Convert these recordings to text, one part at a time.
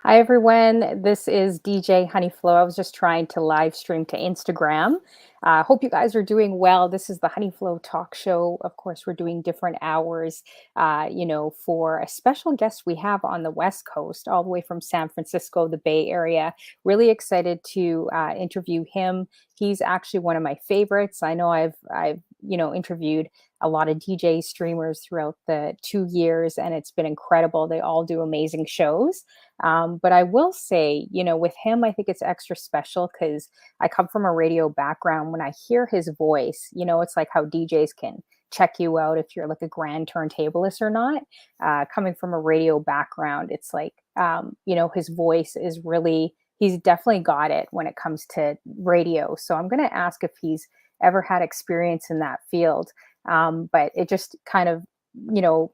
Hi everyone, this is DJ Honeyflow. I was just trying to live stream to Instagram. Hope you guys are doing well. This is the Honeyflow Talk Show. Of course, we're doing different hours, for a special guest we have on the West Coast, all the way from San Francisco, the Bay Area. Really excited to interview him. He's actually one of my favorites. I know I've interviewed a lot of DJ streamers throughout the 2 years, and it's been incredible. They all do amazing shows. But I will say, with him, I think it's extra special because I come from a radio background. When I hear his voice, it's like how DJs can check you out if you're like a grand turntablist or not. Coming from a radio background, it's like, his voice is really, he's definitely got it when it comes to radio. So I'm going to ask if he's ever had experience in that field. But it just kind of,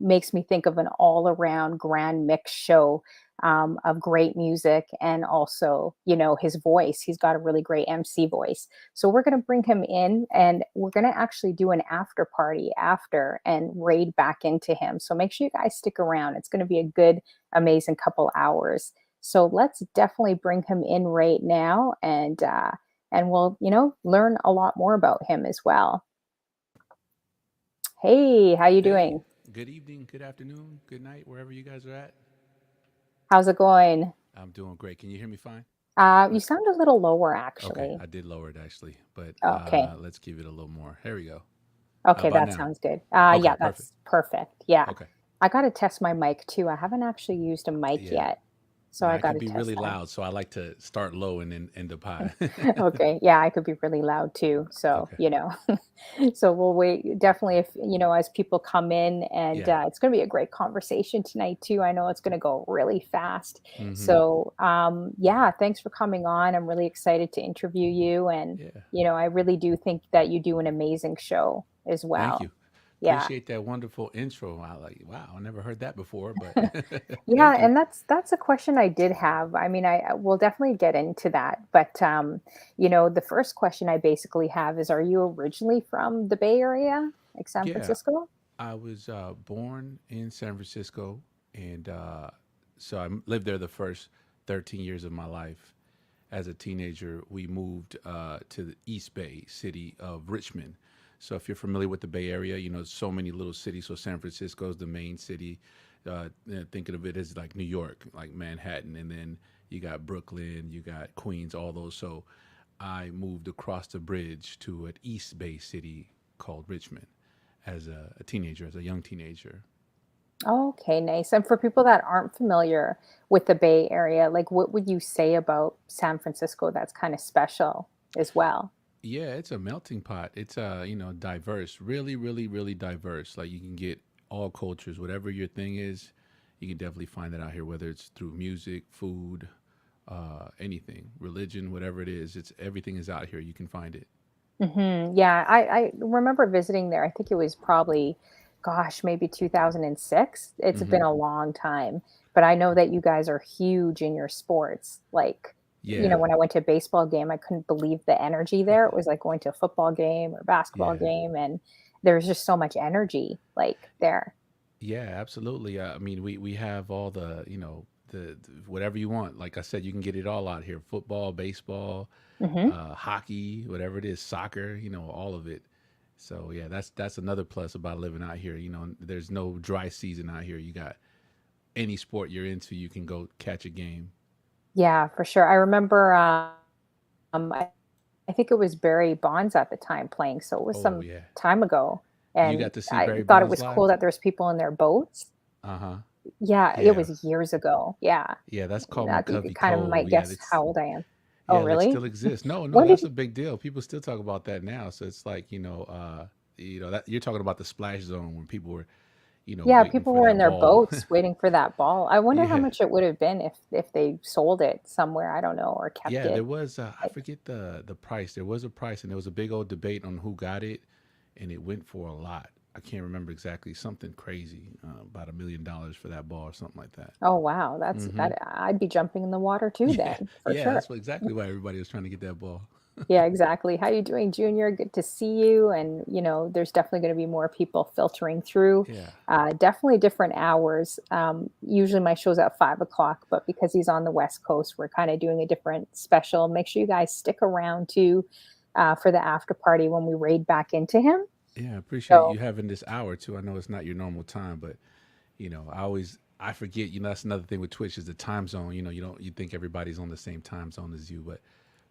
makes me think of an all around grand mix show of great music and also, his voice. He's got a really great MC voice. So we're going to bring him in and we're going to actually do an after party after and raid back into him. So make sure you guys stick around. It's going to be a good, amazing couple hours. So let's definitely bring him in right now and we'll, learn a lot more about him as well. Hey, how you Hey, doing? good evening, good afternoon, good night, wherever you guys are at. How's it going? I'm doing great. Can you hear me fine? You sound a little lower Okay, actually. I did lower it actually, but Okay. let's give it a little more. Here we go. How Okay, about that now? sounds good. Okay, Yeah, perfect. that's perfect. Yeah. Okay, I got to test my mic too. I haven't actually used a mic yeah. yet, so Yeah, I I got can to be test really that. loud, so I like to start low and then end up high. Okay. Yeah, I could be really loud too. So, Okay, so we'll wait. Definitely, if, as people come in, and yeah. it's going to be a great conversation tonight too. I know it's going to go really fast. Mm-hmm. So, yeah, thanks for coming on. I'm really excited to interview you. And, Yeah. I really do think that you do an amazing show as Thank well. you. Yeah. Appreciate that wonderful intro. I like, wow, I never heard that before, but Yeah, thank you. and that's a question I did have. I mean, I will definitely get into that, but the first question I basically have is, are you originally from the Bay Area, like San Yeah, Francisco? I was born in San Francisco, and so lived there the first 13 years of my life. As a teenager, we moved to the East Bay city of Richmond. So if you're familiar with the Bay Area, so many little cities. So San Francisco is the main city. Thinking of it as like New York, like Manhattan, and then you got Brooklyn, you got Queens, all those. So I moved across the bridge to an East Bay city called Richmond as a teenager, as a young teenager. Okay, nice. And for people that aren't familiar with the Bay Area, like what would you say about San Francisco that's kind of special as well? Yeah, it's a melting pot. It's diverse, really, really, really diverse. Like you can get all cultures, whatever your thing is, you can definitely find that out here. Whether it's through music, food, anything, religion, whatever it is, it's everything is out here. You can find it. Yeah, I remember visiting there. I think it was probably, gosh, maybe 2006. It's Hmm. been a long time, but I know that you guys are huge in your sports. Like, Yeah, when I went to a baseball game, I couldn't believe the energy there. It was like going to a football game or basketball yeah. game, and there's just so much energy like there. Yeah, absolutely. I mean, we have all the whatever you want. Like I said, you can get it all out here: football, baseball, Hmm. hockey, whatever it is, soccer. All of it. So yeah, that's another plus about living out here. There's no dry season out here. You got any sport you're into, you can go catch a game. Yeah, for sure. I remember, I think it was Barry Bonds at the time playing, so it was Oh some yeah, time ago, you and got to see I Barry thought it Bonds was cool live. that there's people in their boats. Uh huh. Yeah, it Yeah, was years ago. Yeah. yeah. That's called That you McCovey kind of Cove. might Yeah, guess that's how old I am. Oh, yeah, that really? still exists. No, no, When did that's you a big deal. People still talk about that now. So it's like that you're talking about the splash zone when people were Yeah, waiting people for were in that their ball. boats waiting for that ball. I wonder how Yeah, much it would have been if they sold it somewhere, I don't know, or kept yeah. There it. was I Like, forget the price. There was a price, and there was a big old debate on who got it, and it went for a lot. I can't remember exactly. Something crazy, about $1 million for that ball or something like that. oh wow, Hmm. that I'd be jumping in the water too Yeah, then, for yeah. sure. That's exactly why everybody was trying to get that ball. Yeah, exactly. How you doing, Junior? Good to see you. And, there's definitely going to be more people filtering through. Yeah. Definitely different hours. Usually my show's at 5 o'clock, but because he's on the West Coast, we're kind of doing a different special. Make sure you guys stick around too for the after party when we raid back into him. Yeah, I appreciate So, you having this hour too. I know it's not your normal time, but I forget, that's another thing with Twitch is the time zone. You think everybody's on the same time zone as you, but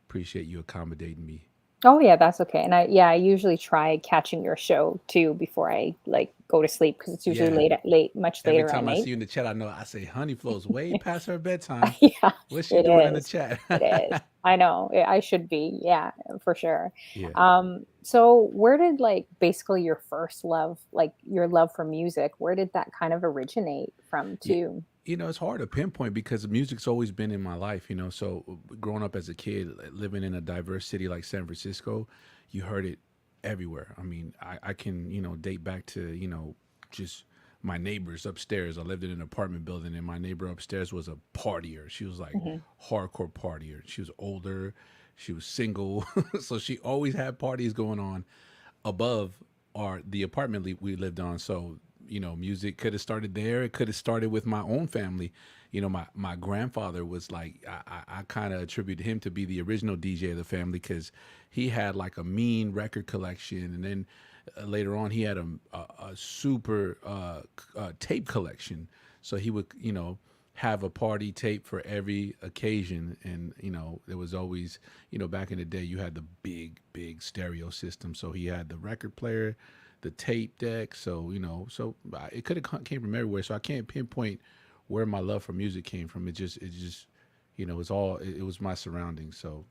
appreciate you accommodating me. oh yeah, that's okay. And I usually try catching your show too before I like go to sleep because it's usually Yeah. late, much Every later at time I night. see you in the chat, I know I say Honey Flows way past her bedtime. Yeah, What's she it doing in the is. chat? It is. I know. I should be. Yeah, for sure. Yeah. So where did like basically your first love, like your love for music, where did that kind of originate from Yeah. too? It's hard to pinpoint because music's always been in my life, So growing up as a kid, living in a diverse city like San Francisco, you heard it everywhere. I mean, I can, date back to, just my neighbors upstairs. I lived in an apartment building and my neighbor upstairs was a partier. She was like Hmm. hardcore partier. She was older, she was single. So she always had parties going on above the apartment we lived on. So music could have started there. It could have started with my own family. My grandfather was like I kind of attribute him to be the original DJ of the family because he had like a mean record collection, and then later on he had a super tape collection. So he would have a party tape for every occasion. And there was always, back in the day you had the big stereo system, so he had the record player, the tape deck. So it could have came from everywhere, so I can't pinpoint where my love for music came from. It just it was my surroundings. So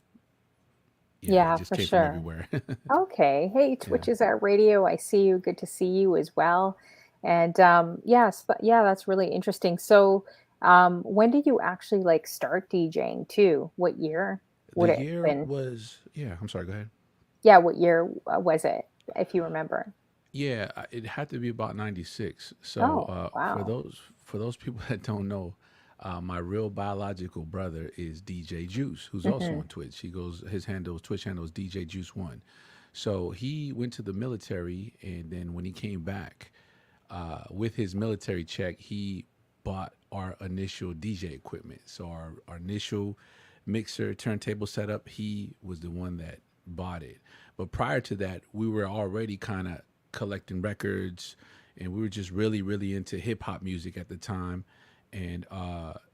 yeah, it Yeah, just for came from sure. everywhere. Okay. Hey, Yeah. Twitch is our radio. I see you. Good to see you as well. And yes, but yeah, that's really interesting. So, when did you actually like start DJing too? What year would The it have year been? was, yeah, I'm sorry, go ahead. Yeah, what year was it, if you remember? Yeah, it had to be about 96. So Oh, for wow. those people that don't know, my real biological brother is DJ Juice, who's also Hmm. on Twitch. His Twitch handle is DJ Juice One. So he went to the military, and then when he came back with his military check, he bought our initial DJ equipment. So our initial mixer turntable setup, he was the one that bought it. But prior to that, we were already kind of collecting records, and we were just really into hip hop music at the time. And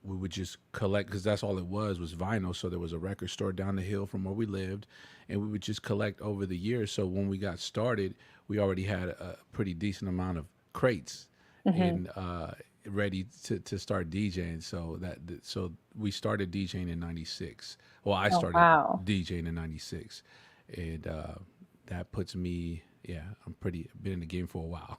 we would just collect because that's all it was vinyl. So there was a record store down the hill from where we lived, and we would just collect over the years. So when we got started, we already had a pretty decent amount of crates Hmm. and ready to start DJing. So we started DJing in '96. Well, I Oh, started wow. DJing in '96, and that puts me. Yeah, I'm pretty been in the game for a while.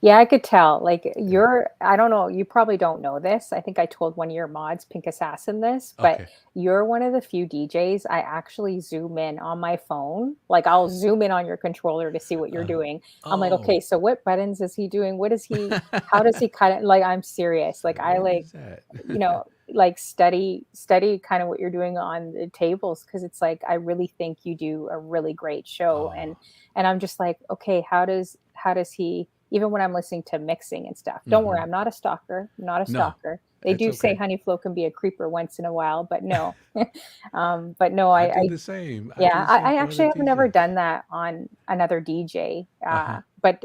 Yeah, I could tell. Like Yeah. I don't know, you probably don't know this. I think I told one of your mods, Pink Assassin, this, but Okay. you're one of the few DJs I actually zoom in on my phone. Like I'll zoom in on your controller to see what you're Uh, doing. I'm like, oh, okay, so what buttons is he doing? How does he cut it? Like I'm serious. Like I what like, is that? like study kind of what you're doing on the tables because it's like I really think you do a really great show. Oh, And I'm just like, okay, how does he, even when I'm listening to mixing and stuff. Don't worry, mm-hmm. I'm not a stalker. I'm not a No, stalker. They it's do say okay. Honey Flo can be a creeper once in a while, but no. But no, I do the same. I do yeah, the same I for other actually have never DJs. done that on another DJ. Uh huh. But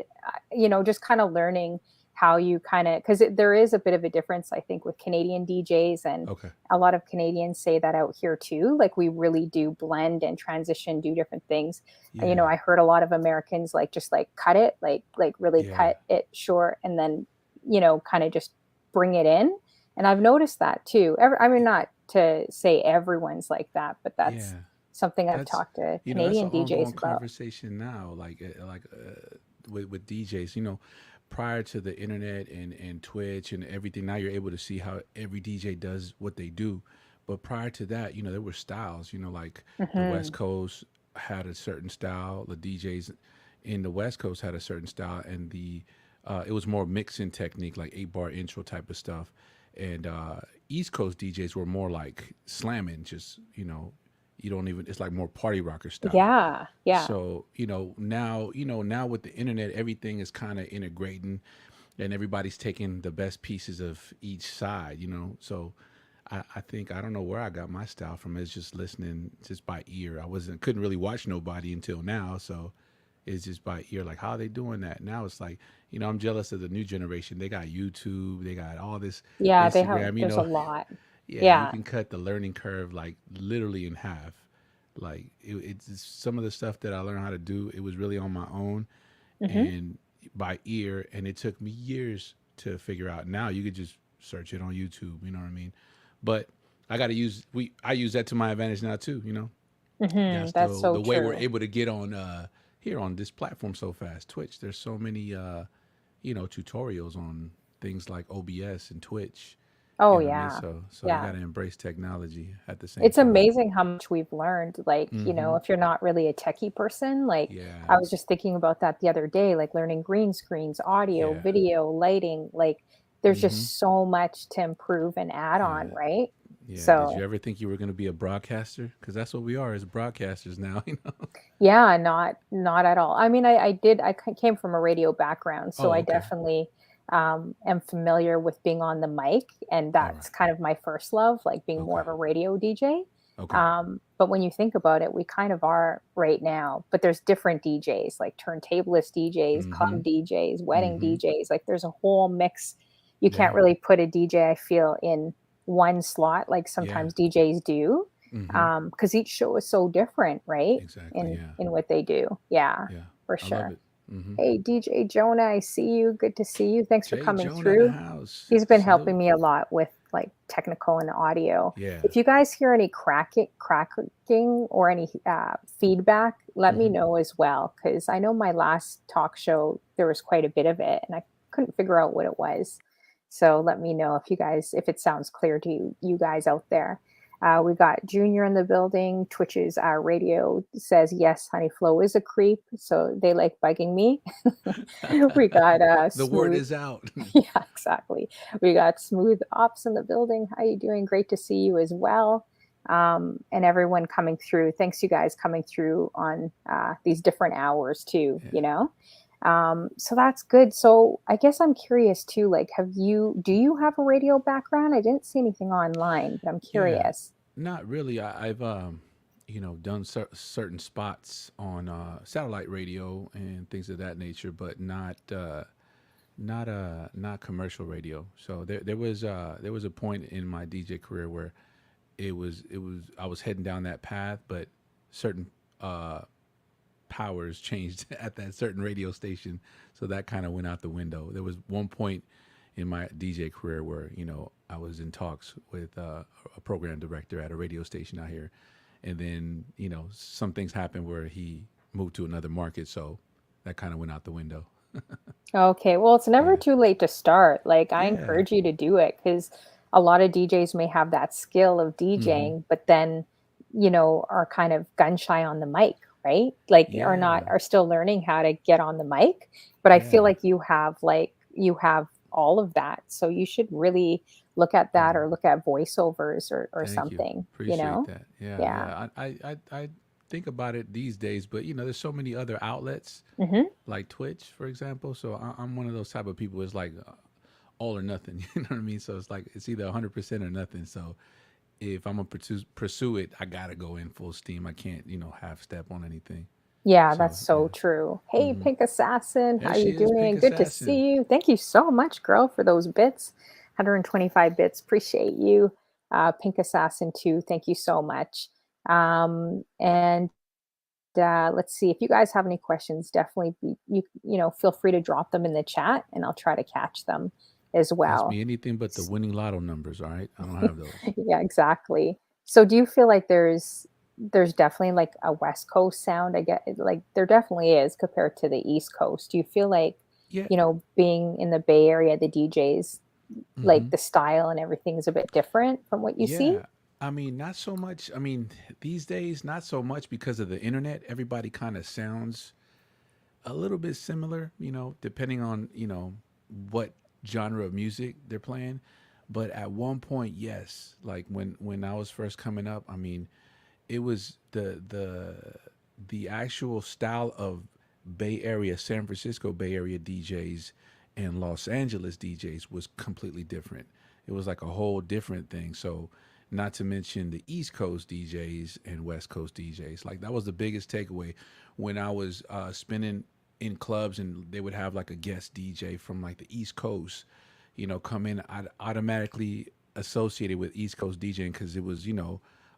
just kind of learning how you kind of, because there is a bit of a difference, I think, with Canadian DJs, and Okay. a lot of Canadians say that out here too. Like we really do blend and transition, do different things. Yeah. I heard a lot of Americans like just like cut it, like really Yeah. cut it short, and then kind of just bring it in. And I've noticed that too. I mean, not to say everyone's like that, but that's Yeah. something I've That's talked to that's an Canadian ongoing DJs about. conversation now. With DJs, prior to the internet and Twitch and everything, now you're able to see how every DJ does what they do. But prior to that, there were styles. Like the West Hmm. Coast had a certain style. The DJs in the West Coast had a certain style, and the it was more mixing technique, like 8 bar intro type of stuff. And East Coast DJs were more like slamming, just You don't even. It's like more party rocker style. Yeah, yeah, So now with the internet, everything is kind of integrating, and everybody's taking the best pieces of each side. So I think I don't know where I got my style from. It's just listening just by ear. I wasn't couldn't really watch nobody until now, so it's just by ear. Like how are they doing that now? It's like I'm jealous of the new generation. They got YouTube. They got all this yeah. They have. Instagram. There's a lot. Yeah, you Yeah. can cut the learning curve like literally in half. Like it's some of the stuff that I learned how to do. It was really on my own Hmm. and by ear, and it took me years to figure out. Now you could just search it on YouTube. You know what I mean? But I got to use we. I use that to my advantage now too. Hmm. That's That's so the way we're true. able to get on here on this platform so fast. Twitch. There's so many tutorials on things like OBS and Twitch. Oh You know what I mean? yeah, So you yeah. got to embrace technology at the same It's time. amazing how much we've learned. Like, Mm-hmm. if you're not really a techie person, like Yeah. I was just thinking about that the other day, like learning green screens, audio, Yeah. video, lighting, like there's Mm-hmm. just so much to improve and add on, Yeah. right? Yeah. Did you So, ever think you were going to be a broadcaster? Because that's what we are as broadcasters now. yeah, not at all. I mean, I came from a radio background, so Oh, I okay. definitely am familiar with being on the mic, and All right. that's kind of my first love, like being more Okay. of a radio DJ. Okay. But when you think about it, we kind of are right now. But there's different DJs, like turntablist DJs, Mm-hmm. club DJs, wedding Mm-hmm. DJs. Like there's a whole mix. You can't Yeah. really put a DJ, I feel, in one slot like Yeah. sometimes DJs do, Mm-hmm. because each show is so different, right? Exactly. In Yeah. what they do. Yeah, Yeah. for I love sure. it. Mm-hmm. Hey, DJ Jonah, I see you. Good to see you. Thanks for Jay coming Joan in the through. house. He's been helping Salute. me a lot with like technical and audio. Yeah. If you guys hear any cracking or any feedback, let me Mm-hmm. know as well, because I know my last talk show there was quite a bit of it, and I couldn't figure out what it was. So let me know if it sounds clear to you guys out there. We got Junior in the building. Twitch's radio says yes, Honey Flow is a creep, so they like bugging me. We got The word Smooth. is out. Yeah, exactly. We got Smooth Ops in the building. How you doing? Great to see you as well. And everyone coming through. Thanks, you guys, coming through on these different hours too. Yeah. So that's good. So I guess I'm curious too. Like, do you have a radio background? I didn't see anything online, but I'm Yeah. curious. Not really. I've done certain spots on satellite radio and things of that nature, but not commercial radio. So there was a point in my DJ career where it was I was heading down that path, but certain uh, powers changed at that certain radio station, so that kind of went out the window. There was one point in my DJ career where I was in talks with a program director at a radio station out here, and then some things happened where he moved to another market, so that kind of went out the window. Okay, well, it's never Yeah, too late to start. Like, I yeah, encourage you to do it because a lot of DJs may have that skill of mm-hmm. DJing, but then, are kind of gun shy on the mic, right? Like, Yeah, are still learning how to get on the mic. But I feel yeah. like you have all of that. So you should really look at that Oh, or look at voiceovers or thank you. something, Appreciate that. Yeah, Yeah. yeah. I think about it these days, but there's so many other outlets Hmm. like Twitch, for example. So I'm one of those type of people. It's like all or nothing. You know what I mean? So it's like it's either 100% or nothing. So if I'm gonna pursue it, I gotta go in full steam. I can't half step on anything. Yeah, So that's yeah. so true. Hey, Hmm. Pink Assassin, There how you she is, Pink doing? Good to Assassin. see you. Thank you so much, girl, for those bits. 125 bits. Appreciate you. Pink Assassin too. Thank you so much. And let's see if you guys have any questions. Definitely, feel free to drop them in the chat, and I'll try to catch them as Ask well. me anything but the winning lotto numbers. All right, I don't have those. Yeah, exactly. So do you feel like there's definitely like a West Coast sound? I get like there definitely is compared to the East Coast. Do you feel like, Yeah. being in the Bay Area, the DJs, Hmm. like the style and everything is a bit different from what you see? Yeah. I mean, not so much. I mean, these days, not so much because of the internet. Everybody kind of sounds a little bit similar, depending on, what genre of music they're playing. But at one point, yes, like when I was first coming up, I mean, it was the actual style of Bay Area, San Francisco Bay Area DJs and Los Angeles DJs was completely different. It was like a whole different thing. So, not to mention the East Coast DJs and West Coast DJs. Like that was the biggest takeaway when I was spinning in clubs and they would have like a guest DJ from like the East Coast, come in. I'd automatically associated with East Coast DJing because it was,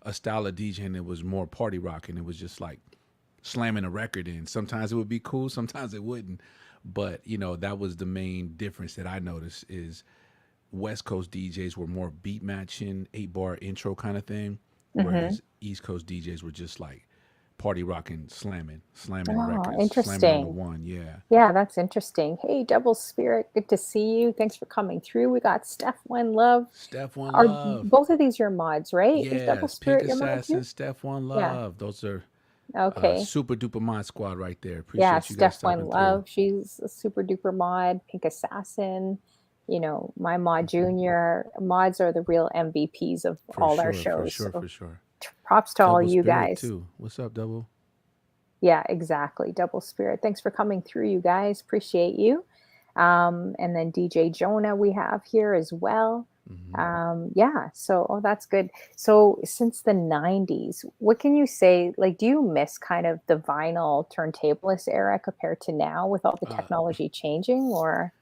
a style of DJing that was more party rock and it was just like slamming a record in. Sometimes it would be cool, sometimes it wouldn't. But that was the main difference that I noticed is West Coast DJs were more beat matching, 8 bar intro kind of thing, Hmm. whereas East Coast DJs were just like party rocking, slamming Oh, records, slamming on the interesting. one. Yeah, Yeah, that's interesting. Hey, Double Spirit, good to see you. Thanks for coming through. We got Steph One Love. Steph One Are Love. both of these your mods, right? Is Double Yes, Pink Spirit your mod Assassin, too? Steph One Yeah. Love. Those are Okay. super duper mod squad right there. Yeah, Appreciate you guys Steph One stopping through. Love. She's a super duper mod. Pink Assassin. My mod junior mods are the real MVPs of For all our sure, for shows. sure, So for sure. props to all Double you Spirit guys. too. What's up, Double? Yeah, exactly. Double Spirit. Thanks for coming through, you guys. Appreciate you. And then DJ Jonah we have here as well. Hmm. Yeah, so that's good. So since the 90s, what can you say? Like, do you miss kind of the vinyl turntablist era compared to now with all the Uh, technology changing, or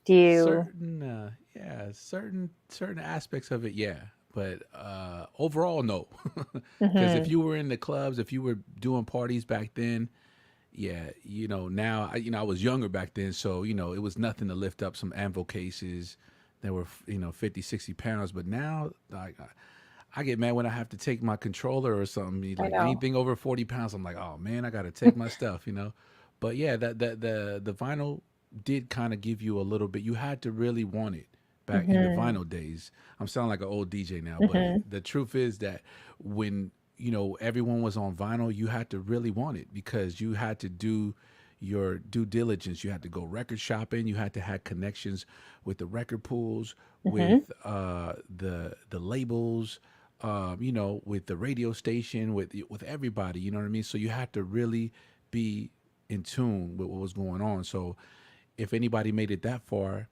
do you? certain, yeah, certain aspects of it, yeah. But overall, no. Because if Hmm. you were in the clubs, if you were doing parties back then, yeah, now I was younger back then, so it was nothing to lift up some anvil cases that were 50, 60 pounds. But now, like, I get mad when I have to take my controller or something. I Like know. anything over 40 pounds, I'm like, oh man, I got to take my stuff. But yeah, the vinyl did kind of give you a little bit. You had to really want it back in the Hmm. vinyl days. I'm sounding like an old DJ now, but Hmm. the truth is that when everyone was on vinyl, you had to really want it because you had to do your due diligence. You had to go record shopping. You had to have connections with the record pools, Hmm. with the labels, with the radio station, with everybody. You know what I mean? So you had to really be in tune with what was going on. So if anybody made it that far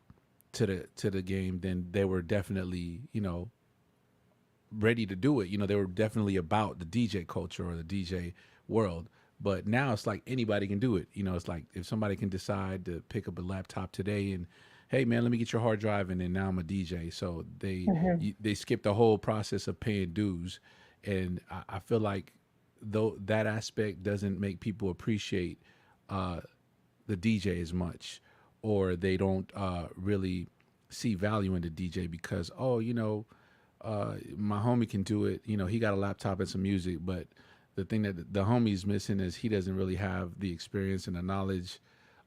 to the game, then they were definitely ready to do it. They were definitely about the DJ culture or the DJ world. But now it's like anybody can do it. It's like if somebody can decide to pick up a laptop today and, hey man, let me get your hard drive, and then now I'm a DJ. So Hmm. they skip the whole process of paying dues, and I feel like though that aspect doesn't make people appreciate uh, the DJ as much, or they don't really see value in the DJ because my homie can do it. He got a laptop and some music, but the thing that the homie's missing is he doesn't really have the experience and the knowledge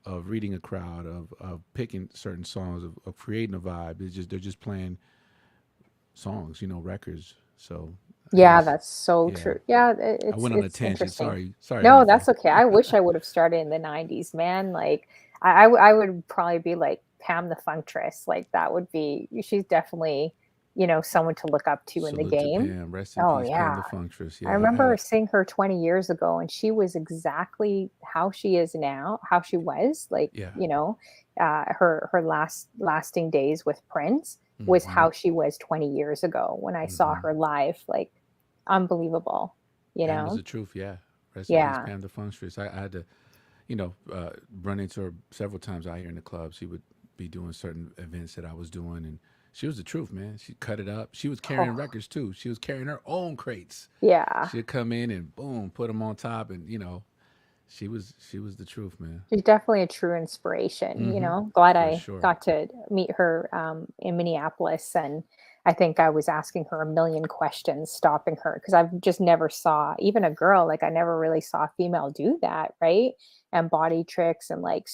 of reading a crowd, of picking certain songs, of creating a vibe. They're just playing songs, records. So I Yeah, guess, that's so yeah. true. Yeah, I it's went on a it's tangent. interesting. Sorry, No, honey that's flow. okay. I wish I would have started in the 90s, man. Like I would probably be like Pam the Funktress. Like that would be she's definitely, someone to look up to in the Salute to game. Pam. Rest in Oh peace, Pam yeah. the Funktress. I Yeah, I had remember a seeing her 20 years ago and she was exactly how she is now, how she was, like, yeah. her lasting days with Prince was Mm-hmm. how she was 20 years ago when I saw Mm-hmm. her live, like unbelievable, you Pam was know? the truth. Yeah. Rest in peace, Yeah. Pam the Funktress. I had to, run into her several times out here in the club. She would be doing certain events that I was doing, and she was the truth, man. She cut it up. She was carrying Oh, records too. She was carrying her own crates. yeah. She'd come in and boom, put them on top, and she was the truth, man. She's definitely a true inspiration, Mm-hmm. Glad For I sure. got to meet her in Minneapolis, and I think I was asking her a million questions, stopping her because I've just never saw even a girl like I never really saw a female do that, right? And body tricks and like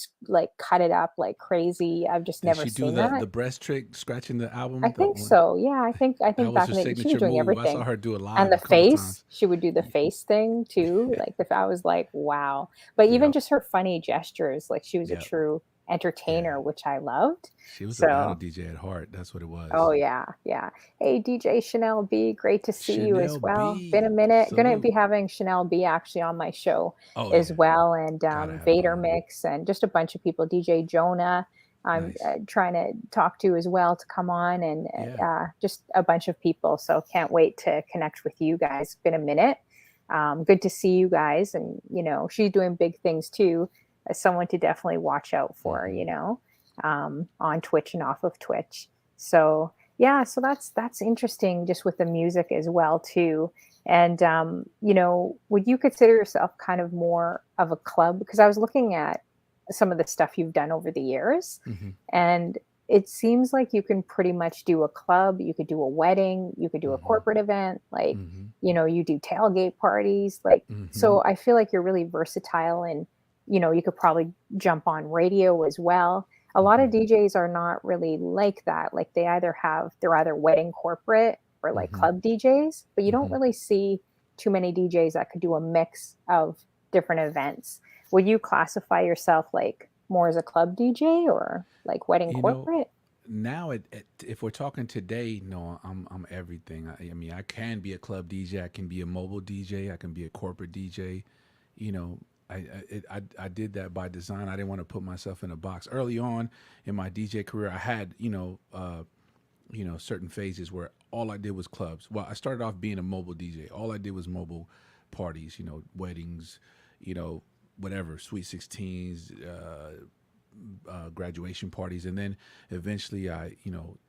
cut it up like crazy. I've just Did never she do seen the that. breast trick, scratching the I album? The think one so. Yeah, I that think was back her in the she was signature doing move. I saw everything. her do it And live the a couple face, times. she would do the face thing too. Like the I was like, wow. But even Yep. just her funny gestures, like she was a Yep. true entertainer, Yeah. which I loved. She was a battle So, DJ at heart. That's what it oh was. yeah, yeah. Hey, DJ Chanel B, great to see you as Chanel well. Been a B. minute. Gonna be Salute. having Chanel B actually on my show Oh as yeah. well, and Gotta have her Vader on. Mix, and just a bunch of people. DJ Jonah, I'm Nice. trying to talk to as well to come on, and Yeah. just a bunch of people. So can't wait to connect with you guys. Been a minute. Good to see you guys, and she's doing big things too. As someone to definitely watch out for, Hmm. on Twitch and off of Twitch. So yeah, so that's interesting, just with the music as well too. And would you consider yourself kind of more of a club? Because I was looking at some of the stuff you've done over the years, Hmm. and it seems like you can pretty much do a club, you could do a wedding, you could do a Hmm. corporate event, like, Hmm. you do tailgate parties, like, Hmm. so I feel like you're really versatile, and you could probably jump on radio as well. A lot of Hmm. DJs are not really like that. Like, they're either wedding corporate or like Hmm. club DJs, but you don't Hmm. really see too many DJs that could do a mix of different events. Would you classify yourself like more as a club DJ or like wedding You know, corporate? now if we're talking today, no, I'm everything. I mean, I can be a club DJ, I can be a mobile DJ, I can be a corporate DJ. You know, I did that by design. I didn't want to put myself in a box. Early on in my DJ career, I had certain phases where all I did was clubs. Well, I started off being a mobile DJ. All I did was mobile parties. Weddings, you know, whatever, sweet 16s, graduation parties, and then eventually I,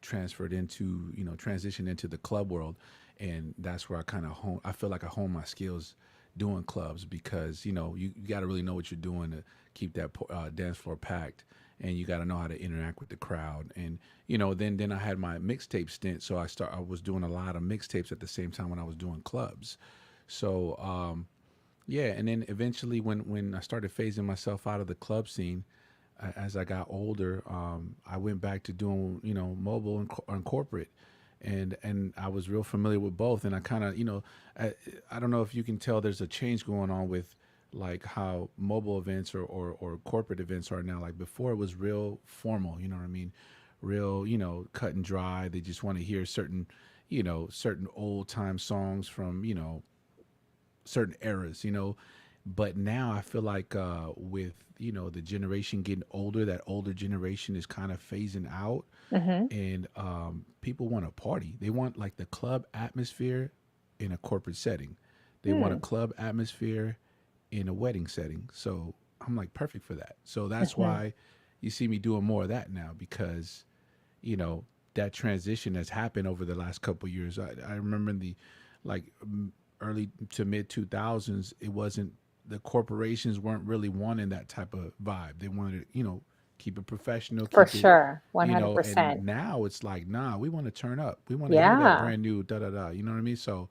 transferred into, transitioned into the club world, and that's where I kind of hone. I feel like I hone my skills doing clubs because you got to really know what you're doing to keep that dance floor packed, and you got to know how to interact with the crowd, and then I had my mixtape stint, so I was doing a lot of mixtapes at the same time when I was doing clubs, so yeah, and then eventually when I started phasing myself out of the club scene, as I got older, I went back to doing mobile and corporate, and I was real familiar with both. And I kind of I don't know if you can tell there's a change going on with like how mobile events or corporate events are now. Like before, it was real formal. You know what I mean? Real cut and dry. They just want to hear certain old time songs from certain eras, But now I feel like with the generation getting older, that older generation is kind of phasing out, Mm-hmm. and people want to party. They want like the club atmosphere in a corporate setting. They want a Hmm. club atmosphere in a wedding setting. So I'm like perfect for that. So that's Mm-hmm. why you see me doing more of that now because you know that transition has happened over the last couple of years. I remember in the like early to mid 2000s, it wasn't the corporations weren't really wanting that type of vibe. They wanted to, keep it professional, For keep it, sure. and 100%. now it's like, nah, we want to turn up. We want to hear that Yeah. brand new da da da. You know what I mean? So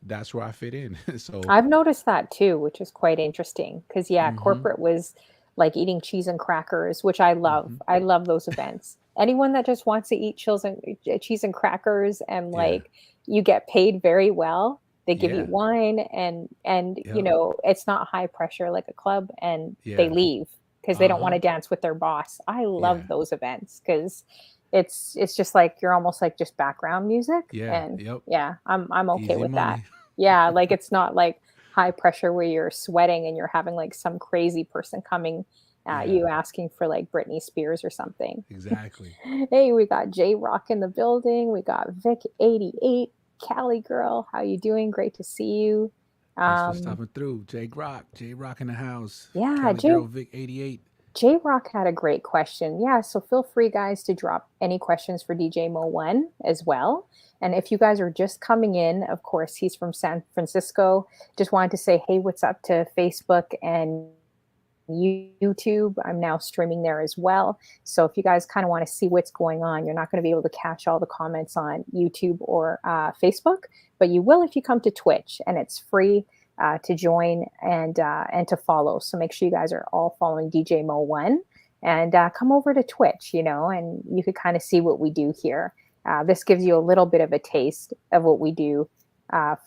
that's where I fit in. So, I've noticed that too, which is quite interesting. Because, yeah, mm-hmm, corporate was like eating cheese and crackers, which I love. mm-hmm, I love those events. Anyone that just wants to eat cheese and crackers, and yeah, like you get paid very well. They give you yeah, wine, and yep, it's not high pressure like a club, and they yeah, leave because they uh don't want huh, to dance with their boss. I yeah, love those events because it's just like you're almost like just background music, yeah, and yep. yeah, I'm okay Easy with that. money. Yeah, like it's not like high pressure where you're sweating and you're having like some crazy person coming at Yeah, you asking for like Britney Spears or something. exactly. Hey, we got J Rock in the building. We got Vic 88, Cali girl. How you doing? Great to see you. Thanks for Um, stopping through. J Rock in the house. yeah, Cali Girl Vic 88. J Rock had a great question. Yeah, so feel free, guys, to drop any questions for Djmoeone as well. And if you guys are just coming in, of course, he's from San Francisco. Just wanted to say, hey, what's up to Facebook and YouTube? I'm now streaming there as well. So if you guys kind of want to see what's going on, you're not going to be able to catch all the comments on YouTube or Facebook, but you will if you come to Twitch, and it's free to join and to follow. So make sure you guys are all following DJ Mo One, and come over to Twitch, and you could kind of see what we do here. This gives you a little bit of a taste of what we do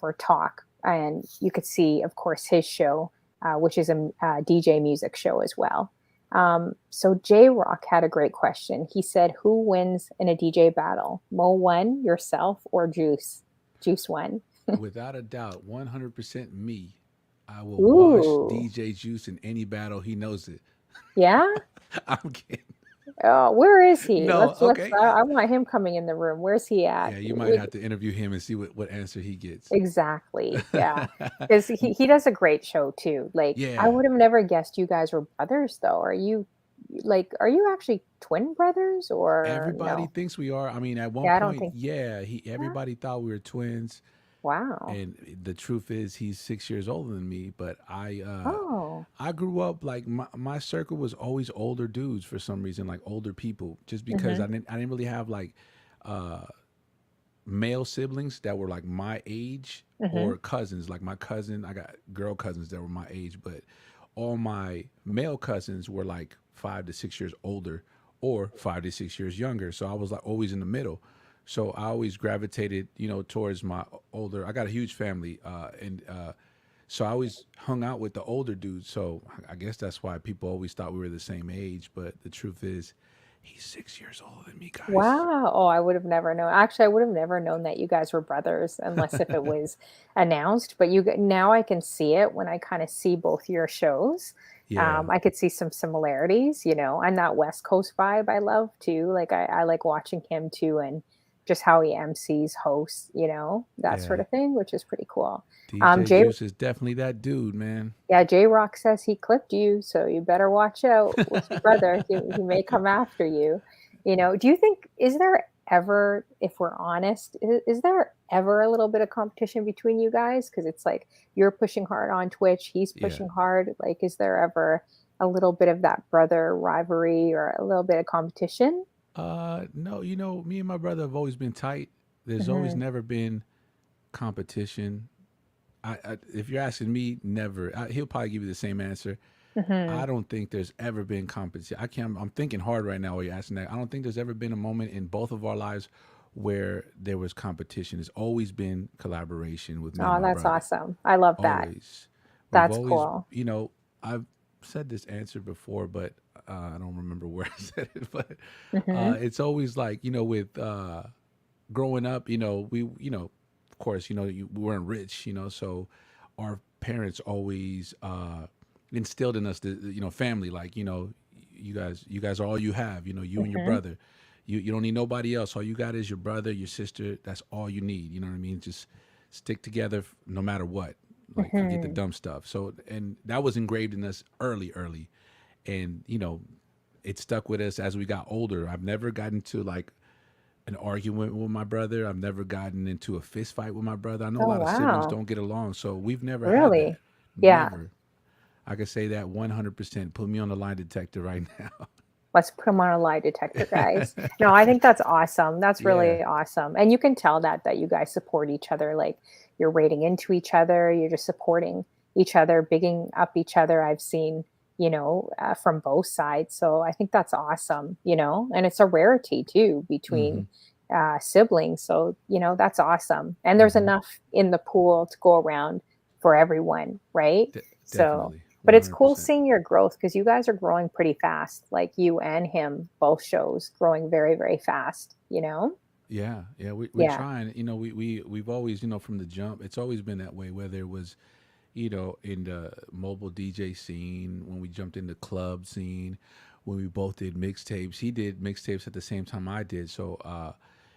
for talk, and you could see, of course, his show, which is a DJ music show as well. So J Rock had a great question. He said, "Who wins in a DJ battle? Mo one, yourself, or Juice? Juice one." Without a doubt, 100% me. I will wash Ooh, DJ Juice in any battle. He knows it. yeah. I'm kidding. Oh, where is he? No, Let's. okay. I want him coming in the room. Where's he at? Yeah, you might have to interview him and see what answer he gets. Exactly. Yeah. Because he does a great show too. Like, I Yeah, would have never guessed you guys were brothers though. Are you actually twin brothers or everybody no? thinks we are. I mean, at one Yeah, I don't point, think. yeah, he Yeah. everybody thought we were twins, Wow. and the truth is he's 6 years older than me. But Oh. I grew up like my circle was always older dudes for some reason, like older people, just because Mm-hmm. I didn't really have like uh male siblings that were like my age Mm-hmm. or cousins. Like my cousin, I got girl cousins that were my age, but all my male cousins were like 5 to 6 years older or 5 to 6 years younger. So I was like always in the middle. So I always gravitated, towards my older. I got a huge family, and so I always hung out with the older dudes. So I guess that's why people always thought we were the same age. But the truth is, he's 6 years older than me, guys. Wow. Oh, I would have never known. Actually, I would have never known that you guys were brothers unless if it was announced. But now I can see it when I kind of see both your shows. Yeah, I could see some similarities, and that West Coast vibe I love too. Like I like watching him too and just how he MCs, hosts, that sort yeah. of thing, which is pretty cool. DJ Jay Juice is definitely that dude, man. Yeah, J Rock says he clipped you, so you better watch out with your brother. He may come after you. Do you think, is there ever, if we're honest, is there ever a little bit of competition between you guys? Because it's like you're pushing hard on Twitch, he's Yeah. pushing hard. Like, is there ever a little bit of that brother rivalry or a little bit of competition? No, me and my brother have always been tight. There's always Hmm. never been competition. If you're asking me, never. He'll probably give you the same answer. Hmm. I don't think there's ever been competition. I can't. I'm thinking hard right now while you're asking that. I don't think there's ever been a moment in both of our lives where there was competition. It's always been collaboration with me and Oh, my that's brother. awesome. I love that. Always. We've That's always, cool. I've said this answer before, but I don't remember where I said it. But Hmm. it's always like, with growing up, of course, we weren't rich, so our parents always instilled in us the, family, like, you guys are all you have, you and your Hmm. brother. You don't need nobody else. All you got is your brother, your sister. That's all you need. You know what I mean? Just stick together no matter what. Like forget the Hmm. dumb stuff. So and that was engraved in us early, and it stuck with us as we got older. I've never gotten to like an argument with my brother. I've never gotten into a fist fight with my brother. I know a Oh, lot of siblings wow. don't get along, so we've never had that. Really? Yeah. Never. I can say that 100%. Put me on the lie detector right now. Let's put them on a lie detector, guys. No, I think that's awesome. That's Yeah. really awesome. And you can tell that you guys support each other. Like you're rating into each other. You're just supporting each other, bigging up each other. I've seen, from both sides. So I think that's awesome, and it's a rarity too between Mhm. siblings. So, that's awesome. And there's Mhm. enough in the pool to go around for everyone, right? So, Definitely. but it's cool 100%. seeing your growth because you guys are growing pretty fast. Like you and him, both shows growing very, very fast. Yeah, yeah, we're Yeah. trying. We've always, from the jump, it's always been that way. Whether it was, in the mobile DJ scene, when we jumped in the club scene, when we both did mixtapes. He did mixtapes at the same time I did. So,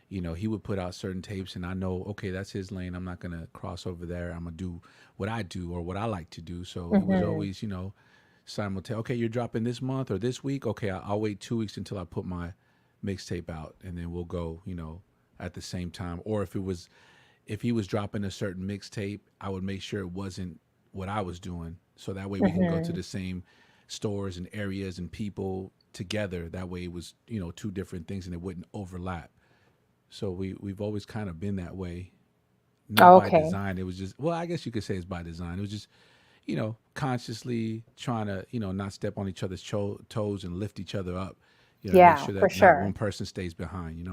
he would put out certain tapes, and I know, okay, that's his lane. I'm not gonna cross over there. I'm gonna do what I do or what I like to do. So it was Hmm. always, simultaneous. Okay, you're dropping this month or this week. Okay, I'll wait 2 weeks until I put my mixtape out, and then we'll go, at the same time. Or if he was dropping a certain mixtape, I would make sure it wasn't what I was doing, so that way we can go to Hmm. the same stores and areas and people together. That way it was, two different things and it wouldn't overlap. So we've always kind of been that way, not by Okay. design. It was just, well, I guess you could say it's by design. It was just, consciously trying to, not step on each other's toes and lift each other up. Make Yeah, sure for that not one sure. person stays behind.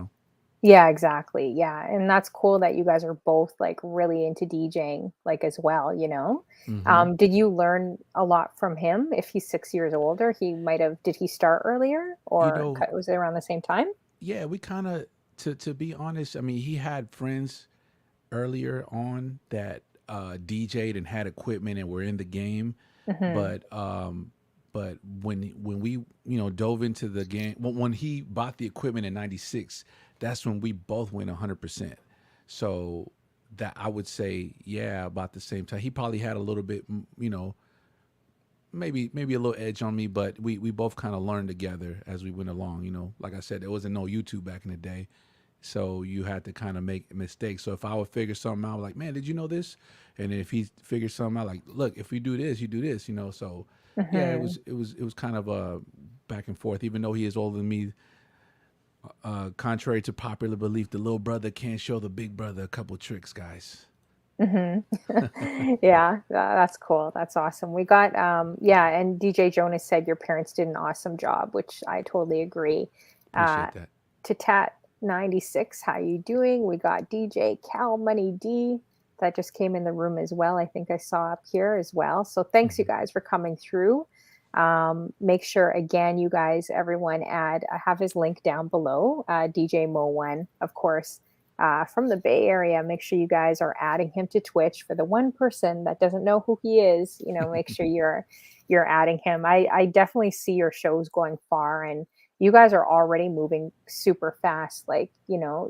Yeah, exactly. Yeah, and that's cool that you guys are both, like, really into DJing, like, as well, you know? Hmm. Did you learn a lot from him? If he's 6 years older, he might have did he start earlier You or know, was it around the same time? yeah, we kind of, to be honest, I mean, he had friends earlier on that DJ'd and had equipment and were in the game, Mhm. but but when we dove into the game, when he bought the equipment in '96, that's when we both went 100%. So that I would say, yeah, about the same time. He probably had a little bit, maybe a little edge on me, but we both kind of learned together as we went along. Like I said, there wasn't no YouTube back in the day, so you had to kind of make mistakes. So if I would figure something out, like, man, did you know this? And then if he figured something out, like, look, if we do this, you do this. So yeah, it Mhm. was it was it was kind of a back and forth. Even though he is older than me, contrary to popular belief, the little brother can't show the big brother a couple tricks, guys. Mhm. Yeah, that's cool. That's awesome. We got yeah, and DJ Jonas said your parents did an awesome job, which I totally agree. Uh Appreciate that. to Tat 96, how you doing? We got DJ Cal Money D that just came in the room as well. I think I saw up here as well. So thanks you Hmm. guys for coming through. Make sure again, you guys, everyone add, I have his link down below, DJ Mo1, of course, from the Bay Area. Make sure you guys are adding him to Twitch. For the one person that doesn't know who he is, make sure you're adding him. I definitely see your shows going far, and you guys are already moving super fast. Like,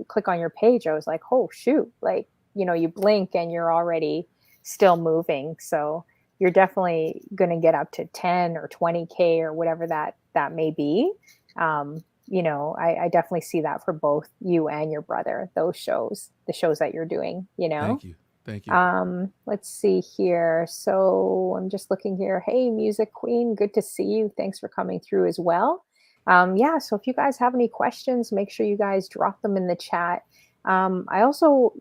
click on your page. I was like, oh shoot, like, you blink and you're already still moving. So you're definitely going to get up to 10 or 20K or whatever that may be. I definitely see that for both you and your brother, those shows, the shows that you're doing. Thank you. Thank you. Let's see here. So I'm just looking here. Hey, Music Queen, good to see you. Thanks for coming through as well. Yeah, so if you guys have any questions, make sure you guys drop them in the chat. I also,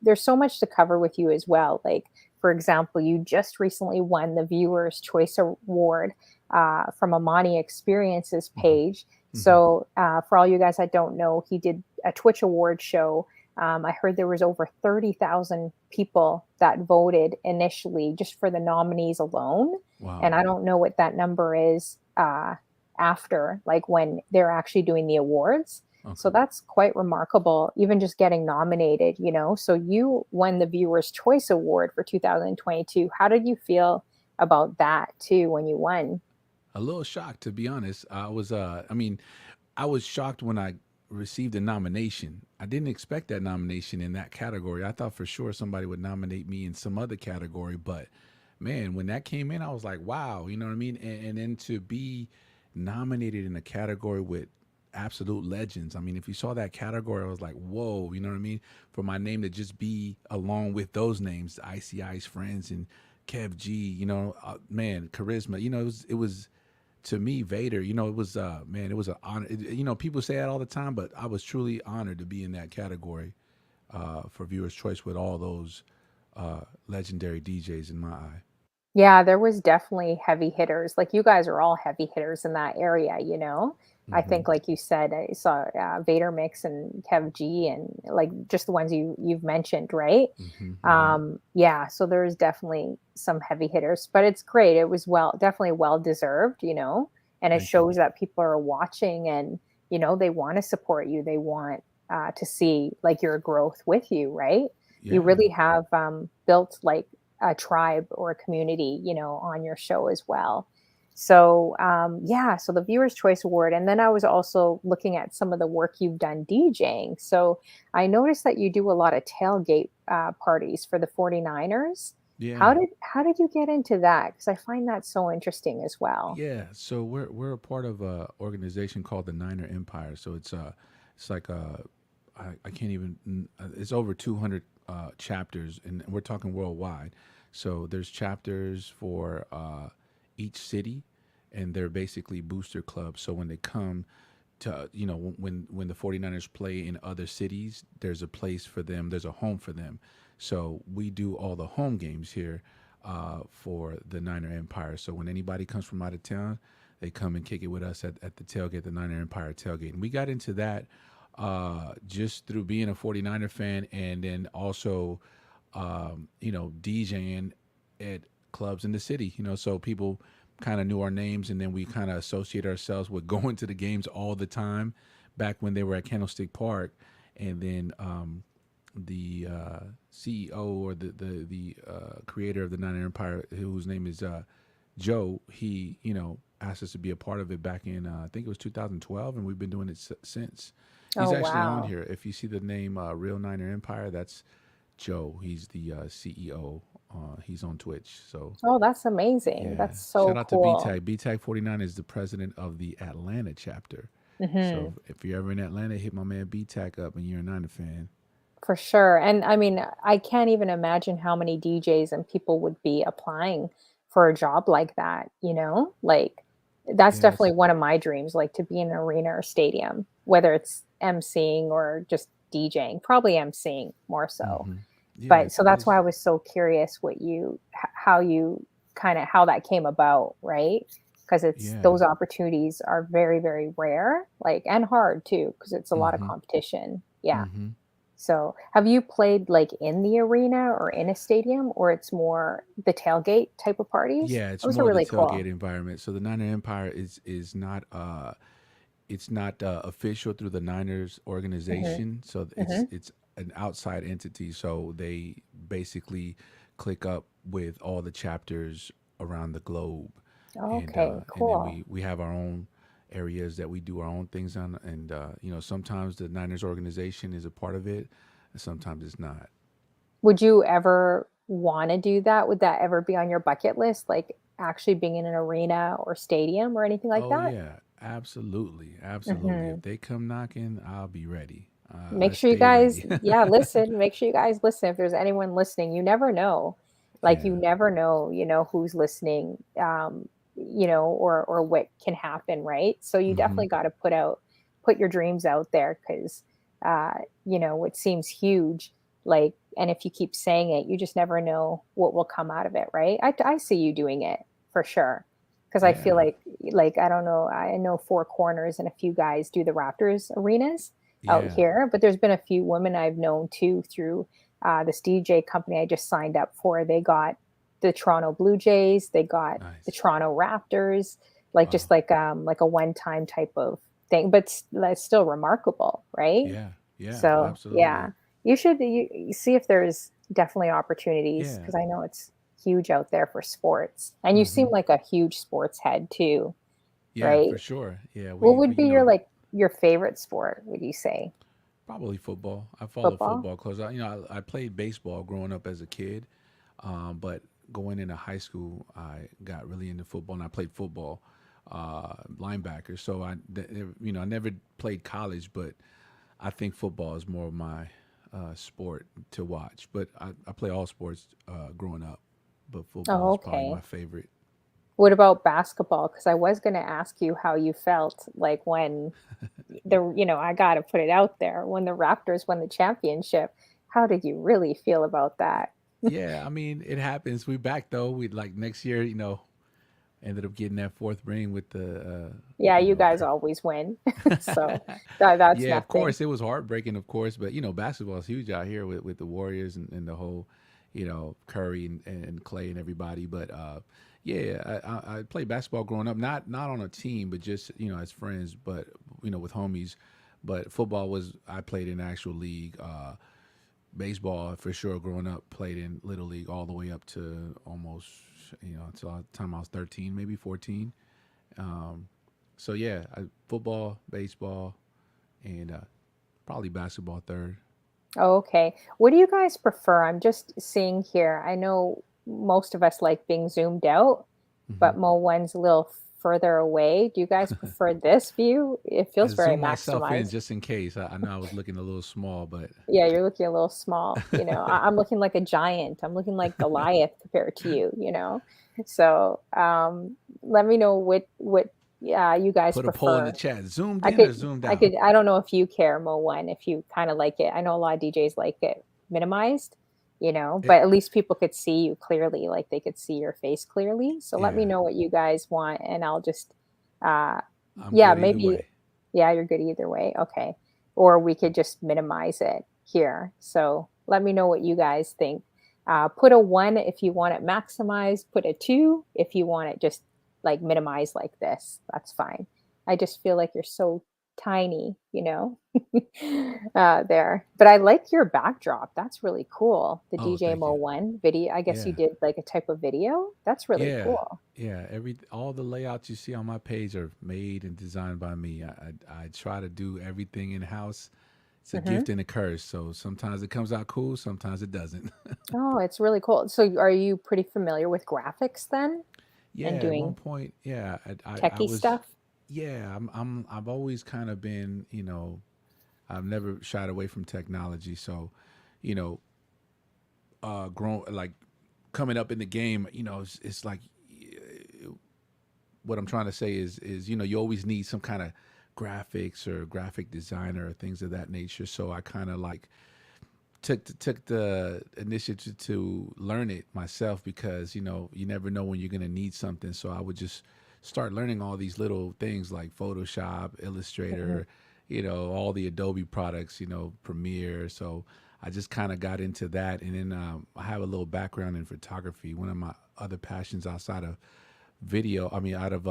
there's so much to cover with you as well. Like, for example, you just recently won the Viewers Choice Award from Amani Experiences Hmm. page. Hmm. So, for all you guys that don't know, he did a Twitch award show. I heard there was over 30,000 people that voted initially just for the nominees alone. And Wow. I don't know what that number is after, like when they're actually doing the awards. So Okay. that's quite remarkable, even just getting nominated. So you won the Viewers' Choice Award for 2022. How did you feel about that too when you won? A little shocked, to be honest. I mean, I was shocked when I received a nomination. I didn't expect that nomination in that category. I thought for sure somebody would nominate me in some other category, but man, when that came in, I was like, wow, you know what I mean? And then to be nominated in a category with absolute legends. I mean, if you saw that category, I was like, whoa, you know what I mean? For my name to just be along with those names, ICI's friends and Kev G, man, charisma. It was to me, Vader, it was man, it was an honor. People say that all the time, but I was truly honored to be in that category for Viewers' Choice with all those legendary DJs in my eye. Yeah, there was definitely heavy hitters. Like you guys are all heavy hitters in that area. I Hmm. think, like you said, I saw Vader Mix and Kev G, and like just the ones you've mentioned, right? Hmm. Hmm. Yeah, so there's definitely some heavy hitters, but it's great. It was definitely well deserved, and it Thank you. shows that people are watching and they want to support you. They want to see like your growth with you, right? You Yeah. really have built like a tribe or a community, on your show as well. So, yeah, so the Viewers' Choice Award. And then I was also looking at some of the work you've done DJing. So I noticed that you do a lot of tailgate parties for the 49ers. How Yeah. did how did you get into that? Because I find that so interesting as well. Yeah. So we're a part of a organization called the Niner Empire. So it's like I can't even it's over 200 chapters, and we're talking worldwide. So there's chapters for each city, and they're basically booster clubs. So when they come to, when the 49ers play in other cities, there's a place for them, there's a home for them. So we do all the home games here for the Niner Empire. So when anybody comes from out of town, they come and kick it with us at the tailgate, the Niner Empire tailgate. And we got into that just through being a 49er fan, and then also, DJing at clubs in the city. So people kind of knew our names, and then we kind of associate ourselves with going to the games all the time back when they were at Candlestick Park. And then the CEO, or the creator of the Niner Empire, whose name is Joe, he asked us to be a part of it back in I think it was 2012, and we've been doing it since. He's Oh, actually on wow. here. If you see the name Real Niner Empire, that's Joe. He's the CEO. He's on Twitch. So Oh, that's amazing. yeah, That's so shout out to cool. BTAG. BTAG 49 is the president of the Atlanta chapter. Hmm. So if you're ever in Atlanta, hit my man BTAG up, and you're a Niner fan. For sure. And I mean, I can't even imagine how many DJs and people would be applying for a job like that, you know? Like that's Yeah, definitely it's one of my dreams, like to be in an arena or stadium, whether it's emceeing or just DJing, probably emceeing more so. yeah, But so that's why I was so curious what how you kind of how that came about, right? Because it's yeah. those opportunities are very, very rare, like and hard too, because it's a lot of competition. Yeah. So, have you played like in the arena or in a stadium, or it's more the tailgate type of parties? Yeah, it's Those are more the really tailgate cool. environment. So the Niner Empire is not it's not official through the Niners Hmm. organization. So Hmm. it's an outside entity. So they basically click up with all the chapters around the globe, Okay, and then cool. we have our own areas that we do our own things on. And sometimes the Niners organization is a part of it, and sometimes it's not. Would you ever want to do that? Would that ever be on your bucket list, like actually being in an arena or stadium or anything like Oh that? yeah, absolutely, absolutely. Hmm. If they come knocking, I'll be ready. I Make sure you stay guys, ready. yeah, listen. Make sure you guys listen. If there's anyone listening, you never know. Like you Yeah. never know, who's listening, or what can happen, right? So you Hmm. definitely got to put your dreams out there because, what seems huge, like, and if you keep saying it, you just never know what will come out of it, right? I see you doing it for sure. Because I feel Yeah. like I don't know, I know Four Corners and a few guys do the Raptors arenas out Yeah. here, but there's been a few women I've known too through this DJ company I just signed up for. They got the Toronto Blue Jays, they got the Nice. Toronto Raptors, like just Wow. like a one time type of thing, but that's still remarkable, right? Yeah. Yeah. So Absolutely. yeah, you see if there's definitely opportunities Yeah. because I know it's huge out there for sports, and you seem Hmm. like a huge sports head too, Yeah, right? for sure. Yeah, What we would be your favorite sport? Would you say probably football. I follow football? football close. I played baseball growing up as a kid, but going into high school, I got really into football, and I played football, linebacker. So I never played college, but I think football is more of my sport to watch. But I play all sports growing up, but football Oh, is probably okay. my favorite. What about basketball? Because I was going to ask you how you felt like when I got to put it out there, when the Raptors won the championship. How did you really feel about that? Yeah, I mean, it happens. We back though. We like next year, ended up getting that fourth ring with the, Yeah, you you know, guys always win. So that's yeah, of nothing. course, it was heartbreaking, of course, but basketball is huge out here with the Warriors and the whole, Curry and Clay and everybody. But yeah, I played basketball growing up, not on a team, but just as friends, but with homies. But football was I played in actual league. Baseball for sure. Growing up, played in little league all the way up to almost until the time I was 13, maybe 14. So yeah, football, baseball, and probably basketball third. Oh, okay. What do you guys prefer? I'm just seeing here. I know most of us like being zoomed out, Hmm. but Mo one's a little further away. Do you guys prefer this view? It I feels very zoomed myself in maximized. just in case. I know I was looking a little small, but Yeah, you're looking a little small. I'm looking like a giant. I'm looking like Goliath compared to you. So let me know what you guys put a poll in the prefer. chat. Zoomed I in could or zoomed I out? could I don't know if you care, Mo one, if you kind of like it. I know a lot of DJs like it minimized, It, but at least people could see you clearly, like they could see your face clearly. So let me yeah, know what you guys want, and I'll just uh I'm yeah, good either maybe way. yeah, you're good either way. Okay. or we could just minimize it here. So let me know what you guys think. Put a one if you want it maximized, put a two if you want it just like minimized like this. That's fine. I just feel like you're so tiny, there. But I like your backdrop. That's really cool. The Oh, DJ thank you. Mo one video. I guess you Yeah. did like a type of video. That's really Yeah, cool. yeah. All the layouts you see on my page are made and designed by me. I try to do everything in house. It's a Hmm. gift and a curse. So sometimes it comes out cool, sometimes it doesn't. Oh, it's really cool. So are you pretty familiar with graphics then and Yeah, at one doing point, yeah, I techie was. stuff? Yeah, I've always kind of been, I've never shied away from technology. So, you know, grown like coming up in the game, it's like what I'm trying to say is you always need some kind of graphics or graphic designer or things of that nature. So I kind of like took the initiative to learn it myself because you never know when you're gonna need something. So I would just start learning all these little things like Photoshop, Mhm. Illustrator, all the Adobe products, Premiere. So I just kind of got into that, and then I have a little background in photography. One of my other passions outside of out of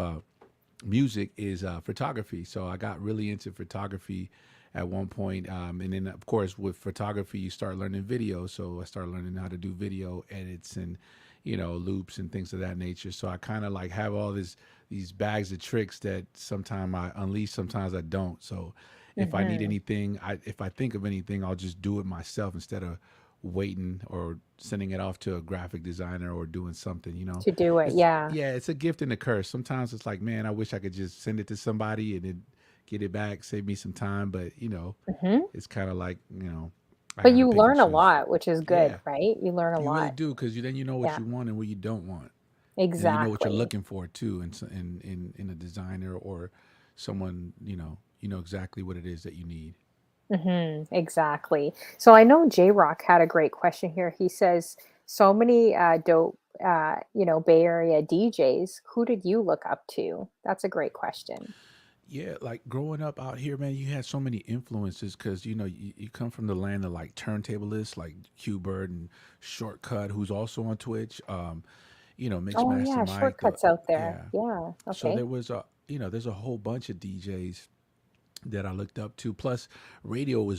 music is photography. So I got really into photography at one point. And then, of course, with photography, you start learning video. So I started learning how to do video edits and, loops and things of that nature. So I kind of like have all these bags of tricks that sometimes I unleash, sometimes I don't. So if I need Mhm. anything, if I think of anything, I'll just do it myself instead of waiting or sending it off to a graphic designer or doing something, To do it, it's yeah. yeah, it's a gift and a curse. Sometimes it's like, man, I wish I could just send it to somebody and then get it back, save me some time. But Mhm. it's kind of like I But got to you pick and learn a choose. lot, which is good, Yeah, right? You learn a you really lot. do because then you know what Yeah, you want and what you don't want, and you know what you're exactly. looking for too. In a designer or someone, you know exactly what it is that you need. Mhm, exactly. So I know J Rock had a great question here. He says, so many dope, Bay Area DJs. Who did you look up to? That's a great question. Yeah, like growing up out here, man, you had so many influences because you come from the land of like turntablists, like Q Bird and Shortcut, who's also on Twitch. Oh Mixmaster yeah, Mike. shortcuts out there. Yeah. Yeah. So Okay. there was there's a whole bunch of DJs that I looked up to. Plus, radio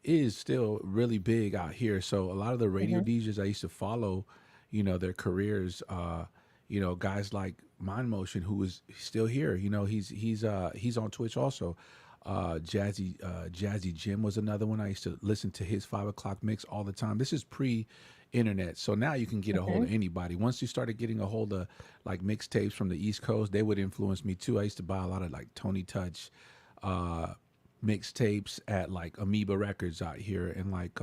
is still really big out here. So a lot of the radio Hmm. DJs I used to follow, their careers. Guys like Mind Motion, who is still here. He's on Twitch also. Jazzy Jim was another one. I used to listen to his 5 o'clock mix all the time. This is pre-internet, so now you can get a hold Hmm. of anybody. Once you started getting a hold of like mixtapes from the East Coast, they would influence me too. I used to buy a lot of like Tony Touch uh, mixtapes at like Amoeba Records out here, and like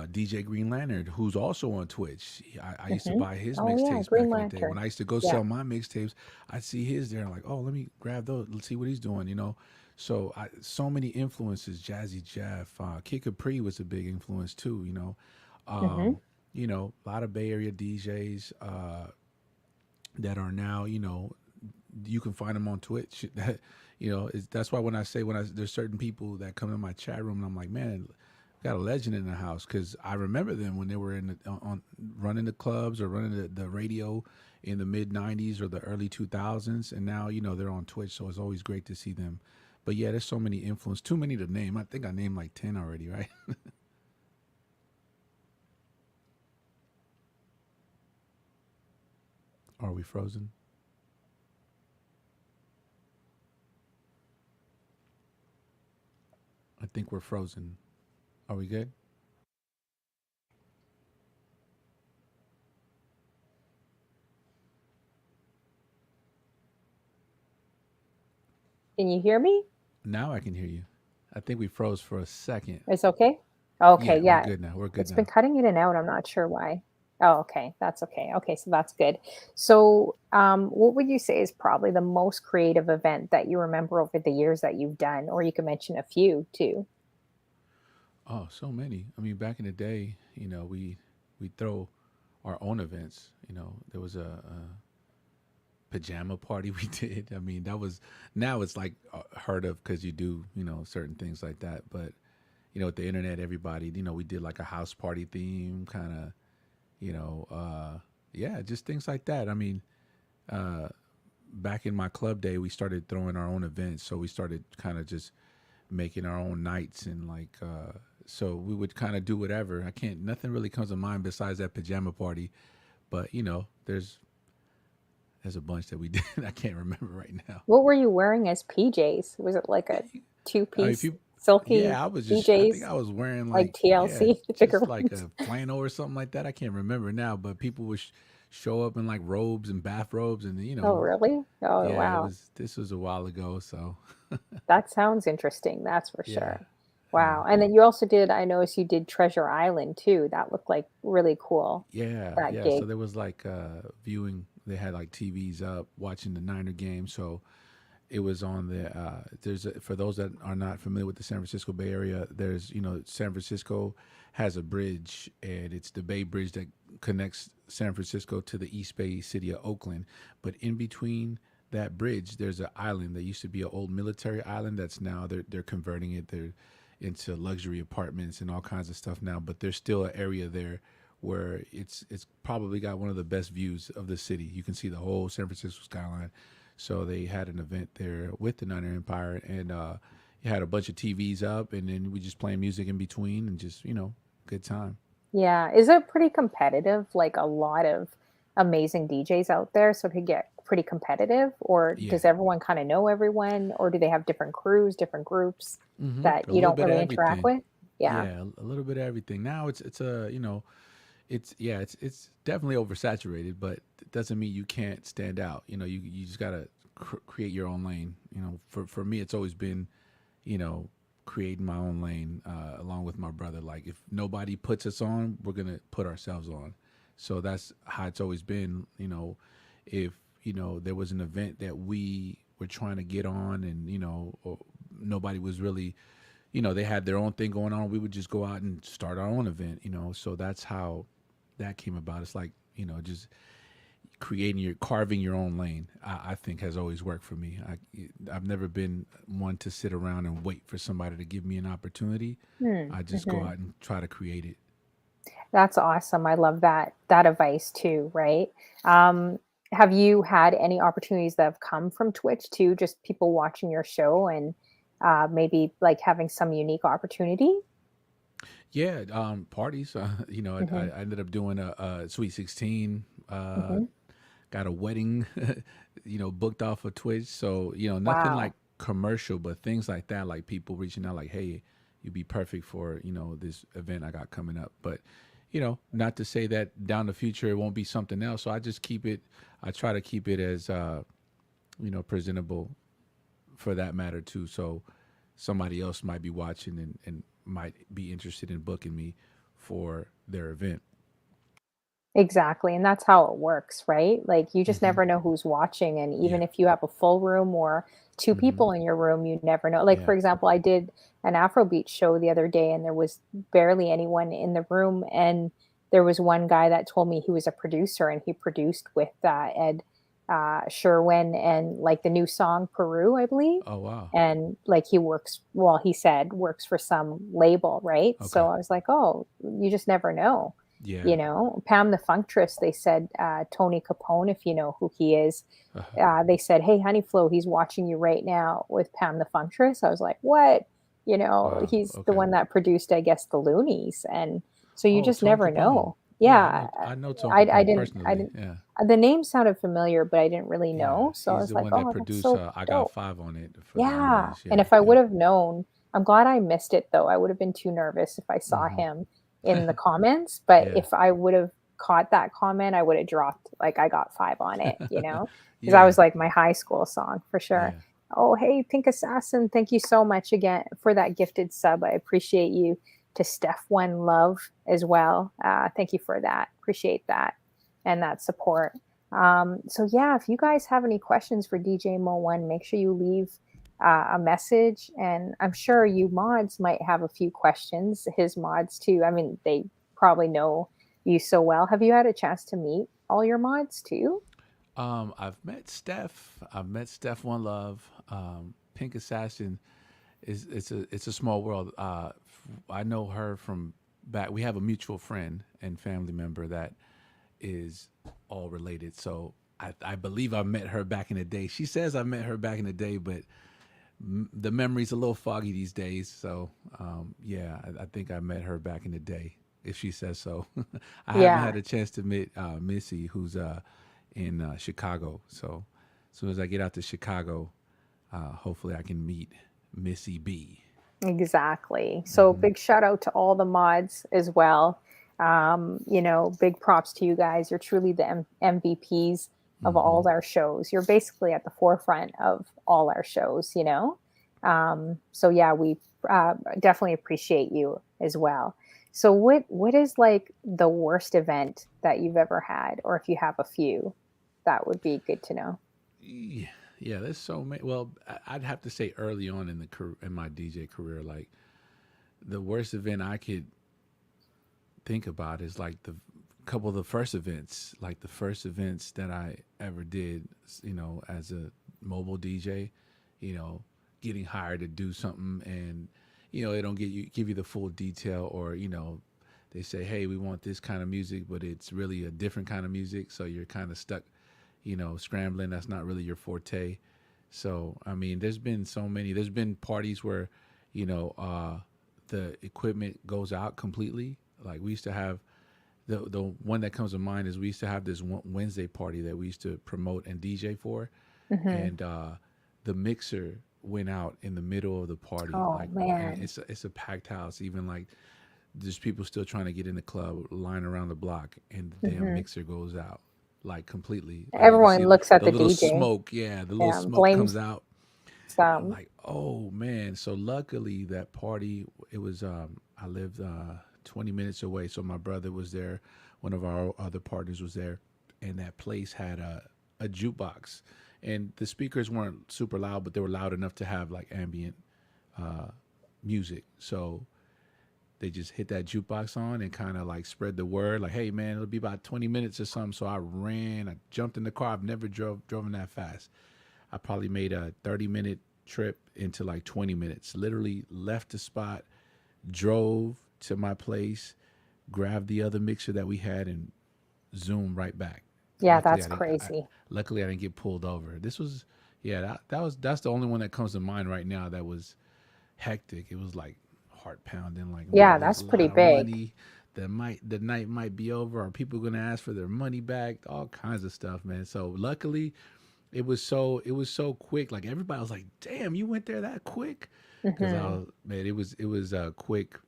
DJ Green Lantern, who's also on Twitch. I used to Hmm. buy his Oh yeah, mixtapes Green back in the day. Lantern. When I used to go Yeah. sell my mixtapes, I'd see his there. I'm like, oh, let me grab those. Let's see what he's doing. So so many influences. Jazzy Jeff, Kid Capri was a big influence too. Hmm. Um, a lot of Bay Area DJs that are now, you can find them on Twitch. That's why when there's certain people that come in my chat room and I'm like, man, got a legend in the house because I remember them when they were on running the clubs or running the radio in the mid '90s or the early 2000s, and now they're on Twitch, so it's always great to see them. But yeah, there's so many influence, too many to name. I think I named like 10 already, right? Are we frozen? I think we're frozen. Are we good? Can you hear me? Now I can hear you. I think we froze for a second. It's okay? Okay, Yeah, we're yeah. good now. We're good It's been now. cutting in and out. I'm not sure why. Oh, okay. That's okay. Okay, so that's good. So, what would you say is probably the most creative event that you remember over the years that you've done? Or you can mention a few too. Oh, so many. I mean, back in the day, we throw our own events. There was a pajama party we did. I mean, that was now it's like heard of because you do certain things like that. But with the internet, everybody we did like a house party theme kind of you know yeah, just things like that. I mean, uh, back in my club day, we started throwing our own events, so we started kind of just making our own nights and like so we would kind of do whatever. I can't nothing really comes to mind besides that pajama party, but there's a bunch that we did. I can't remember right now. What were you wearing as PJs? Was it like a If two-piece you silky Yeah, I think PJs I was wearing like like, yeah, TLC, the bigger just like ones? a flannel or something like that. I can't remember now, but people would show up in like robes and bathrobes and Oh, really? Oh, yeah, wow. this was a while ago, so That sounds interesting, that's for yeah. sure. Yeah. Wow. And then you also did, I noticed you did Treasure Island too. That looked like really cool, Yeah, that yeah. So gig. there was like viewing. They had like TVs up watching the Niner game. So it was on the. For those that are not familiar with the San Francisco Bay Area, there's San Francisco has a bridge, and it's the Bay Bridge that connects San Francisco to the East Bay city of Oakland. But in between that bridge, there's an island that used to be an old military island. That's now they're converting it. They're into luxury apartments and all kinds of stuff now. But there's still an area there where it's probably got one of the best views of the city. You can see the whole San Francisco skyline. So they had an event there with the Niner Empire, and you had a bunch of TVs up, and then we just playing music in between, and just good time. Yeah. Is it pretty competitive? Like a lot of amazing DJs out there, so it could get pretty competitive? Or Yeah. does everyone kind of know everyone? Or do they have different crews, different groups that A you little don't bit of really interact everything. with? Yeah. Yeah, a little bit of everything. Now it's a it's definitely oversaturated, but it doesn't mean you can't stand out. You just gotta create your own lane. For me, it's always been you know, creating my own lane along with my brother. Like if nobody puts us on, we're gonna put ourselves on. So that's how it's always been. If there was an event that we were trying to get on, and or nobody was really, they had their own thing going on, we would just go out and start our own event. So that's how that came about. It's like just carving your own lane. I think has always worked for me. I've never been one to sit around and wait for somebody to give me an opportunity. Hmm. I just go Hmm. out and try to create it. That's awesome. I love that advice too, right? Um, have you had any opportunities that have come from Twitch too, just people watching your show and maybe like having some unique opportunity? Yeah, parties. Hmm. I ended up doing a Sweet 16. Hmm. Got a wedding, booked off of Twitch. So nothing like Wow. commercial, but things like that, like people reaching out, like, "Hey, you'd be perfect for this event I got coming up." But not to say that down the future it won't be something else. So I just keep it. I try to keep it as presentable for that matter too. So somebody else might be watching and might be interested in booking me for their event. Exactly, and that's how it works, right? Like, you just Hmm. never know who's watching, and even Yeah. if you have a full room or 2 Hmm. people in your room, you never know. Like, Yeah. for example, I did an Afrobeat show the other day, and there was barely anyone in the room, and there was one guy that told me he was a producer, and he produced with, Ed, Sherwin and, like, the new song Peru, I believe, Oh wow. and, like, he works well, he said, works for some label, right? Okay. So I was like, "Oh, you just never know." Yeah. Pam the Functress, they said, Tony Capone, if you know who he is, Uh-huh. they said, "Hey, Honey Flo, he's watching you right now with Pam the Functress." I was like, "What?" Wow. He's the Okay. one that produced, I guess, the Loonies, and so you Oh, just Tone never Capone. know. Yeah, Yeah, I know Tone I Capone didn't, personally. Yeah. the name sounded familiar, but I didn't really Yeah. know. So I He's was the like, one that "Oh, that's produced so I Got dope." Five on it for the Yeah, Loonies. and Yeah. if I Yeah. would have known, I'm glad I missed it though. I would have been too nervous if I saw Hmm. him in the comments, but Yeah. if I would have caught that comment, I would have dropped like I got 5 on it, because that Yeah. was like my high school song for sure. Yeah. Oh, hey, Pink Assassin, thank you so much again for that gifted sub. I appreciate you. To Steph One Love as well. Thank you for that. Appreciate that and that support. So yeah, if you guys have any questions for DJ Mo One, make sure you leave a message, and I'm sure you mods might have a few questions. His mods too. I mean, they probably know you so well. Have you had a chance to meet all your mods too? I've met Steph. I've met Steph One Love. Pink Assassin is it's a small world. I know her from back. We have a mutual friend and family member that is all related. So I believe I met her back in the day. She says I met her back in the day, but the memory's a little foggy these days. So yeah, I think I met her back in the day, if she says so. I haven't Yeah, had a chance to meet Missy, who's in Chicago. So as soon as I get out to Chicago, hopefully I can meet Missy B. exactly. So big shout out to all the mods as well. Big props to you guys. You're truly the MVPs of all our shows. You're basically at the forefront of all our shows. So yeah, we definitely appreciate you as well. So what is like the worst event that you've ever had, or if you have a few, that would be good to know. Yeah, yeah, there's so many. Well, I'd have to say early on in in my DJ career, like the worst event I could think about is like the couple of the first events, like the first events that I ever did, as a mobile DJ, you know, getting hired to do something and they don't give you the full detail, or they say, "Hey, we want this kind of music, but it's really a different kind of music." So you're kind of stuck, scrambling. That's not really your forte. So, I mean, there's been so many. There's been parties where, you know, uh, the equipment goes out completely. Like we used to have the one that comes to mind is we used to have this Wednesday party that we used to promote and DJ for, Hmm. and the mixer went out in the middle of the party. Oh Like, and man. it's a packed house. Even like there's people still trying to get in the club, line around the block, and the damn Hmm. mixer goes out like completely. Like you can see Everyone looks at the the little DJ. smoke. Yeah, the little Yeah, smoke comes blames out. I'm some. like, oh man. So luckily that party, it was I lived 20 minutes away, so my brother was there, one of our other partners was there, and that place had a jukebox, and the speakers weren't super loud, but they were loud enough to have like ambient music. So they just hit that jukebox on and kind of like spread the word, like, hey man, it'll be about 20 minutes or something. So I ran, I jumped in the car. I've never driven that fast. I probably made a 30-minute trip into like 20 minutes. Literally left the spot, drove to my place, grabbed the other mixer that we had, and zoomed right back. Yeah, Luckily, that's I didn't. crazy. Luckily, I didn't get pulled over. This was, yeah, that's the only one that comes to mind right now that was hectic. It was like heart pounding. Like, Yeah, man, there's that's a pretty lot of big. money. The night might be over. Are people gonna ask for their money back? All kinds of stuff, man. So luckily, it was so quick. Like everybody was like, "Damn, you went there that quick?" Because I Hmm. was man, it was a quick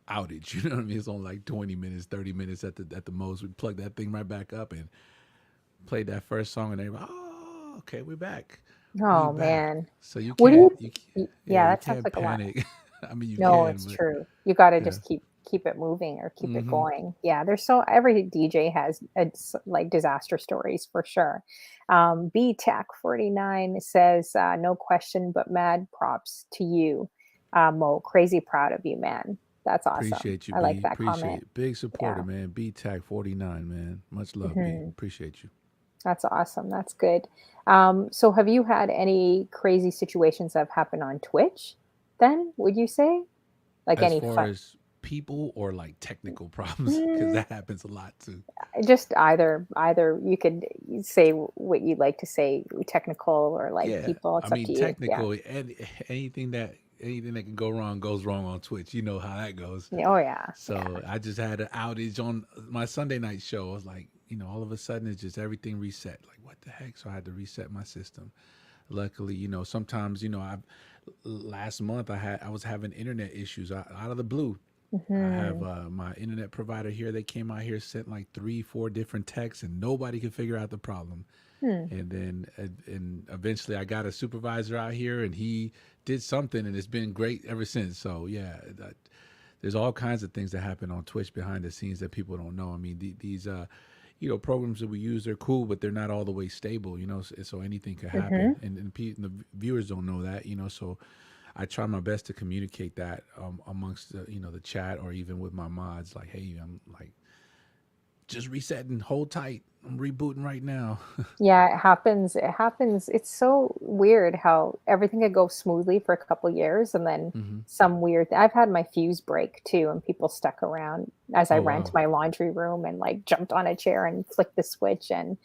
outage. You know what I mean? It's only like 20 minutes, 30 minutes at the most. We plugged that thing right back up and played that first song, and everybody, oh, okay, we're back. We Oh back. man. So you What do can't you you yeah Yeah, you that sounds can't like a lot. panic. I mean you No, can, it's but true. You got to yeah. just keep it moving or keep it Hmm. going. Yeah, there's so every DJ has like disaster stories for sure. B Tech 49 says, no question, but mad props to you, Mo. Crazy proud of you, man. That's awesome. Appreciate you, I like B. that comment. Appreciate it. Big supporter, Yeah. man. B Tag 49, man. Much love, B. Hmm. Appreciate you. That's awesome. That's good. So have you had any crazy situations that have happened on Twitch then, would you say? Like As any far fun? as people or like technical problems, because Mm, that happens a lot too. just either you could say what you'd like to say, technical or like Yeah, people. I It's up mean to you. Yeah. technical and anything that can go wrong goes wrong on Twitch. You know how that goes. Yeah, oh yeah. Yeah. So I just had an outage on my Sunday night show. I was like, all of a sudden it's just everything reset. Like what the heck? So I had to reset my system. Luckily, sometimes I last month I was having internet issues out of the blue. I have Hmm. my internet provider here. They came out here, sent like 3, 4 different texts, and nobody could figure out the problem. Hmm. And then and eventually I got a supervisor out here, and he did something, and it's been great ever since. So yeah, there's all kinds of things that happen on Twitch behind the scenes that people don't know. I mean, these programs that we use, they're cool, but they're not all the way stable. So anything could happen, Hmm. and the viewers don't know that. So I try my best to communicate that amongst the chat or even with my mods. Like, hey, I'm like just resetting. Hold tight. I'm rebooting right now. Yeah, it happens. It happens. It's so weird how everything could go smoothly for a couple years and then Hmm. some weird I've had my fuse break too, and people stuck around as I Oh ran to wow. my laundry room and like jumped on a chair and flicked the switch. And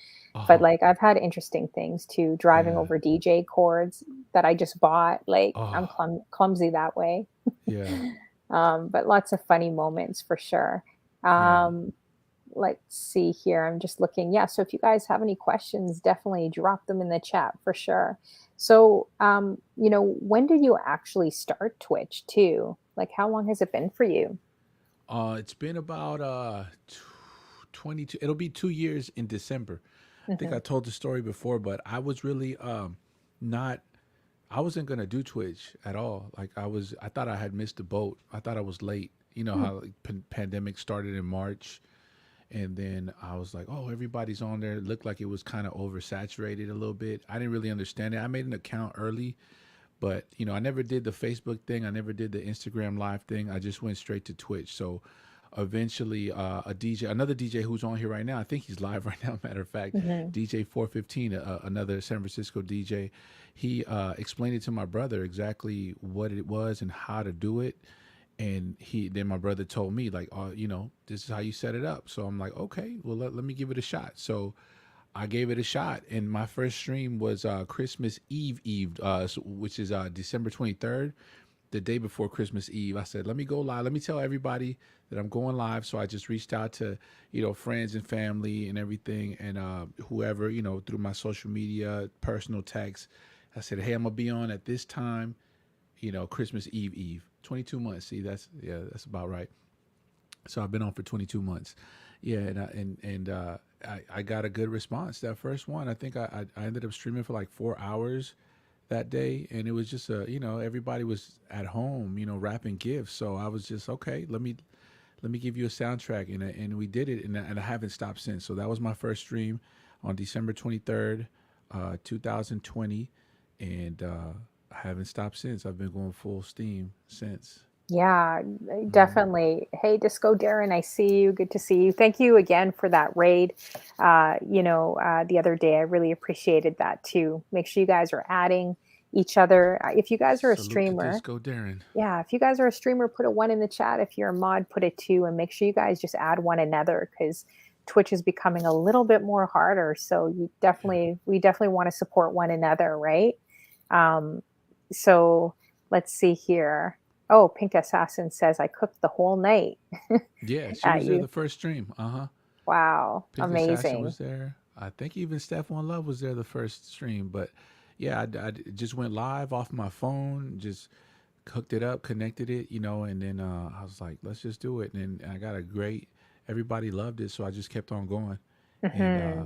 but Oh like I've had interesting things too, driving yeah. over DJ cords that I just bought. Like I'm Oh clumsy that way. yeah. But lots of funny moments for sure. Yeah. Um, let's see here. I'm just looking. Yeah. So if you guys have any questions, definitely drop them in the chat for sure. So, when did you actually start Twitch too? Like, how long has it been for you? It's been about 22. It'll be 2 years in December. I think Hmm. I told the story before, but I was really not. I wasn't gonna do Twitch at all. Like I thought I had missed the boat. I thought I was late. You know how like, pandemic started in March, and then I was like, oh, everybody's on there. It looked like it was kind of oversaturated a little bit. I didn't really understand it. I made an account early, but I never did the Facebook thing. I never did the Instagram live thing. I just went straight to Twitch. So eventually, another DJ who's on here right now, I think he's live right now. Matter of fact, Hmm. DJ 415, another San Francisco DJ, he explained it to my brother exactly what it was and how to do it. And then my brother told me like, oh, this is how you set it up. So I'm like, okay, well let me give it a shot. So I gave it a shot, and my first stream was Christmas Eve, which is December 23rd, the day before Christmas Eve. I said, let me go live. Let me tell everybody that I'm going live. So I just reached out to friends and family and everything, and whoever through my social media, personal text. I said, hey, I'm gonna be on at this time. Christmas Eve. 22 months. See, that's about right. So I've been on for 22 months. Yeah, and I got a good response that first one. I think I ended up streaming for like 4 hours that day, and it was just everybody was at home, wrapping gifts. So I was just okay. Let me give you a soundtrack, and we did it, and I haven't stopped since. So that was my first stream on December 23rd, 2020, and I haven't stopped since. I've been going full steam since. Yeah, Hmm. definitely. Hey, Disco Darren, I see you. Good to see you. Thank you again for that raid. The other day, I really appreciated that too. Make sure you guys are adding each other. If you guys are a Salute to streamer, Disco Darren. yeah, if you guys are a streamer, put a one in the chat. If you're a mod, put a two, and make sure you guys just add one another because Twitch is becoming a little bit more harder. So Yeah. we definitely want to support one another, right? Um, so let's see here. Oh, Pink Assassin says I cooked the whole night Yeah, she at was there you. the first stream. Wow, Pink Assassin amazing. was there. I think even Steph One Love was there the first stream. But yeah, I just went live off my phone, just hooked it up, connected it, and then I was like, let's just do it. And then I got a great, everybody loved it. So I just kept on going. And, Hmm.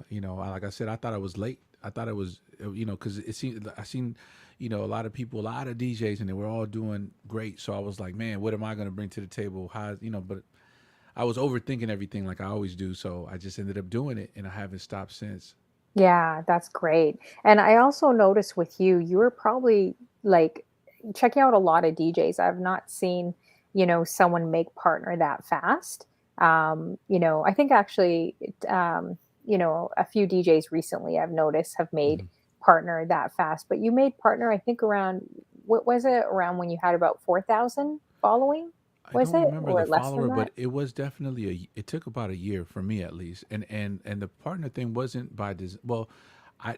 like I said, I thought I was late. I thought it was, because it seemed, I seen, a lot of people, a lot of DJs, and they were all doing great. So I was like, man, what am I going to bring to the table? But I was overthinking everything like I always do, so I just ended up doing it, and I haven't stopped since. Yeah, that's great. And I also noticed with you, you were probably like checking out a lot of DJs. I've not seen, someone make partner that fast. I think actually, a few DJs recently I've noticed have made Hmm. partner that fast. But you made partner, I think around, what was it, around when you had about 4,000 following? I Was don't it, remember or the less than follower, that? but it was definitely it took about a year for me at least, and the partner thing wasn't by this. Well,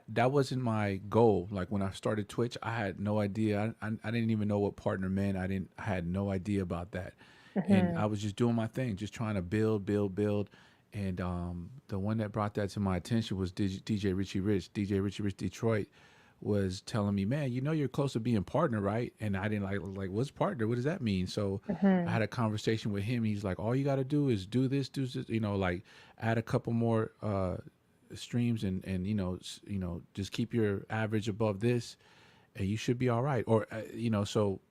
that wasn't my goal. Like when I started Twitch, I had no idea. I didn't even know what partner meant. I had no idea about that, and Hmm. I was just doing my thing, just trying to build. And the one that brought that to my attention was DJ Richie Rich. DJ Richie Rich Detroit was telling me, "Man, you're close to being partner, right?" And I didn't like what's partner? What does that mean? So I Hmm. had a conversation with him. He's like, "All you got to do is do this, like add a couple more streams and just keep your average above this, and you should be all right." Or so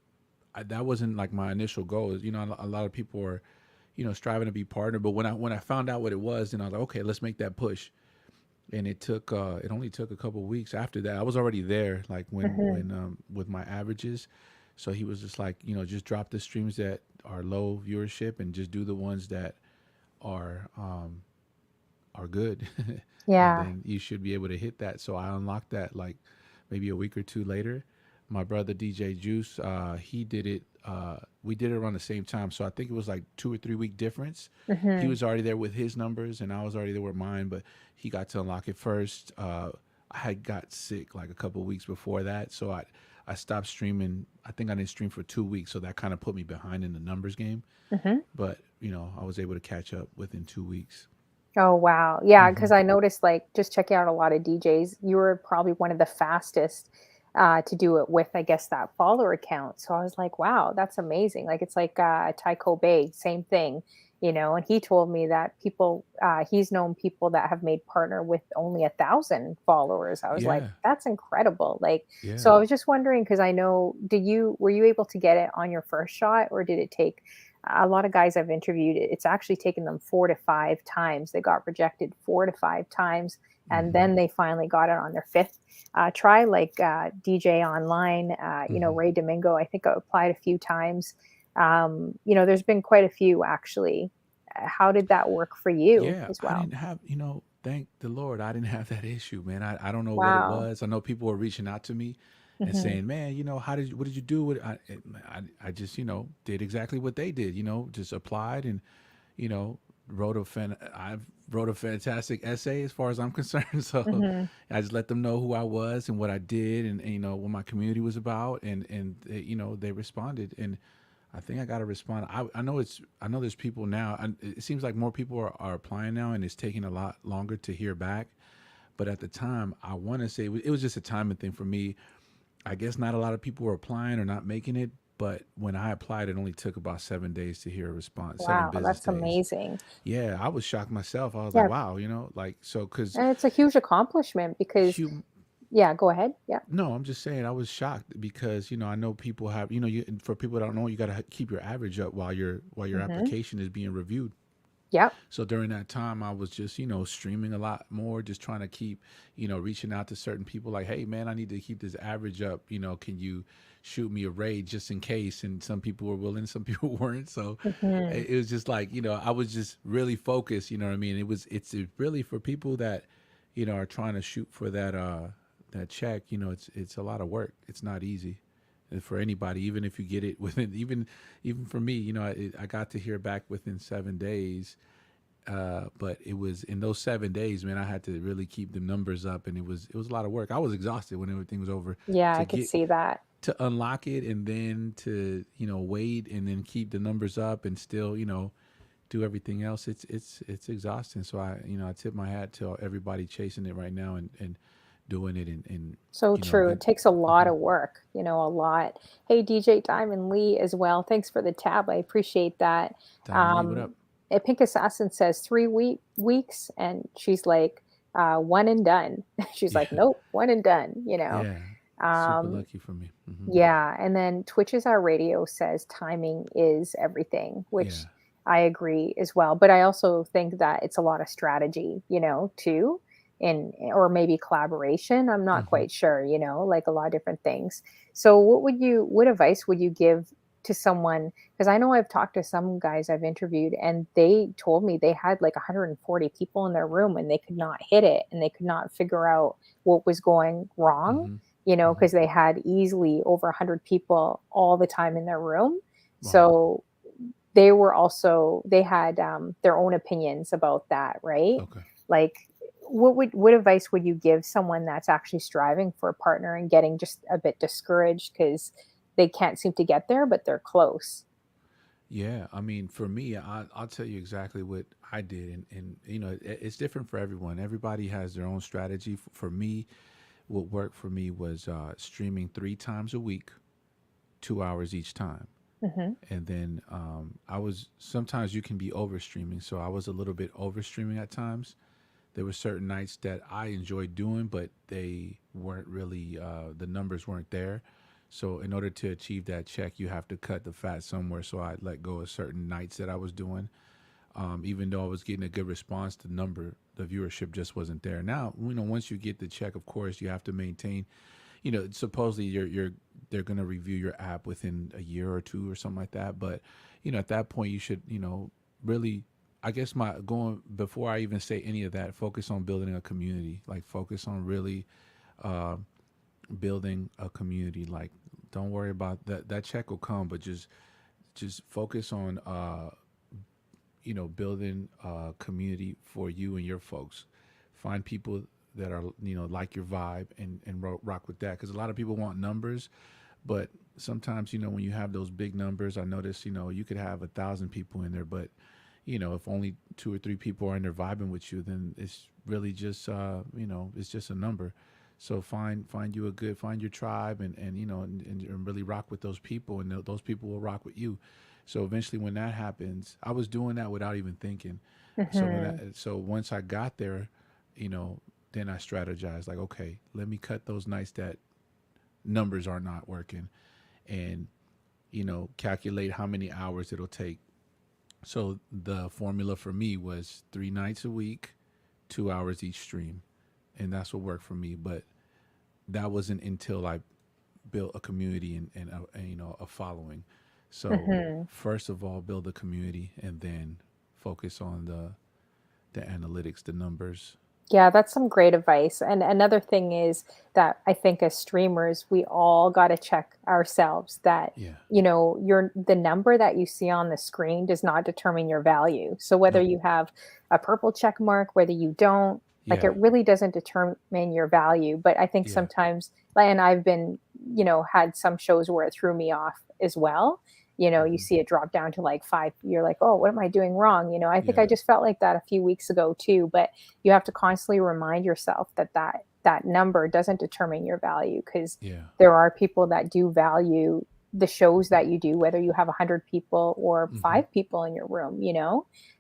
that wasn't like my initial goal. A lot of people are striving to be partner, but when I found out what it was, then I was like, okay, let's make that push. And it only took a couple weeks after that. I was already there, like when Hmm. with my averages. So he was just like, just drop the streams that are low viewership and just do the ones that are are good. And Yeah. then you should be able to hit that. So I unlocked that like maybe a week or two later. My brother DJ Juice, he did it. We did it around the same time, so I think it was like 2 or 3 week difference. He Hmm. was already there with his numbers, and I was already there with mine. But he got to unlock it first. I had got sick like a couple weeks before that, so I stopped streaming. I think I didn't stream for 2 weeks, so that kind of put me behind in the numbers game. Hmm. But I was able to catch up within 2 weeks. Oh, wow. Yeah, Hmm. because I noticed, like, just checking out a lot of DJs, you were probably one of the fastest to do it with, I guess, that follower account. So I was like, wow, that's amazing. Like, it's like Tycho Bay, same thing, and he told me that he's known people that have made partner with only 1,000 followers. I was like, Yeah, that's incredible. Like, yeah. so I was just wondering, because I know, were you able to get it on your first shot, or did it take a lot of guys I've interviewed, it's actually taken them 4 to 5 times. They got rejected 4 to 5 times, and Hmm. then they finally got it on their fifth try. Like DJ Online, Hmm. Ray Domingo. I think I applied a few times. There's been quite a few actually. How did that work for you Yeah, as I well? didn't have, thank the Lord, I didn't have that issue, man. I don't know what it Wow. was. I know people were reaching out to me and Hmm. saying, man, what did you do with I just, did exactly what they did, just applied and, you know, I wrote a fantastic essay as far as I'm concerned. So Hmm. I just let them know who I was and what I did and what my community was about. And they, they responded. And I think I got to respond. I know there's people now. And it seems like more people are applying now, and it's taking a lot longer to hear back. But at the time, I want to say it was just a timing thing for me. I guess not a lot of people were applying or not making it. But when I applied, it only took about 7 days to hear a response, seven Wow, business that's days. amazing. Yeah, I was shocked myself. I was like, Yeah, wow, like so because and it's a huge accomplishment because, hum- yeah, go ahead. Yeah. no, I'm just saying I was shocked because I know people have for people that don't know, you got to keep your average up while your Hmm. application is being reviewed. Yep. So during that time, I was just, streaming a lot more, just trying to keep, reaching out to certain people like, hey, man, I need to keep this average up. Can you shoot me a raid just in case? And some people were willing, some people weren't. So Hmm. it was just like, I was just really focused, you know what I mean? It's really for people that, are trying to shoot for that check, it's a lot of work. It's not easy. And for anybody, even if you get it within, even for me, I got to hear back within 7 days, but it was in those 7 days, man. I had to really keep the numbers up, and it was a lot of work. I was exhausted when everything was over Yeah, to I could get see that. to unlock it, and then to wait, and then keep the numbers up, and still do everything else. It's exhausting. So I tip my hat to everybody chasing it right now and doing it and So true. good. It takes a lot Hmm. of work, a lot. Hey, DJ Diamond Lee as well. Thanks for the tab. I appreciate that. Diamond Lee, what Um, up? Pink Assassin says 3 weeks, and she's like, one and done. She's Yeah, like, nope, one and done. yeah. Super Um, lucky for me. Hmm. yeah, and then Twitches Our Radio says timing is everything, which Yeah. I agree as well. But I also think that it's a lot of strategy, too, or maybe collaboration. I'm not Hmm. quite sure, like a lot of different things. So what advice would you give to someone? Because I know I've talked to some guys I've interviewed, and they told me they had like 140 people in their room and they could not hit it and they could not figure out what was going wrong, Hmm. because Hmm. they had easily over 100 people all the time in their room. Wow. So they had their own opinions about that, right? Okay. Like, what advice would you give someone that's actually striving for a partner and getting just a bit discouraged because they can't seem to get there, but they're close? Yeah, I mean, for me, I'll tell you exactly what I did, and it's different for everyone. Everybody has their own strategy. For me, what worked for me was streaming 3 times a week, 2 hours each time, Hmm. and then I was sometimes you can be over streaming, so I was a little bit over streaming at times. There were certain nights that I enjoyed doing, but they weren't really the numbers weren't there. So in order to achieve that check, you have to cut the fat somewhere. So I let go of certain nights that I was doing, even though I was getting a good response. The viewership just wasn't there. Now, once you get the check, of course, you have to maintain. Supposedly they're gonna review your app within a year or two or something like that. But at that point, you should really I guess my going before I even say any of that, focus on building a community. Like focus on really uh, building a community. Like don't worry about that. That check will come, but just focus on building a community for you and your folks. Find people that are like your vibe and rock with that. Because a lot of people want numbers, but sometimes when you have those big numbers, I notice you could have 1,000 people in there, but if only two or three people are in there vibing with you, then it's really just it's just a number. So find your tribe and really rock with those people, and those people will rock with you. So eventually, when that happens, I was doing that without even thinking. Hmm. So once I got there, you know, then I strategized like, okay, let me cut those nights that numbers are not working, and calculate how many hours it'll take. So the formula for me was 3 nights a week, 2 hours each stream, and that's what worked for me. But that wasn't until I built a community and a following. So Hmm. first of all, build a community, and then focus on the analytics, the numbers. Yeah, that's some great advice. And another thing is that I think as streamers, we all got to check ourselves that, Yeah. your the number that you see on the screen does not determine your value. So whether Nope. you have a purple check mark, whether you don't, like Yeah. it really doesn't determine your value. But I think Yeah. sometimes, like, and I've been, had some shows where it threw me off as well. You Hmm. see it drop down to like five. You're like, oh, what am I doing wrong? I think I Yeah. just felt like that a few weeks ago too. But you have to constantly remind yourself that number doesn't determine your value, because Yeah. there are people that do value the shows that you do, whether you have 100 people or Hmm. 5 people in your room,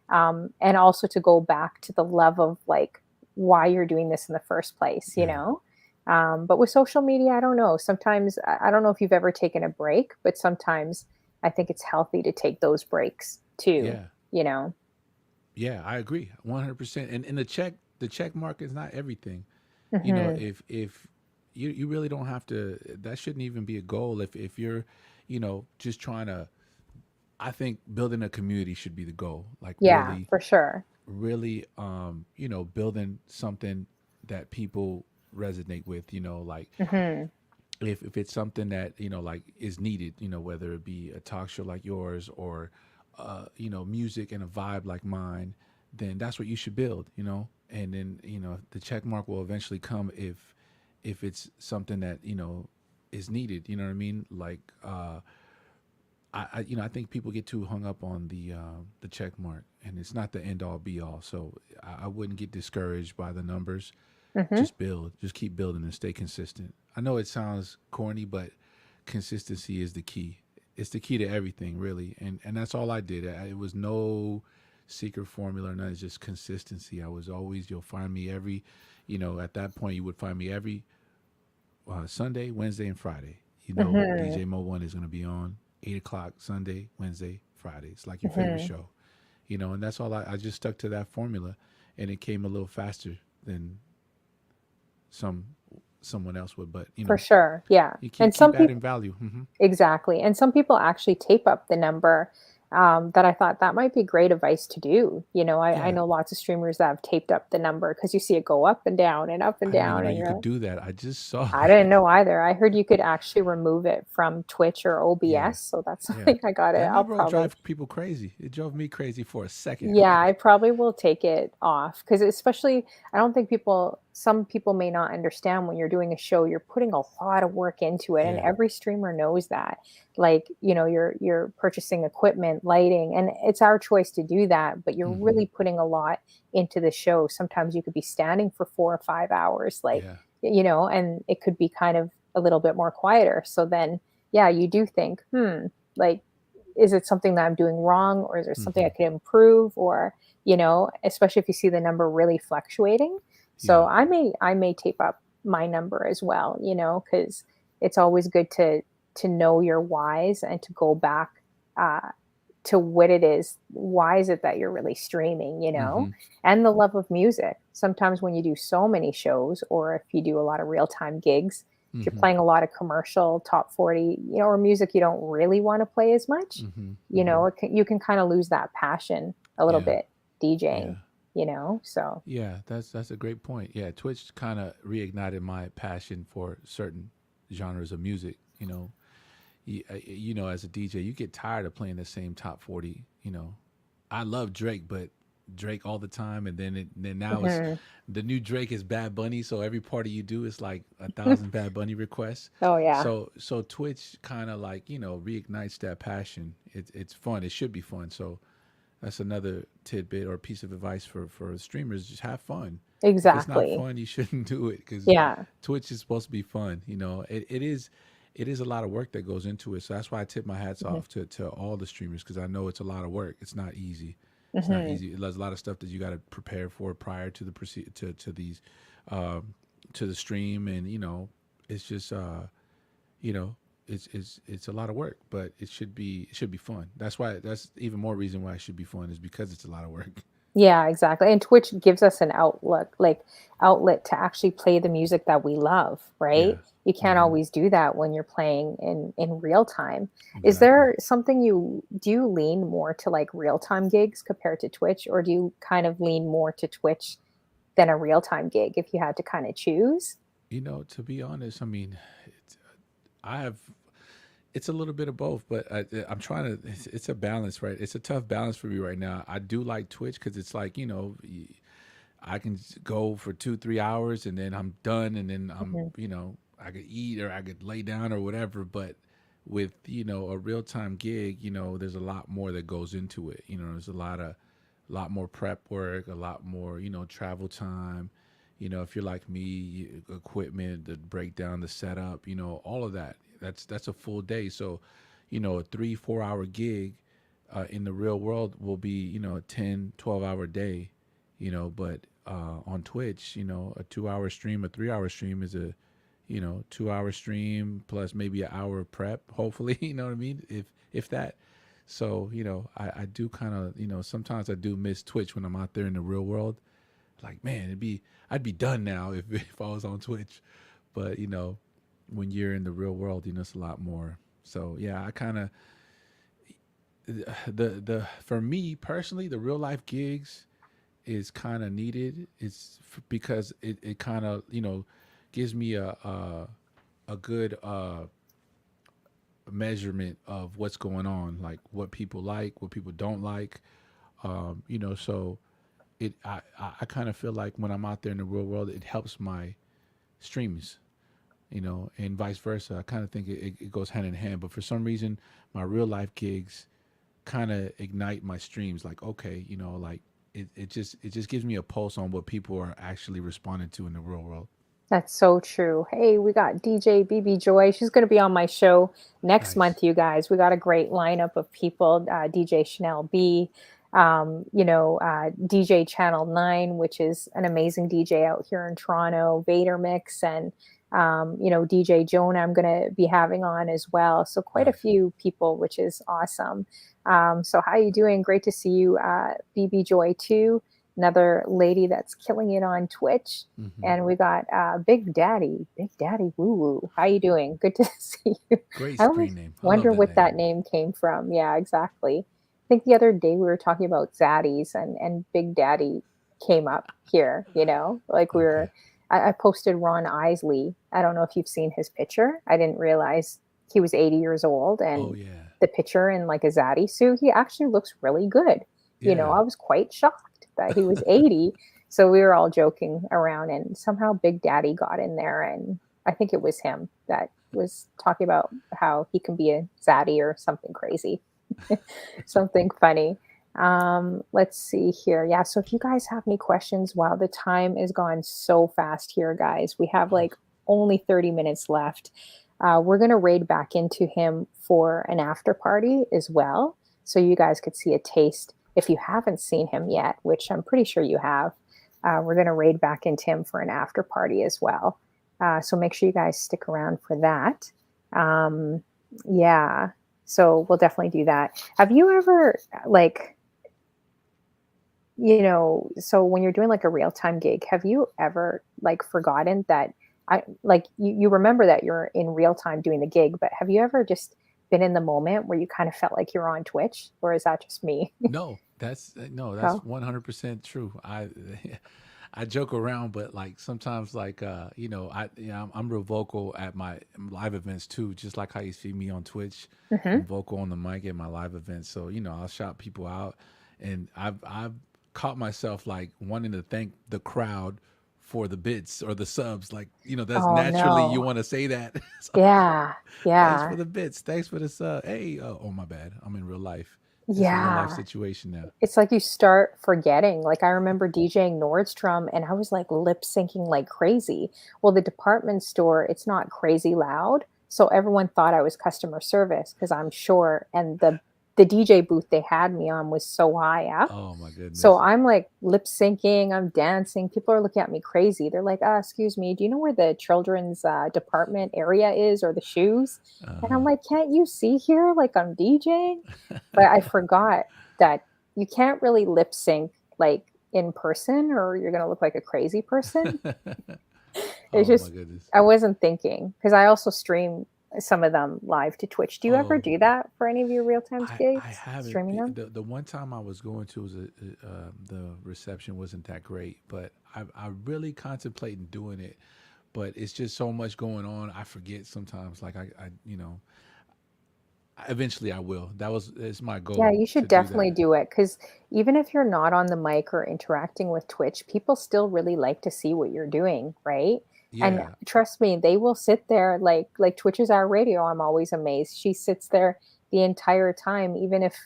and also to go back to the love of like why you're doing this in the first place, Yeah. but with social media, I don't know, sometimes I don't know if you've ever taken a break, but sometimes I think it's healthy to take those breaks too, Yeah. you know. Yeah. I agree 100%. And the check mark is not everything. Hmm. If you really don't have to, that shouldn't even be a goal. If you're just trying to, I think building a community should be the goal. Like Yeah, for sure. really building something that people resonate with, like Hmm. if it's something that like is needed, whether it be a talk show like yours or music and a vibe like mine, then that's what you should build, and then the check mark will eventually come if it's something that is needed, you know what I mean, like I think people get too hung up on the check mark, and it's not the end all be all. So I wouldn't get discouraged by the numbers. Hmm. Just build, just keep building and stay consistent. I know it sounds corny, but consistency is the key. It's the key to everything, really, and that's all I did. It was no secret formula, none. It's just consistency. I was always, you'll find me every, at that point you would find me every Sunday, Wednesday, and Friday. Hmm. DJ Mo1 is going to be on 8 o'clock Sunday, Wednesday, Friday. It's like your favorite Hmm. show, and that's all. I just stuck to that formula, and it came a little faster than some someone else would. But For sure. Yeah. you And some keep people, adding value. Hmm. exactly. And some people actually tape up the number. That I thought that might be great advice to do. I Yeah, know lots of streamers that have taped up the number because you see it go up and down and up and I didn't even down. know And you you're could like, do that. I just saw I didn't that. know either. I heard you could actually remove it from Twitch or Yeah, OBS. So that's yeah. something I got to, That I'll number will probably. drive people crazy. It drove me crazy for a second. Yeah, I probably will take it off because especially I don't think some people may not understand when you're doing a show, you're putting a lot of work into it, and Yeah. every streamer knows that. Like, you're purchasing equipment, lighting, and it's our choice to do that, but you're Hmm. really putting a lot into the show. Sometimes you could be standing for 4 or 5 hours, like, Yeah. and it could be kind of a little bit more quieter. So then, yeah, you do think, like, is it something that I'm doing wrong, or is there something I Hmm. could improve, or especially if you see the number really fluctuating. So Yeah. I may tape up my number as well, because it's always good to know your whys and to go back uh, to what it is. Why is it that you're really streaming, Hmm. and the love of music. Sometimes when you do so many shows, or if you do a lot of real time gigs, if you're Hmm. playing a lot of commercial top 40, or music you don't really want to play as much, Hmm. Hmm. you can kind of lose that passion a little Yeah. bit. DJing, Yeah. So. Yeah, that's a great point. Yeah, Twitch kind of reignited my passion for certain genres of music. As a DJ, you get tired of playing the same top 40. I love Drake, but Drake all the time, and then now it's Mhm. the new Drake is Bad Bunny. So every party you do is like 1,000 Bad Bunny requests. Oh, yeah. So Twitch kind of like reignites that passion. It's fun. It should be fun. So that's another tidbit or piece of advice for streamers. Just have fun. If it's not Exactly. fun, you shouldn't do it because Yeah. Twitch is supposed to be fun. It is a lot of work that goes into it. So that's why I tip my hats Mhm. off to all the streamers because I know it's a lot of work. It's not easy. It's not Mhm. easy. There's a lot of stuff that you got to prepare for prior to the um, to the stream, and it's just you know it's a lot of work, but it should be fun. That's even more reason why it should be fun is because it's a lot of work. Yeah, exactly. And Twitch gives us an outlet to actually play the music that we love, right? Yeah. You can't Hmm. always do that when you're playing in real time. Is Exactly. there something you do you lean more to like real time gigs compared to Twitch, or do you kind of lean more to Twitch than a real time gig if you had to kind of choose? To be honest, I mean, it's, I have it's a little bit of both, but I'm trying to. It's a balance, right? It's a tough balance for me right now. I do like Twitch because it's like I can go for 2 3 hours and then I'm done, and then Mhm. I could eat or I could lay down or whatever. But with a real time gig, there's a lot more that goes into it. There's a lot more prep work, a lot more travel time. If you're like me, equipment, the breakdown, the setup, all of that. That's a full day. So, a 3 4 hour gig in the real world will be a 10 12 hour day. But on Twitch, a 2 hour stream, a 3 hour stream is a 2 hour stream plus maybe an hour of prep. Hopefully, you know what I mean. If that. So I do kind of sometimes I do miss Twitch when I'm out there in the real world. Like man, I'd be done now if if I was on Twitch. But when you're in the real world, it's a lot more. So yeah, I kind of the for me personally, the real life gigs is kind of needed. Because it kind of gives me a good measurement of what's going on, like what people like, what people don't like. So I kind of feel like when I'm out there in the real world, it helps my streams. And vice versa. I kind of think it goes hand in hand. But for some reason, my real life gigs kind of ignite my streams. Like okay, like it just gives me a pulse on what people are actually responding to in the real world. That's so true. Hey, we got DJ BB Joy. She's going to be on my show next Nice. month, you guys. We got a great lineup of people. DJ Chanel B, DJ Channel 9, which is an amazing DJ out here in Toronto, Vader Mix, and, DJ Joan, I'm going to be having on as well. So quite a Nice. few people, which is awesome. So how you doing? Great to see you, BB Joy, too. Another lady that's killing it on Twitch. Hmm. And we got Big Daddy Woo Woo. How you doing? Good to see you. Great I always screen name. I love wonder that what name. that name came from. Yeah, exactly. I think the other day we were talking about zaddies, and Big Daddy came up here, like we Okay. were. I posted Ron Isley. I don't know if you've seen his picture. I didn't realize he was 80 years old, Oh and yeah. the picture in like a zaddy suit, he actually looks really good. Yeah. I was quite shocked that he was 80. So we were all joking around, and somehow Big Daddy got in there, and I think it was him that was talking about how he can be a zaddy or something crazy, something funny. Let's see here. Yeah, so if you guys have any questions, wow, the time is gone so fast here, guys. We have Oh, like only 30 minutes left. We're going to raid back into him for an after party as well. So you guys could see a taste if you haven't seen him yet, which I'm pretty sure you have. We're going to raid back into him for an after party as well. So make sure you guys stick around for that. Um, yeah, so we'll definitely do that. Have you ever, like, so when you're doing like a real time gig, have you ever like forgotten that you remember that you're in real time doing the gig, but have you ever just been in the moment where you kind of felt like you're on Twitch, or is that just me? no, That's no, that's Oh, 100% true. I joke around, but like sometimes, like I'm real vocal at my live events too. Just like how you see me on Twitch, hmm. I'm vocal on the mic at my live events. So I'll shout people out, and I've caught myself like wanting to thank the crowd for the bits or the subs. Like that's Oh naturally you no. want to say that. So, Yeah. thanks for Yeah. the bits. Thanks for the sub. Hey, oh my bad. I'm in real life. It's a real life Yeah. situation now. It's like you start forgetting. Like I remember DJing Nordstrom and I was like lip syncing like crazy. Well, the department store, it's not crazy loud. So everyone thought I was customer service because I'm short and the DJ booth they had me on was so high up. Oh my So goodness. I'm like lip syncing, I'm dancing. People are looking at me crazy. They're like, excuse me, do you know where the children's department area is or the shoes? And I'm Uh-huh. like, can't you see here? Like I'm DJing. But I forgot that you can't really lip sync like in person or you're going to look like a crazy person. It's Oh my just, goodness. I wasn't thinking because I also stream some of them live to Twitch. Do you ever Oh, do that for any of your real time I gigs? haven't. Streaming them? The one time I was going to was the reception wasn't that great, but I really contemplating doing it, but it's just so much going on. I forget sometimes. Like I eventually I will. It's my Yeah, goal you to should do that. definitely do it because even if you're not on the mic or interacting with Twitch, people still really like to see what you're doing, right? And Yeah. trust me, they will sit there like Twitch is our radio. I'm always amazed. She sits there the entire time, even if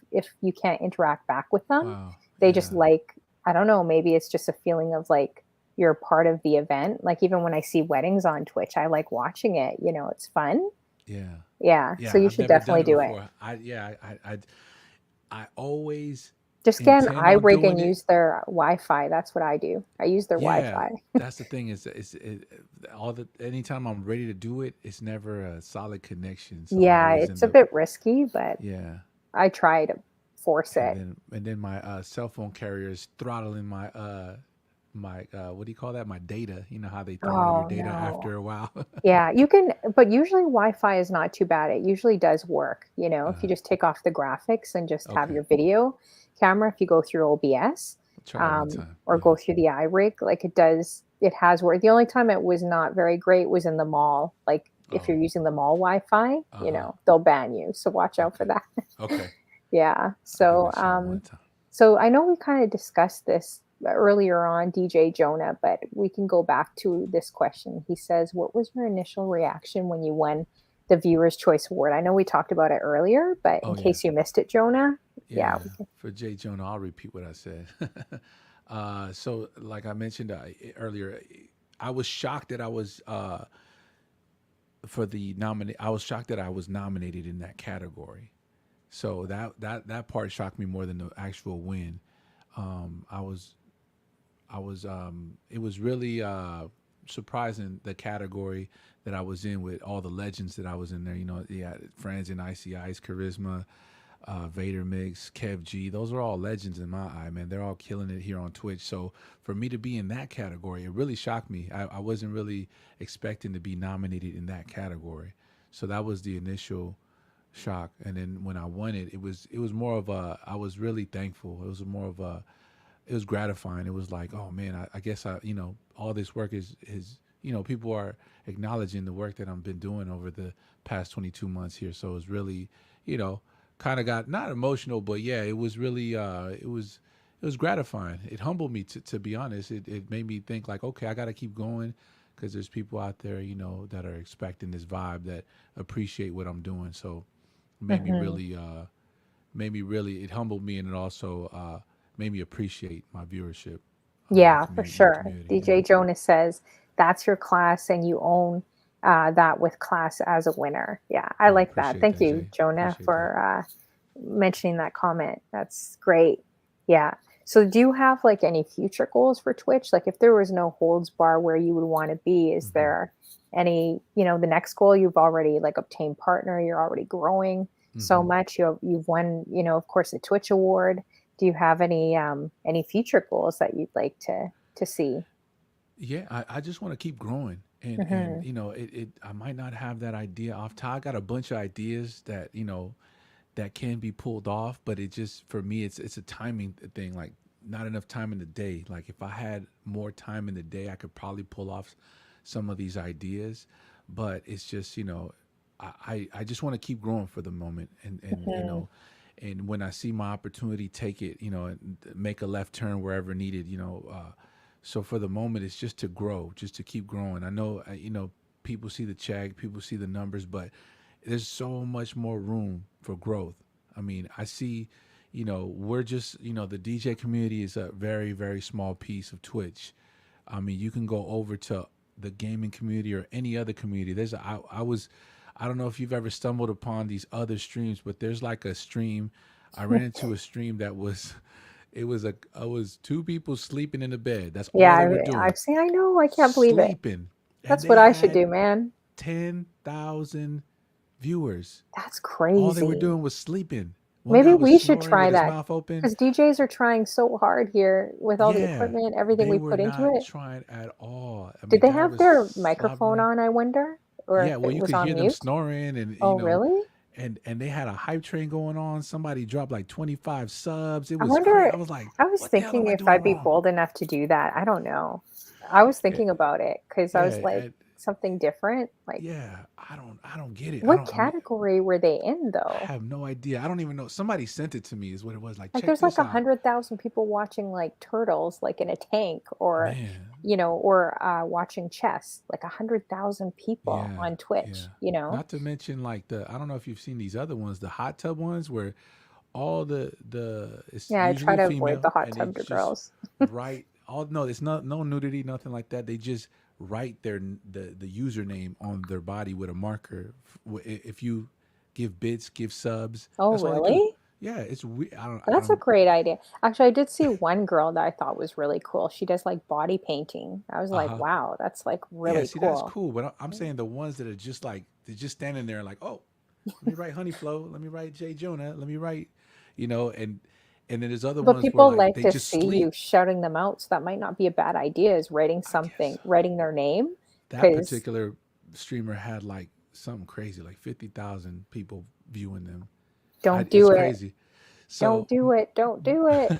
you can't interact back with them. Wow. They just Yeah. like, I don't know, maybe it's just a feeling of like you're part of the event. Like even when I see weddings on Twitch, I like watching it. It's fun. Yeah. Yeah, so Yeah. you I've should never done definitely it do it. before. I always Just get an intend on iRig doing and it. use their Wi-Fi. That's what I do. I use their Yeah, Wi-Fi. that's the thing all the anytime I'm ready to do it, it's never a solid connection. So I Yeah, always it's end a up bit risky, but yeah, I try to force and it. then my cell phone carrier is throttling my what do you call that? My data. You know how they throttle your Oh data no. after a while. Yeah, you can, but usually Wi-Fi is not too bad. It usually does work, if you uh, just take off the graphics and just have okay, your video camera, if you go through OBS, I'll try it one time. or Yeah. go through the iRig, like it has worked. The only time it was not very great was in the mall. Like if you're Oh. using the mall Wi-Fi, Uh huh. they'll ban you. So watch out for Okay. that. Okay. Yeah. I'll give it a shot one time. So I know we kind of discussed this earlier on, DJ Jonah, but we can go back to this question. He says, "What was your initial reaction when you won the Viewer's Choice Award?" I know we talked about it earlier, but in Oh yeah. case you missed it, Jonah, Yeah, yeah, yeah. For Jay Jonah, I'll repeat what I said. So, like I mentioned earlier, I was shocked that I was for the nominate. I was shocked that I was nominated in that category. So that part shocked me more than the actual win. Um, I was it was really surprising the category that I was in with all the legends that I was in there. Yeah, Friends in Icy Ice, Charisma, Vader Mix, Kev G. Those are all legends in my eye, man. They're all killing it here on Twitch. So for me to be in that category, it really shocked me. I wasn't really expecting to be nominated in that category. So that was the initial shock. And then when I won it, it was more of a. I was really thankful. It was more of a. It was gratifying. It was like, oh man, I guess all this work is people are acknowledging the work that I've been doing over the past 22 months here. So it was really you know kind of got not emotional, but yeah, it was really it was gratifying. It humbled me to be honest. It made me think like, okay, I got to keep going because there's people out there that are expecting this vibe that appreciate what I'm doing. So it hmm, made me really it humbled me, and it also made me appreciate my viewership, yeah, for my sure. community. Yeah. DJ Jonah says that's your class, and you own that with class as a winner. Yeah, I Oh, like that. appreciate Thank that, you, Jay. Jonah, Appreciate that. for mentioning that comment. That's great. Yeah. So do you have like any future goals for Twitch? Like if there was no holds bar where you would want to be, is Hmm. there any, the next goal you've already like obtained partner, you're already growing so Hmm. much. You've won, of course, the Twitch award. Do you have any future goals that you'd like to see? Yeah, I just want to keep growing, and Hmm. I might not have that idea off top. I got a bunch of ideas that that can be pulled off, but it just for me it's a timing thing. Like not enough time in the day. Like if I had more time in the day, I could probably pull off some of these ideas. But it's just I just want to keep growing for the moment, and Mhm. and when I see my opportunity, take it, and make a left turn wherever needed, so for the moment, it's just to grow, just to keep growing. I know, people see the check, people see the numbers, but there's so much more room for growth. I mean, I see, we're just, the DJ community is a very, very small piece of Twitch. I mean, you can go over to the gaming community or any other community. I don't know if you've ever stumbled upon these other streams, but there's like a stream. I ran into a stream that was, I was two people sleeping in the bed. That's Yeah, all they were doing, I've seen. I know. I can't believe it. sleeping, and That's they what I should had do, man. 10,000 viewers. That's All they were crazy. doing was sleeping. One Maybe guy was we should snoring try with his that mouth open. because DJs are trying so hard here with all the Yeah, equipment, everything they we were put into not it. trying at all. I Did mean, they guy have was their microphone slobbering. on, I wonder? Or Yeah, if well, it you was could on hear them mute? snoring, and Oh, really? and they had a hype train going on. Somebody dropped like 25 subs. It I was crazy. wonder. I was like, I was what the hell am thinking I if doing I'd be wrong? bold enough to do that. I don't know. I was Yeah, thinking about it because I yeah, was like, and something different. Like, yeah. I don't get it. what I mean, category were they in, I though? have no idea. I don't even know. Somebody sent it to me. Is what it was. Like, Like, check there's like this a out, 100,000 people watching like turtles, like in a tank, or man. watching chess. Like 100,000 people Yeah, on yeah. Twitch. Not to mention like the I don't know if you've seen these other ones, the hot tub ones where all the it's Yeah, I try usually a to avoid the female hot and they tub just girls. write all no, it's not no nudity, nothing like that. They just write the username on their body with a marker. If you give bits, give subs, Oh, that's all they do. really? Yeah, it's we. I That's a don't. great idea. Actually, I did see one girl that I thought was really cool. She does like body painting. I was Uh like, huh. wow, that's like Yeah, really see, that's cool. cool. But I'm saying the ones that are just like they're just standing there like, oh, let me write Honey Flow, let me write Djmoeone, let me write, and then there's other But ones where people like like they to just see you sleep. shouting them out, so that might not be a bad idea, is writing I guess something, writing their name, that because particular streamer had like something crazy, like 50,000 people viewing them. don't It's do it. crazy. Don't So, do it. Don't do it.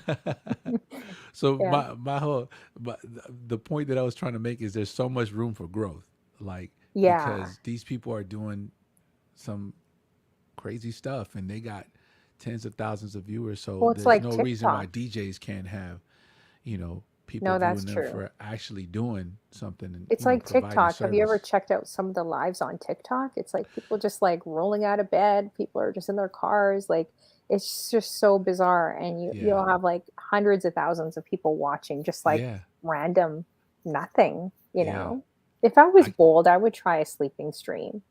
so Yeah. my whole but the point that I was trying to make is there's so much room for growth, like Yeah. because these people are doing some crazy stuff and they got tens of thousands of viewers. So Well, it's there's like no reason why TikTok. DJs can't have, people No, that's viewing them true. for actually doing something and, It's like providing TikTok. Have you ever service. checked out some of the lives on TikTok? It's like people just like rolling out of bed, people are just in their cars, like it's just so bizarre, and Yeah. you'll have like hundreds of thousands of people watching just like Yeah. random nothing, you Yeah. know. If I was I bold, I would try a sleeping stream,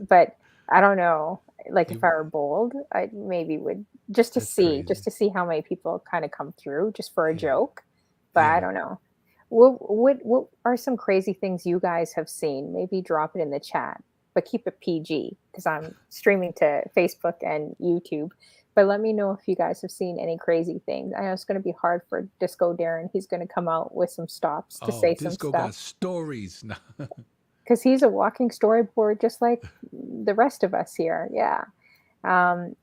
but I don't know. Like if you I were bold, I maybe would that's crazy. just to see how many people kind of come through just for a Yeah. joke. But I Yeah. don't know. What are some crazy things you guys have seen? Maybe drop it in the chat, but keep it PG because I'm streaming to Facebook and YouTube. But let me know if you guys have seen any crazy things. I know it's going to be hard for Disco Darren. He's going to come out with some stops to Oh, say some Disco stuff got stories. because he's a walking storyboard just like the rest of us here. Yeah.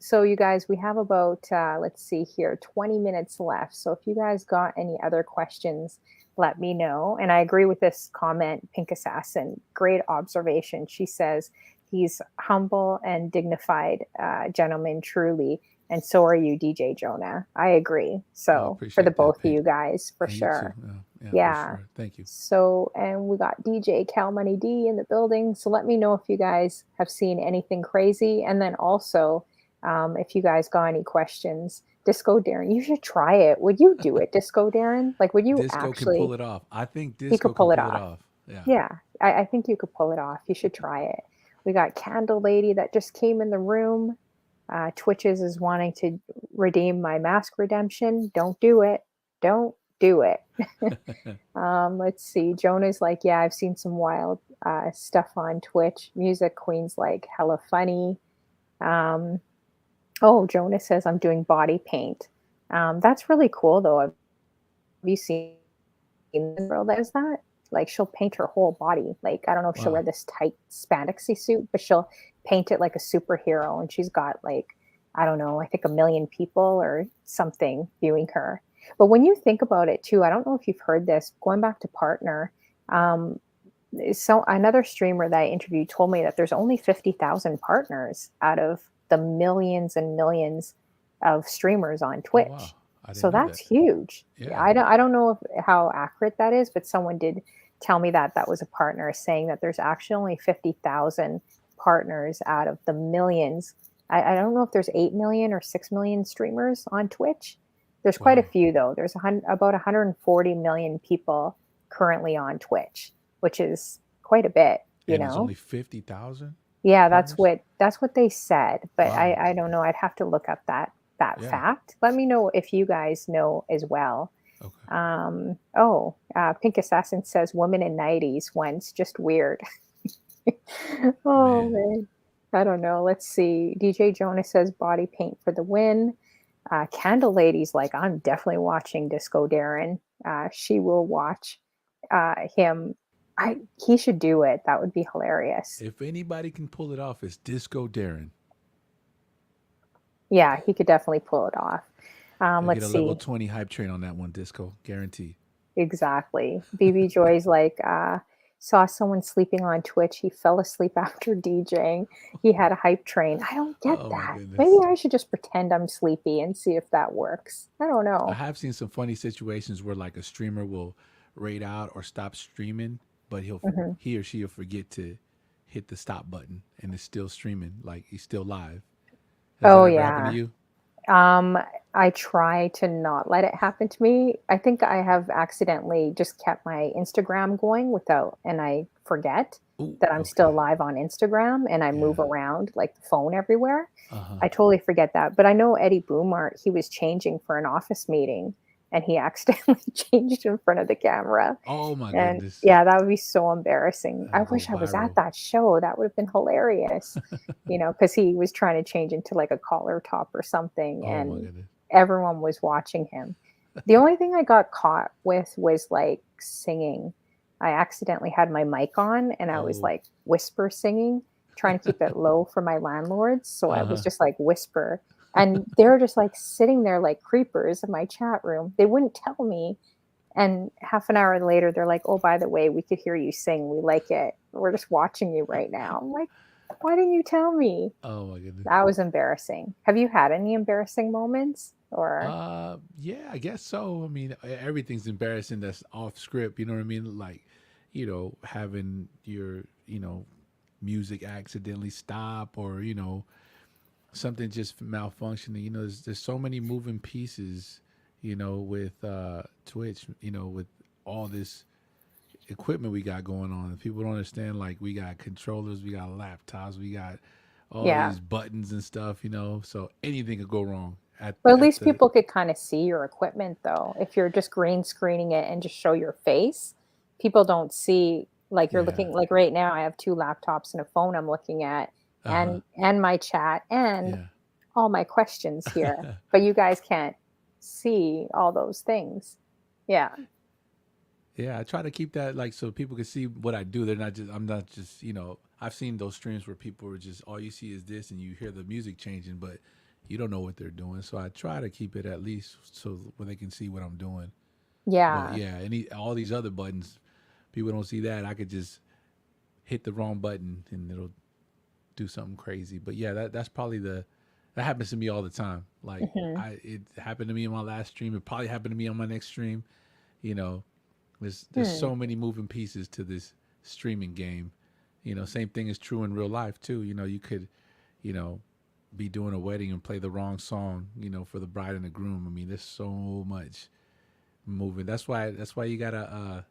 So you guys, we have about let's see here, 20 minutes left. So if you guys got any other questions, let me know. And I agree with this comment, Pink Assassin. Great observation. She says he's humble and dignified gentleman, truly. And so are you, DJ Jonah. I agree. Oh, So for the appreciate that, both of Pink. you guys, for And you too. sure. Yeah, for Yeah. sure. Thank you. So, and we got DJ Cal Money D in the building. So let me know if you guys have seen anything crazy. And then also, if you guys got any questions, Disco Darren, you should try it. Would you do it, Disco Darren? Like, would you Disco can pull actually? it off. I think He Disco could can pull it pull it off. off. Yeah. Yeah, I think you could pull it off. You should try it. We got Candle Lady that just came in the room. Twitches is wanting to redeem my mask redemption. Don't do it. Don't do it. Let's see. Jonah's like, yeah, I've seen some wild stuff on Twitch. Music Queen's like, hella funny. Um, oh, Jonah says I'm doing body paint. That's really cool, though. Have you seen the girl that does that? Like, she'll paint her whole body. Like, I don't know if she'll wear Wow. this tight spandexy suit, but she'll paint it like a superhero. And she's got like I don't know, I think a million people or something viewing her. But when you think about it too, I don't know if you've heard this, going back to partner, um, so another streamer that I interviewed told me that there's only 50,000 partners out of the millions and millions of streamers on Oh wow, Twitch. I didn't So know that's that. huge. Yeah. I don't know how accurate that is, but someone did tell me that that was a partner saying that there's actually only 50,000 partners out of the millions. I don't know if there's 8 million or 6 million streamers on Twitch. There's quite a Wow. few though. There's about 140 million people currently on Twitch, which is quite a bit, you And there's know? only 50,000 Yeah, partners. that's what they said, but Wow. I don't know. I'd have to look up that Yeah. fact. Let me know if you guys know as well. Okay. Pink Assassin says woman in 90s once, just weird. Oh Man. man. I don't know. Let's see. DJ Jonah says body paint for the win. Candle Lady's like, I'm definitely watching Disco Darren. She will watch him. He should do it. That would be hilarious. If anybody can pull it off, it's Disco Darren. Yeah, he could definitely pull it off. You'll get Let's a level see. 20 hype train on that one, Disco. Guaranteed. Exactly. BB Joy's like, saw someone sleeping on Twitch. He fell asleep after DJing. He had a hype train. I don't get Oh my that. Maybe goodness. I should just pretend I'm sleepy and see if that works. I don't I know. have seen some funny situations where like a streamer will raid out or stop streaming, but Hmm. he or she will forget to hit the stop button and it's still streaming, like he's still live. Has that Oh, ever happened to yeah. you? Um, I try to not let it happen to me. I think I have accidentally just kept my Instagram going without, and I forget Ooh, that I'm still okay. live on Instagram and I move Yeah. around like the phone everywhere. Uh huh. I totally forget that. But I know Eddie Boomart, he was changing for an office meeting and he accidentally changed in front of the camera. Oh my And goodness. yeah, that would be so embarrassing. I That'll go wish I was at viral. that show. That would have been hilarious, because he was trying to change into like a collar top or something, Oh my and goodness. everyone was watching him. The only thing I got caught with was like singing. I accidentally had my mic on and I was Oh. like whisper singing, trying to keep it low for my landlords. So I Uh was huh. just like whisper. And they were just like sitting there like creepers in my chat room. They wouldn't tell me, and half an hour later, they're like, "Oh, by the way, we could hear you sing. We like it. We're just watching you right now." I'm like, "Why didn't you tell me?" Oh my goodness. That was embarrassing. Have you had any embarrassing moments? Or Yeah, I guess so. I mean, everything's embarrassing that's off script. You know what I mean? Like, having your, music accidentally stop or, something just malfunctioning. There's so many moving pieces, with Twitch, with all this equipment we got going on. People don't understand, like, we got controllers, we got laptops, we got all yeah, these buttons and stuff, so anything could go wrong but at at least the people could kind of see your equipment, though. If you're just green screening it and just show your face, people don't see, like, you're yeah. looking like right now. I have two laptops and a phone I'm looking at, Uh-huh. and my chat and Yeah. all my questions here, but you guys can't see all those things. Yeah. Yeah, I try to keep that like so people can see what I do. I'm not just, I've seen those streams where people are just all you see is this and you hear the music changing, but you don't know what they're doing. So I try to keep it at least so where they can see what I'm doing. But Yeah. yeah, all these other buttons, people don't see that. I could just hit the wrong button and it'll do something crazy. But yeah, that's probably that happens to me all the time. Like Hmm. it happened to me in my last stream. It probably happened to me on my next stream. You know, there's Hmm. so many moving pieces to this streaming game. Same thing is true in real life too. You could, you know, be doing a wedding and play the wrong song, for the bride and the groom. I mean, there's so much moving. That's why you gotta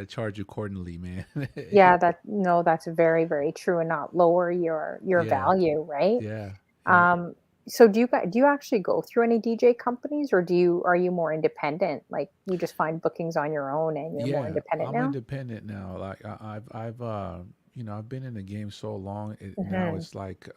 charge accordingly, man. Yeah, that no, that's very, very true, and not lower your Yeah, value, right? yeah, yep. Um, so do you actually go through any DJ companies, or are you more independent? Like you just find bookings on your own and you're more Yeah, independent I'm now? independent now. Like I've been in the game so long. Now Hmm. it's like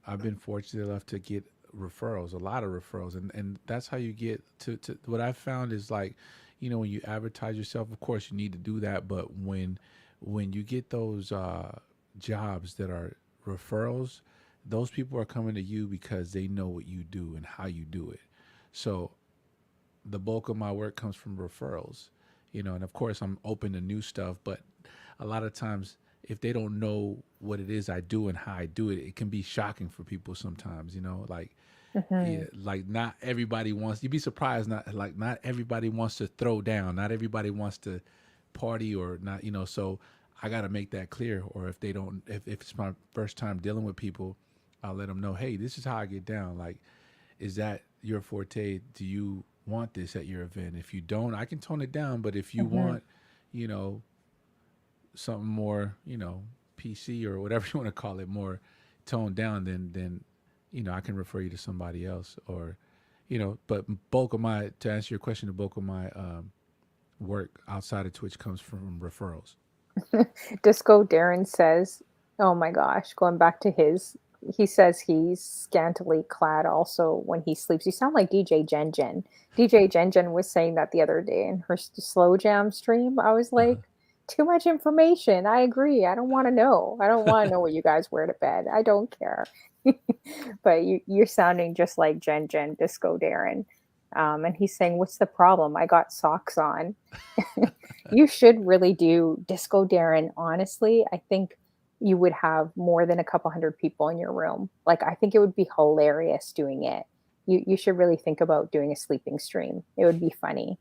I've been fortunate enough to get referrals, a lot of referrals, and that's how you get to what I found is like, when you advertise yourself, of course you need to do that, but when you get those jobs that are referrals, those people are coming to you because they know what you do and how you do it. So the bulk of my work comes from referrals, and of course I'm open to new stuff, but a lot of times if they don't know what it is I do and how I do it, it can be shocking for people sometimes, like yeah, Hmm. like not everybody wants. You'd be surprised. Not everybody wants to throw down. Not everybody wants to party or not. So I got to make that clear. Or if they don't, if it's my first time dealing with people, I'll let them know. Hey, this is how I get down. Like, is that your forte? Do you want this at your event? If you don't, I can tone it down. But if you Hmm. want, you know, something more, PC or whatever you want to call it, more toned down, then I can refer you to somebody else or but bulk of my to answer your question, the bulk of my work outside of Twitch comes from referrals. Disco Darren says, oh my gosh, going back to his, he says he's scantily clad also when he sleeps. You sound like DJ Jen Jen. DJ Jen Jen was saying that the other day in her slow jam stream. I was Uh-huh. like, too much information. I agree. I don't want to know. I don't want to know what you guys wear to bed. I don't care. But you're sounding just like Jen Jen, Disco Darren. And he's saying, what's the problem? I got socks on. You should really do Disco Darren. Honestly, I think you would have more than a couple hundred people in your room. Like, I think it would be hilarious doing it. You should really think about doing a sleeping stream. It would be funny.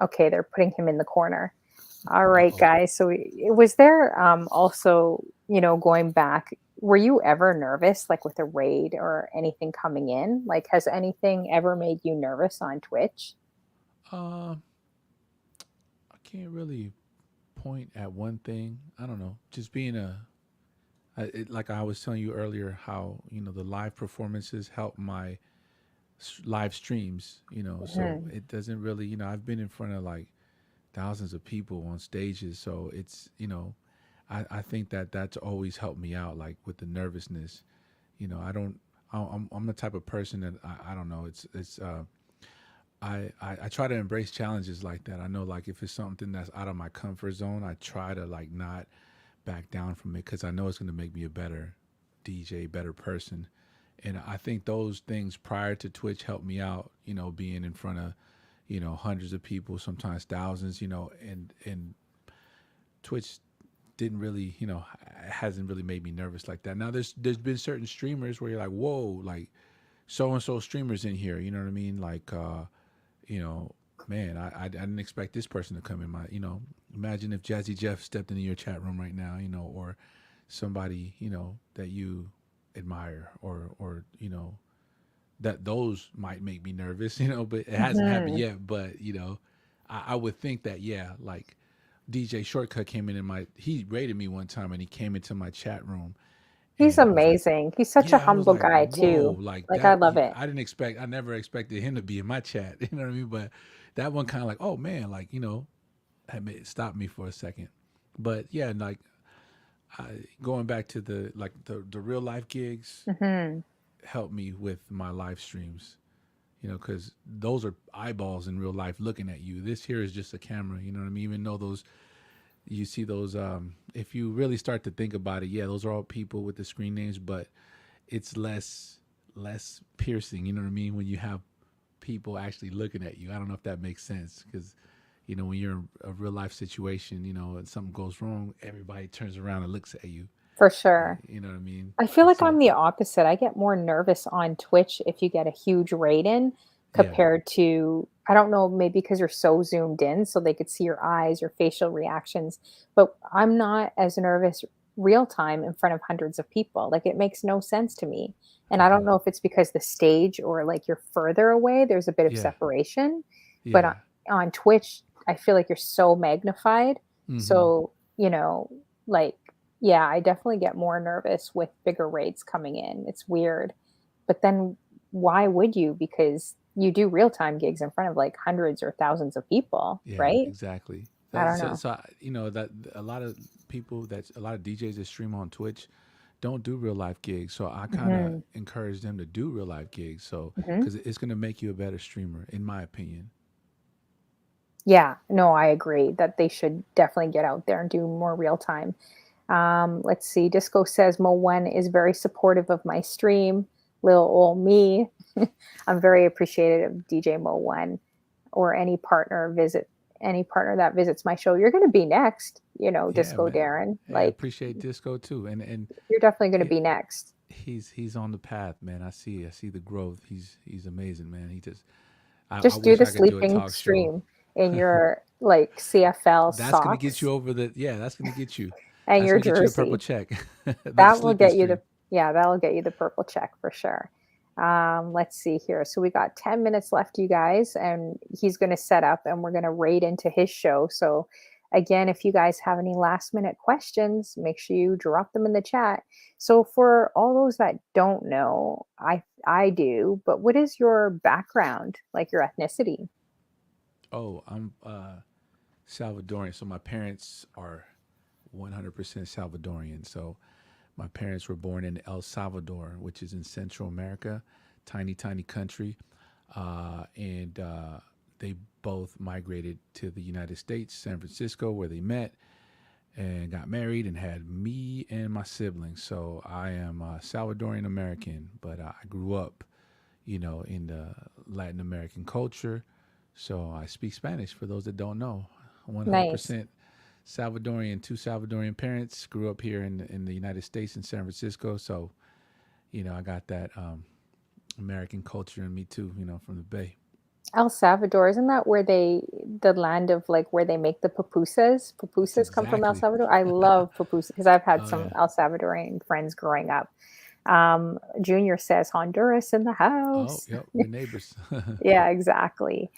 Okay, they're putting him in the corner. All Uh right, oh. guys. So was there also, going back, were you ever nervous like with a raid or anything coming in? Like, has anything ever made you nervous on Twitch? Uh, I can't really point at one thing. I don't know. Just being like I was telling you earlier, how the live performances help my live streams. So Mhm. it doesn't really. I've been in front of like thousands of people on stages, so it's I think that that's always helped me out, like with the nervousness. I don't. I'm the type of person that I don't know. I try to embrace challenges like that. I know, like if it's something that's out of my comfort zone, I try to like not back down from it because I know it's going to make me a better DJ, better person. And I think those things prior to Twitch helped me out. Being in front of hundreds of people, sometimes thousands. And Twitch didn't really, hasn't really made me nervous like that. Now there's been certain streamers where you're like, whoa, like so and so streamers in here. You know what I mean? Like, you know, man, I didn't expect this person to come in my. Imagine if Jazzy Jeff stepped into your chat room right now. Or somebody that you admire, or that those might make me nervous. But it hasn't happened Mhm. yet. But I would think that, yeah, like DJ Shortcut came in my he rated me one time and he came into my chat room He's and I was like, amazing. He's such a yeah, I was humble like, guy whoa, too. like Like, I that. love it. I never expected him to be in my chat. You know what I mean? But that one kind of like, oh man, like stopped me for a second. But yeah, like going back to the real life gigs Mhm. helped me with my live streams. Because those are eyeballs in real life looking at you. This here is just a camera. You know what I mean? Even though those you see those if you really start to think about it, yeah, those are all people with the screen names, but it's less piercing, you know what I mean, when you have people actually looking at you. I don't know if that makes sense, because when you're in a real life situation, and something goes wrong, everybody turns around and looks at you. For sure. You know what I mean? I feel And like so I'm the opposite. I get more nervous on Twitch if you get a huge raid in yeah, compared to, I don't know, maybe because you're so zoomed in so they could see your eyes, your facial reactions. But I'm not as nervous real time in front of hundreds of people. Like, it makes no sense to me. And I don't uh-huh, know if it's because the stage or like you're further away, there's a bit of yeah, separation. But yeah, on Twitch, I feel like you're so magnified. mm-hmm, So, like, yeah, I definitely get more nervous with bigger rates coming in. It's weird. But then why would you? Because you do real-time gigs in front of like hundreds or thousands of people, yeah, right? exactly. I That's don't know. that a lot of DJs that stream on Twitch don't do real life gigs. So I kind of Hmm. encourage them to do real life gigs. So Hmm. because it's going to make you a better streamer, in my opinion. Yeah, no, I agree that they should definitely get out there and do more real time. Let's see. Disco says Mo1 is very supportive of my stream. Little old me. I'm very appreciative of DJ Mo1 or any partner that visits my show. You're going to be next, Yeah, Disco man. Darren. Hey, I Like appreciate Disco too, and you're definitely going to it, be next. he's on the path, man. I see the growth. He's amazing, man. I Just do wish the I could do a sleeping talk show. stream in your like CFL That's gonna get you socks over the yeah. That's gonna get you. and That's your gonna get you the purple jersey. check. The That will sleeping get you stream. the yeah, that'll get you the purple check for sure. Let's see here. So we got 10 minutes left, you guys, and he's going to set up and we're going to raid into his show. So again, if you guys have any last minute questions, make sure you drop them in the chat. So for all those that don't know, I do, but what is your background, like your ethnicity? Oh, I'm Salvadorian. So my parents are 100% Salvadorian. So my parents were born in El Salvador, which is in Central America, tiny, tiny country. And they both migrated to the United States, San Francisco, where they met and got married and had me and my siblings. So I am Salvadorian American, but I grew up, in the Latin American culture. So I speak Spanish for those that don't know. Nice. 100% Salvadorian, two Salvadorian parents, grew up here in the United States in San Francisco. So, I got that American culture in me too, from the Bay. El Salvador, isn't that where the land of like where they make the pupusas? It's Pupusas come from El exactly. Salvador. I love pupusas because I've had Oh, some yeah. El Salvadorian friends growing up. Junior says Honduras in the Oh, house. yep. We're neighbors. Yeah, exactly.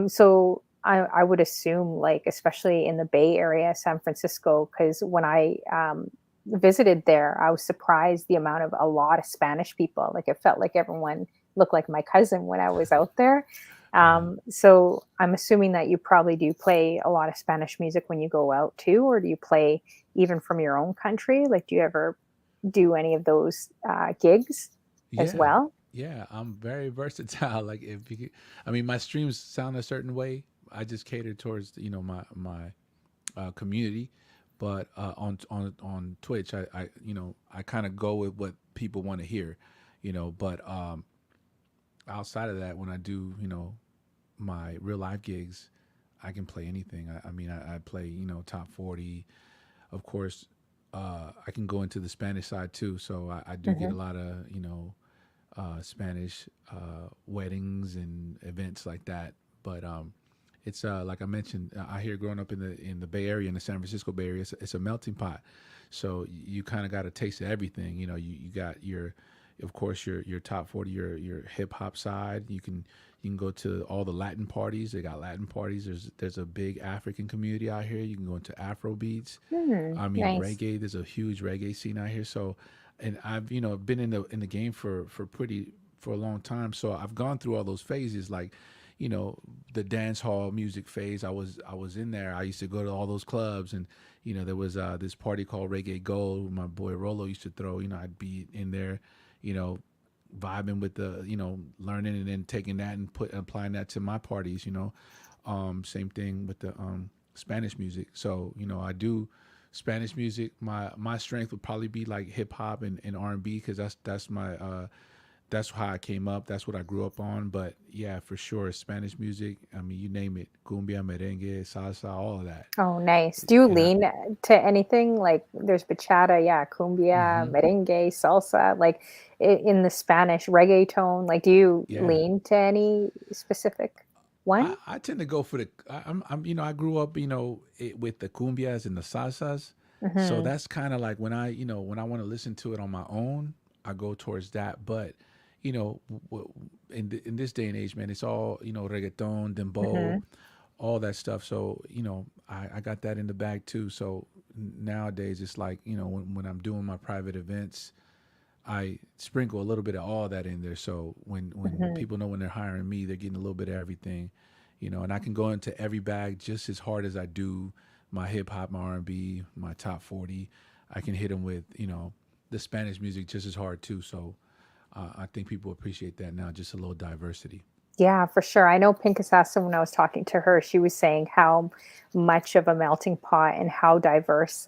So I would assume, like, especially in the Bay Area, San Francisco, because when I visited there, I was surprised the amount of a lot of Spanish people. Like, it felt like everyone looked like my cousin when I was out there. Uh-huh. So I'm assuming that you probably do play a lot of Spanish music when you go out too, or do you play even from your own country? Like, do you ever do any of those gigs as Yeah. well? Yeah. I'm very versatile. Like, if you, I mean, my streams sound a certain way. I just cater towards, my community. But on Twitch, I kind of go with what people want to hear, But outside of that, when I do, my real life gigs, I can play anything. I mean, I play, top 40. Of course, I can go into the Spanish side too. So I do get Hmm. a lot of, Spanish weddings and events like that. But it's like I mentioned, I hear growing up in the Bay Area, in the San Francisco Bay Area, it's a melting pot. So you kind of got a taste of everything. You got of course, your top 40, your hip hop side. You can go to all the Latin parties. They got Latin parties. There's a big African community out here. You can go into Afro beats. I mean, Nice. reggae. There's a huge reggae scene out here. So, and I've been in the game for a long time. So I've gone through all those phases. Like, you know, the dance hall music phase. I was in there. I used to go to all those clubs, and there was this party called Reggae Gold. My boy Rolo used to throw. I'd be in there, you know, vibing with the learning and then taking that and applying that to my parties. Same thing with the Spanish music. So I do Spanish music. My strength would probably be like hip hop and R&B, because that's my that's how I came up. That's what I grew up on. But yeah, for sure, Spanish music. I mean, you name it: cumbia, merengue, salsa, all of that. Oh, nice. Do you And I, lean to anything? Like there's bachata, yeah, cumbia, hmm merengue, salsa, like in the Spanish reggaeton. Like, do you yeah, lean to any specific one? I tend to go for the. I'm I grew up with the cumbias and the salsas, so Hmm. that's kind of like when I want to listen to it on my own, I go towards that. But in this day and age, man, it's all reggaeton, dembow, Hmm. all that stuff. So I got that in the bag too. So nowadays it's like when I'm doing my private events, I sprinkle a little bit of all that in there. So when Hmm. people know when they're hiring me, they're getting a little bit of everything, and I can go into every bag just as hard as I do my hip hop, my R&B, my top 40. I can hit them with the Spanish music just as hard too. So I think people appreciate that now, just a little diversity. Yeah, for sure. I know Pink Assassin, when I was talking to her, she was saying how much of a melting pot and how diverse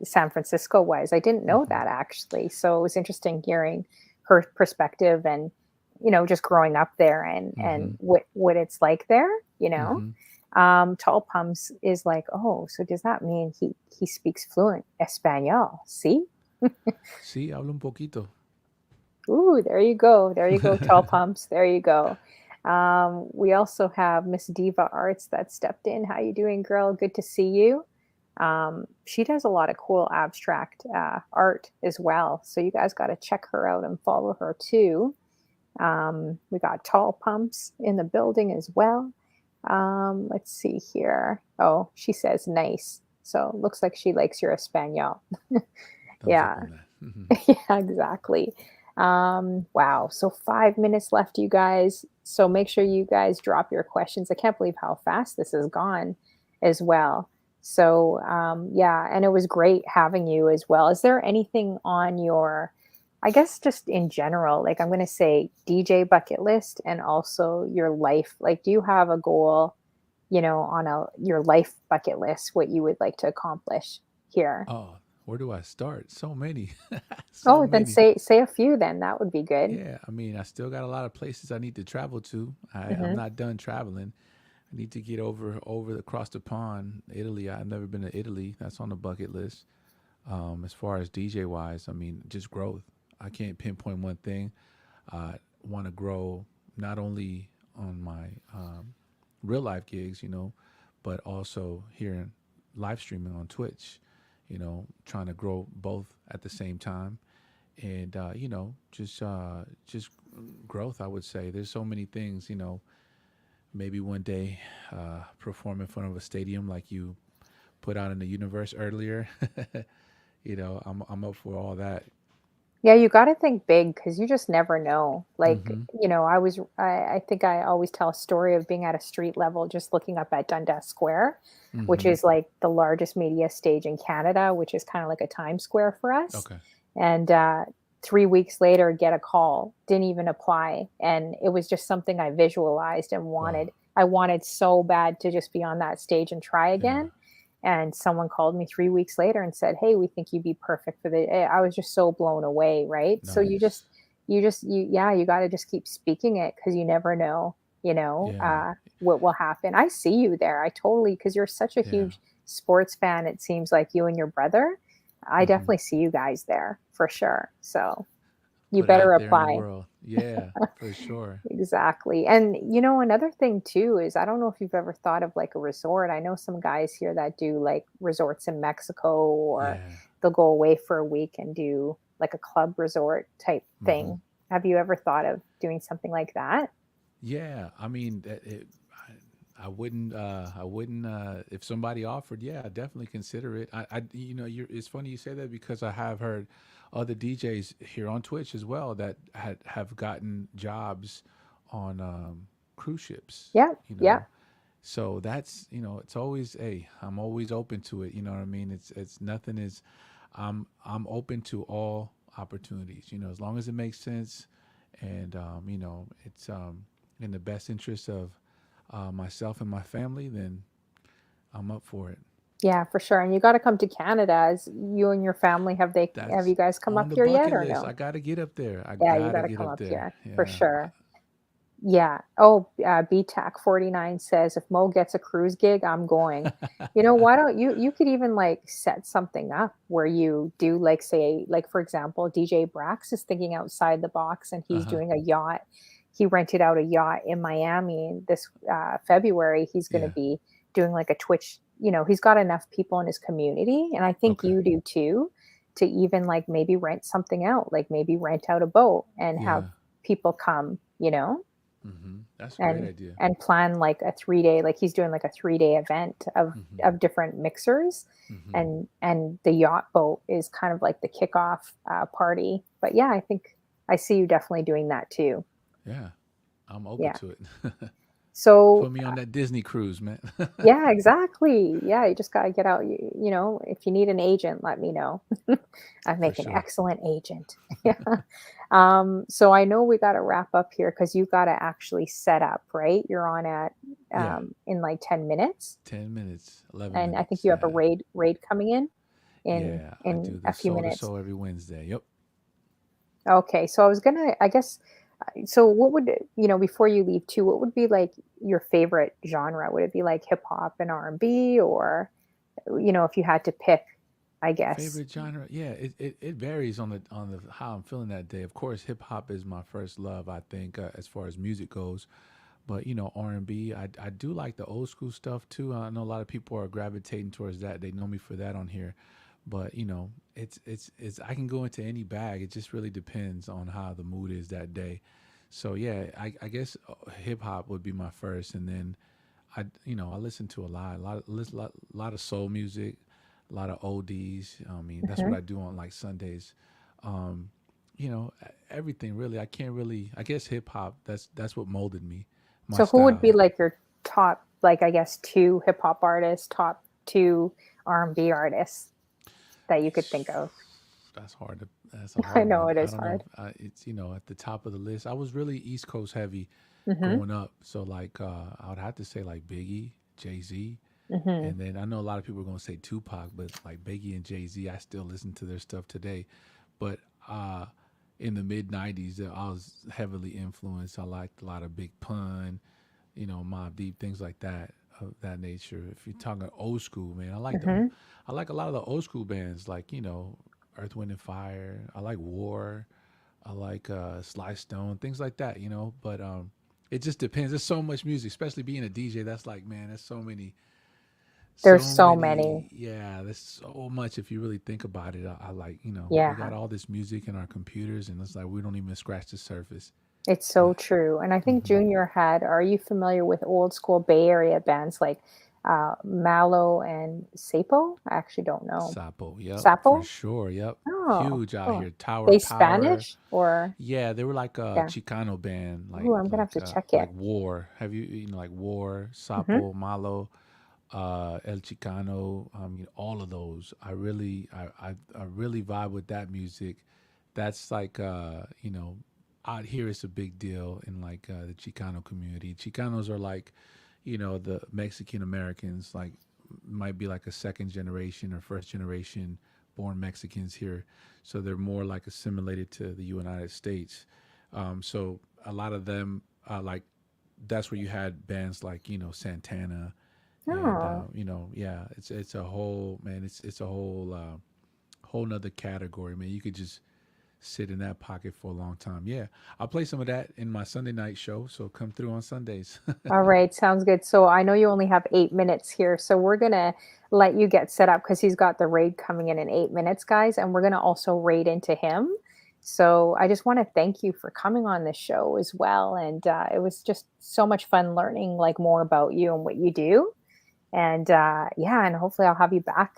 San Francisco was. I didn't know Hmm. that actually. So it was interesting hearing her perspective and, just growing up there and Hmm. what it's like there, you know. Hmm. Tall Pumps is like, oh, so does that mean he speaks fluent Espanol? See? Sí, hablo un poquito. Ooh, there you go. There you go, Tall Pumps. There you go. We also have Miss Diva Arts that stepped in. How you doing, girl? Good to see you. She does a lot of cool abstract art as well. So you guys got to check her out and follow her too. We got Tall Pumps in the building as well. Let's see here. Oh, she says nice. So looks like she likes your Espanol. Thumbs up Yeah. on that. Hmm. Yeah, exactly. Wow. So 5 minutes left, you guys. So make sure you guys drop your questions. I can't believe how fast this has gone as well. So, yeah, and it was great having you as well. Is there anything on your, I guess, just in general, like I'm going to say DJ bucket list and also your life? Like, do you have a goal, on your life bucket list, what you would like to accomplish here? Oh, where do I start? So many, so Oh, then many. say a few then. That would be good. Yeah, I mean, I still got a lot of places I need to travel to. I'm Mhm. not done traveling. I need to get across the pond, Italy. I've never been to Italy. That's on the bucket list. As far as DJ wise, I mean, just growth. I can't pinpoint one thing. I want to grow not only on my real life gigs, but also here in live streaming on Twitch. Trying to grow both at the same time, and just growth. I would say there's so many things. Maybe one day perform in front of a stadium like you put out in the universe earlier. I'm up for all that. Yeah, you got to think big because you just never know. Like, Mm-hmm. I think I always tell a story of being at a street level, just looking up at Dundas Square, which Mm-hmm. is like the largest media stage in Canada, which is kind of like a Times Square for us. Okay. And 3 weeks later, get a call, didn't even apply. And it was just something I visualized and Wow. wanted. I wanted so bad to just be on that stage and try Yeah. again. And someone called me 3 weeks later and said, hey, we think you'd be perfect for the. I was just so blown away, right? So Nice. yeah, you got to just keep speaking it because you never know, Yeah. what will happen. I see you there. I totally, because you're such a Yeah. huge sports fan. It seems like you and your brother. I Mm-hmm. definitely see you guys there for sure. So you Put it better out there in the apply. world. Yeah, for sure. Exactly. And another thing too is I don't know if you've ever thought of like a resort. I know some guys here that do like resorts in Mexico or Yeah. they'll go away for a week and do like a club resort type Mm-hmm. thing. Have you ever thought of doing something like that? Yeah. I mean, I wouldn't. I wouldn't. If somebody offered, yeah, I definitely consider it. It's funny you say that because I have heard other DJs here on Twitch as well that have gotten jobs on cruise ships. Yeah. You Yeah. know, so that's it's always hey, I'm always open to it. You know what I mean? It's nothing is. I'm open to all opportunities. As long as it makes sense, and it's in the best interest of myself and my family, then I'm up for it. Yeah, for sure. And you got to come to Canada. As you and your family, have That's you guys come on up the here yet bucket or list. no? I got to get up there. I Yeah, you got got to to get come up up there. here for Yeah. sure. Yeah. Oh, BTAC 49 says if Mo gets a cruise gig, I'm going. Why don't you could even like set something up where you do like say like for example, DJ Brax is thinking outside the box and Uh he's huh. doing a yacht. He rented out a yacht in Miami this February. He's going to Yeah. be doing like a Twitch, he's got enough people in his community and I think Okay. you do too to even like maybe rent something out, like maybe rent out a boat and have Yeah. people come, That's a great and idea. plan like a 3 day, like he's doing like a 3 day event of Hmm. different mixers, Hmm. and the yacht boat is kind of like the kickoff party. But yeah, I think I see you definitely doing that too. Yeah. I'm open Yeah. to it. So Put me on that Disney cruise, man. yeah, exactly. Yeah, you just gotta get out. You know, if you need an agent, let me know. I For make an sure. excellent agent. Yeah. So I know we gotta wrap up here because you gotta actually set up, right? You're on at Yeah. in like 10 minutes. 10 minutes, 11 And I think minutes. you have a Yeah. raid coming in Yeah. I in do a the few soul to minutes. soul every Wednesday. Yep. Okay, so I was gonna, I guess, so what would, before you leave too, what would be like your favorite genre? Would it be like hip hop and R&B, or, if you had to pick, I guess. Favorite genre? Yeah, it varies on the how I'm feeling that day. Of course, hip hop is my first love. I think as far as music goes, but R&B. I do like the old school stuff too. I know a lot of people are gravitating towards that. They know me for that on here, but it's I can go into any bag. It just really depends on how the mood is that day. So yeah, I guess hip hop would be my first, and then I listen to a lot of soul music, a lot of oldies. I mean, that's what Mhm. I do on like Sundays. Um, everything really. I can't really. I guess hip hop. That's what molded me, my So who would be style. like your top, like, I guess, two hip hop artists, top two R&B artists that you could think of? That's hard. That's a I hard know one. it I is don't know. hard. It's at the top of the list. I was really East Coast heavy Hmm. growing up, so like I would have to say like Biggie, Jay Z, Hmm. and then I know a lot of people are gonna say Tupac, but like Biggie and Jay Z, I still listen to their stuff today. But uh, in the mid '90s, I was heavily influenced. I liked a lot of Big Pun, Mobb Deep, things like that of that nature. If you're talking old school, man, Hmm. I like a lot of the old school bands, like Earth, Wind and Fire. I like War. I like Sly Stone, things like that. But it just depends. There's so much music, especially being a DJ. That's like, man, there's so many. There's So so many. many, yeah. There's so much if you really think about it. I like, we got Yeah. all this music in our computers, and it's like we don't even scratch the surface. It's But so true. And I think hmm Junior are you familiar with old school Bay Area bands like Mallow and Sapo? I actually don't know. Sapo, yep, for Sapo? sure, yep. Oh, Huge out cool. here. Tower They of Power. Spanish or Yeah, they were like a yeah. Chicano band, Ooh, I'm gonna have to check like it. War. Have like War, Hmm. Sapo, Malo, El Chicano, all of those. I really vibe with that music. That's like out here it's a big deal in like the Chicano community. Chicanos are like, the Mexican Americans, like might be like a second generation or first generation born Mexicans here, so they're more like assimilated to the United States. So a lot of them like that's where you had bands like Santana, and Oh, yeah, it's a whole man. It's a whole nother category, man. You could just sit in that pocket for a long time. Yeah, I'll play some of that in my Sunday night show. So come through on Sundays. all right, sounds good. So I know you only have 8 minutes here, so we're gonna let you get set up because he's got the raid coming in 8 minutes, guys, and we're gonna also raid into him. So I just want to thank you for coming on this show as well, and it was just so much fun learning like more about you and what you do. And yeah, and hopefully I'll have you back,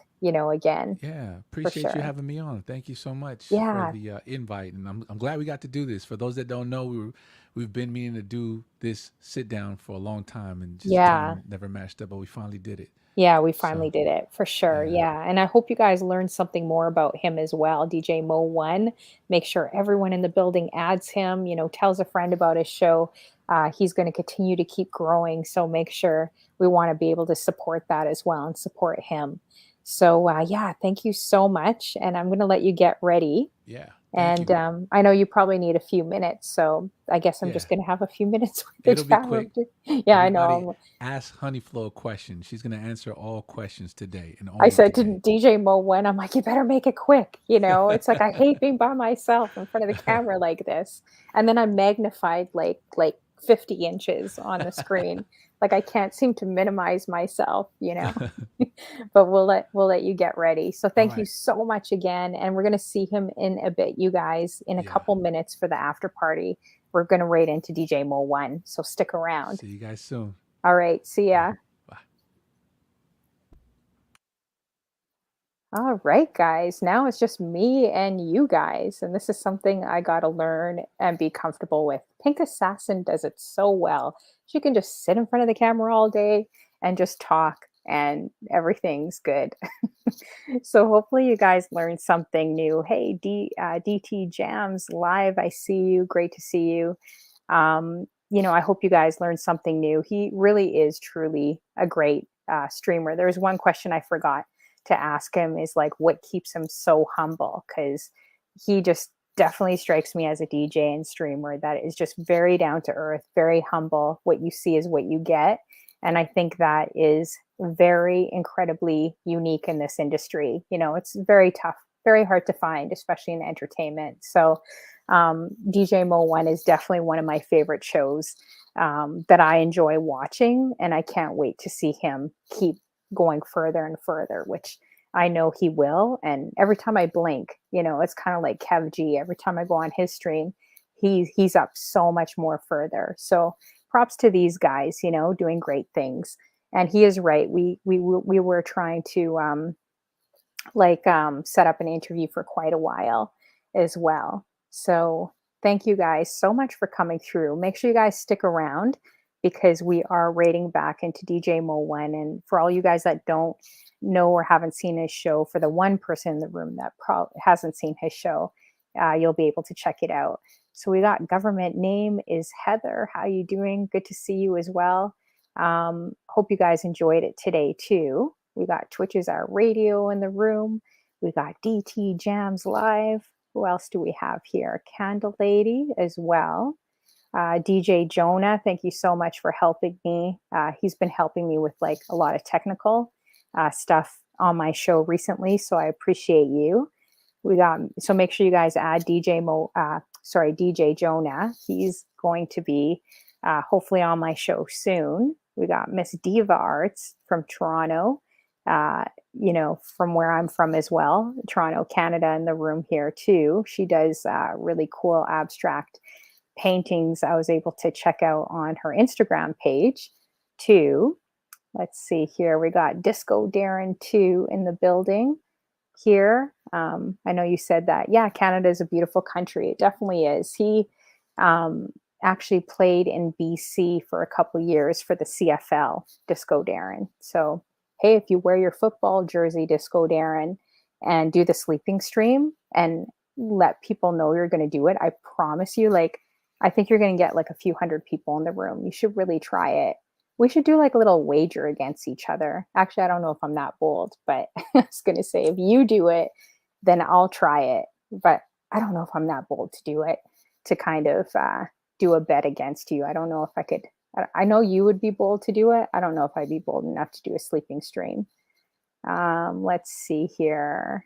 again Yeah, for appreciate you sure. having me on. Thank you so much for Yeah, the invite, and I'm glad we got to do this. For those that don't know, we've been meaning to do this sit down for a long time, and just yeah. time never matched up, but we finally did it. Yeah, we So finally did it for sure. yeah, Yeah. And I hope you guys learned something more about him as well. DJ Mo One. Make sure everyone in the building adds him, tells a friend about his show. He's going to continue to keep growing. So make sure we want to be able to support that as well and support him. So, yeah, thank you so much. And I'm going to let you get ready. yeah. Thank And you. I know you probably need a few minutes. So I guess I'm Yeah, just going to have a few minutes with the it'll be chat room quick. too. Yeah, I Everybody, know. ask Honeyflow a question. She's gonna answer all questions today and I only said to today. DJ Mo when I'm like, you better make it quick. It's like I hate being by myself in front of the camera like this. And then I'm magnified like 50 inches on the screen. Like I can't seem to minimize myself. But we'll let you get ready. So All thank you right. so much again. And we're gonna see him in a bit, you guys, in a Yeah. couple minutes for the after party. We're gonna raid into DJ Mo one. So stick around. See you guys soon. All right, see All right. ya. Bye. All right, guys. Now it's just me and you guys. And this is something I got to learn and be comfortable with. Pink Assassin does it so well. She can just sit in front of the camera all day and just talk, and everything's good. So hopefully you guys learned something new. Hey, DT Jams live. I see you. Great to see you. I hope you guys learned something new. He really is truly a great streamer. There's one question I forgot to ask him is like, what keeps him so humble? Because he just definitely strikes me as a DJ and streamer that is just very down to earth, very humble. What you see is what you get. And I think that is very incredibly unique in this industry. It's very tough, very hard to find, especially in entertainment. So, Djmoeone is definitely one of my favorite shows that I enjoy watching, and I can't wait to see him keep going further and further, which I know he will. And every time I blink, it's kind of like Kev G. Every time I go on his stream, he's up so much more further. So props to these guys, doing great things. And he is right. We were trying to set up an interview for quite a while as well. So thank you guys so much for coming through. Make sure you guys stick around because we are raiding back into Djmoeone. And for all you guys that don't know or haven't seen his show, for the one person in the room that hasn't seen his show, you'll be able to check it out. So we got government name is Heather. How you doing? Good to see you as well. Hope you guys enjoyed it today too. We got Twitches Our Radio in the room. We got DT Jams Live. Who else do we have here? Candle Lady as well. Djmoeone, thank you so much for helping me. He's been helping me with like a lot of technical stuff on my show recently, so I appreciate you. So make sure you guys add Djmoeone. He's going to be hopefully on my show soon. We got Miss Diva Arts from Toronto, from where I'm from as well, Toronto, Canada, in the room here too. She does really cool abstract paintings. I was able to check out on her Instagram page too. Let's see here. We got Disco Darren too in the building here. I know you said that. Yeah, Canada is a beautiful country. It definitely is. He actually played in BC for a couple years for the CFL, Disco Darren. So, hey, if you wear your football jersey, Disco Darren, and do the sleeping stream and let people know you're going to do it, I promise you, like, I think you're going to get like a few hundred people in the room. You should really try it. We should do like a little wager against each other. Actually, I don't know if I'm that bold, but I was going to say if you do it, then I'll try it. But I don't know if I'm that bold to do it, to kind of do a bet against you. I don't know if I could. I know you would be bold to do it. I don't know if I'd be bold enough to do a sleeping stream. Let's see here.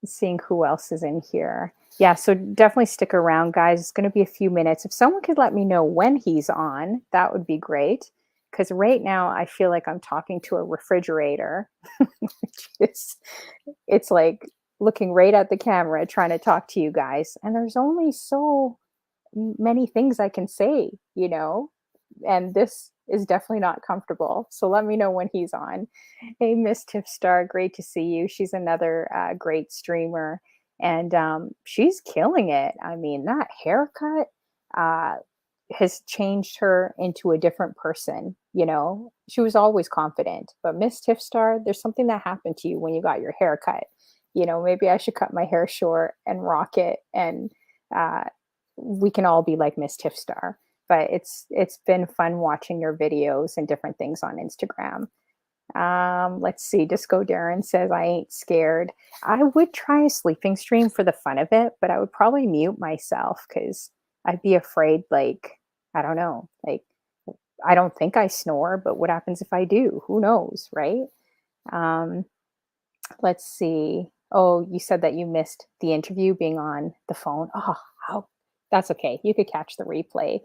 Seeing who else is in here. Yeah, so definitely stick around, guys. It's going to be a few minutes. If someone could let me know when he's on, that would be great. Because right now I feel like I'm talking to a refrigerator, which is, it's like looking right at the camera, trying to talk to you guys. And there's only so many things I can say, and this is definitely not comfortable. So let me know when he's on. Hey, Miss Tiff Star, great to see you. She's another great streamer, and she's killing it. I mean, that haircut uh, has changed her into a different person. She was always confident, but Miss Tiff Star, there's something that happened to you when you got your hair cut. Maybe I should cut my hair short and rock it, and uh, we can all be like Miss Tiff Star. But it's been fun watching your videos and different things on Instagram. Let's see. Disco Darren says, I ain't scared. I would try a sleeping stream for the fun of it, but I would probably mute myself because I'd be afraid, like, I don't know. Like, I don't think I snore, but what happens if I do? Who knows, right? Um, let's see. Oh, you said that you missed the interview being on the phone. Oh, that's okay. You could catch the replay.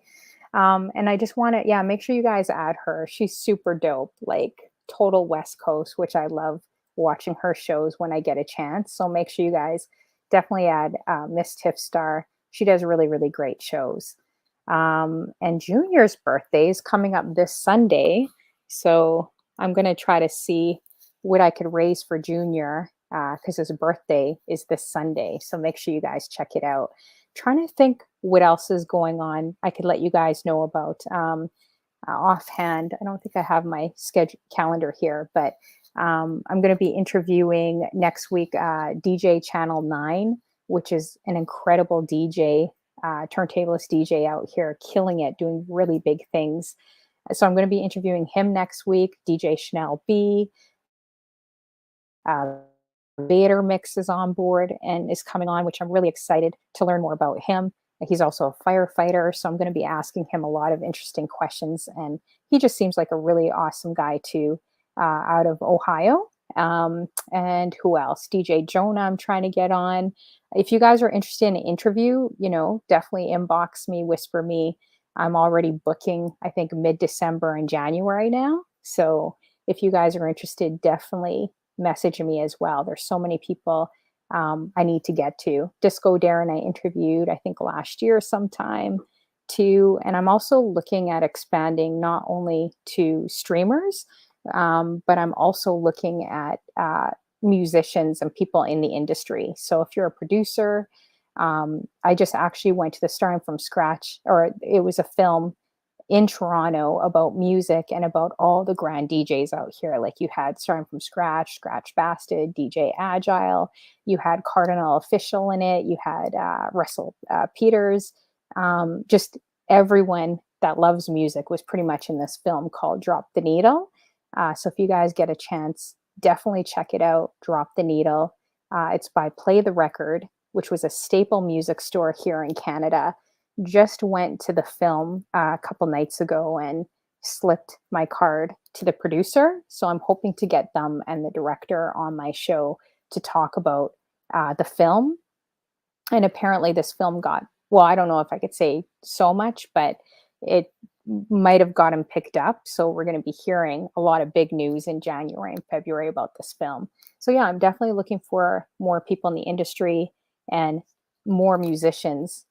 And I just want to, yeah, make sure you guys add her. She's super dope, like total West Coast, which I love watching her shows when I get a chance. So make sure you guys definitely add Miss Tiff Star. She does really, really great shows. And Junior's birthday is coming up this Sunday. So I'm going to try to see what I could raise for Junior because his birthday is this Sunday. So make sure you guys check it out. Trying to think what else is going on. I could let you guys know about. Offhand, I don't think I have my schedule calendar here, but I'm going to be interviewing next week DJ Channel 9, which is an incredible DJ, turntablist DJ out here, killing it, doing really big things. So I'm going to be interviewing him next week. DJ Chanel B, uh, Vader Mix is on board and is coming on, which I'm really excited to learn more about him. He's also a firefighter, so I'm going to be asking him a lot of interesting questions. And he just seems like a really awesome guy too, out of Ohio. And who else? DJ Jonah, I'm trying to get on. If you guys are interested in an interview, definitely inbox me, whisper me. I'm already booking, I think, mid-December and January now. So if you guys are interested, definitely message me as well. There's so many people I need to get to. Disco Darren, I interviewed, I think last year sometime too. And I'm also looking at expanding not only to streamers, but I'm also looking at musicians and people in the industry. So if you're a producer, I just actually went to the Starting from Scratch, or it was a film in Toronto about music and about all the grand DJs out here. Like you had Starting from Scratch, Scratch Bastard, DJ Agile, you had Cardinal Official in it, you had Russell Peters, just everyone that loves music was pretty much in this film called Drop the Needle. So if you guys get a chance, definitely check it out. Drop the Needle. It's by Play the Record, which was a staple music store here in Canada. Just went to the film a couple nights ago and slipped my card to the producer. So I'm hoping to get them and the director on my show to talk about the film. And apparently this film got, well, I don't know if I could say so much, but it might have gotten picked up. So we're going to be hearing a lot of big news in January and February about this film. So yeah, I'm definitely looking for more people in the industry and more musicians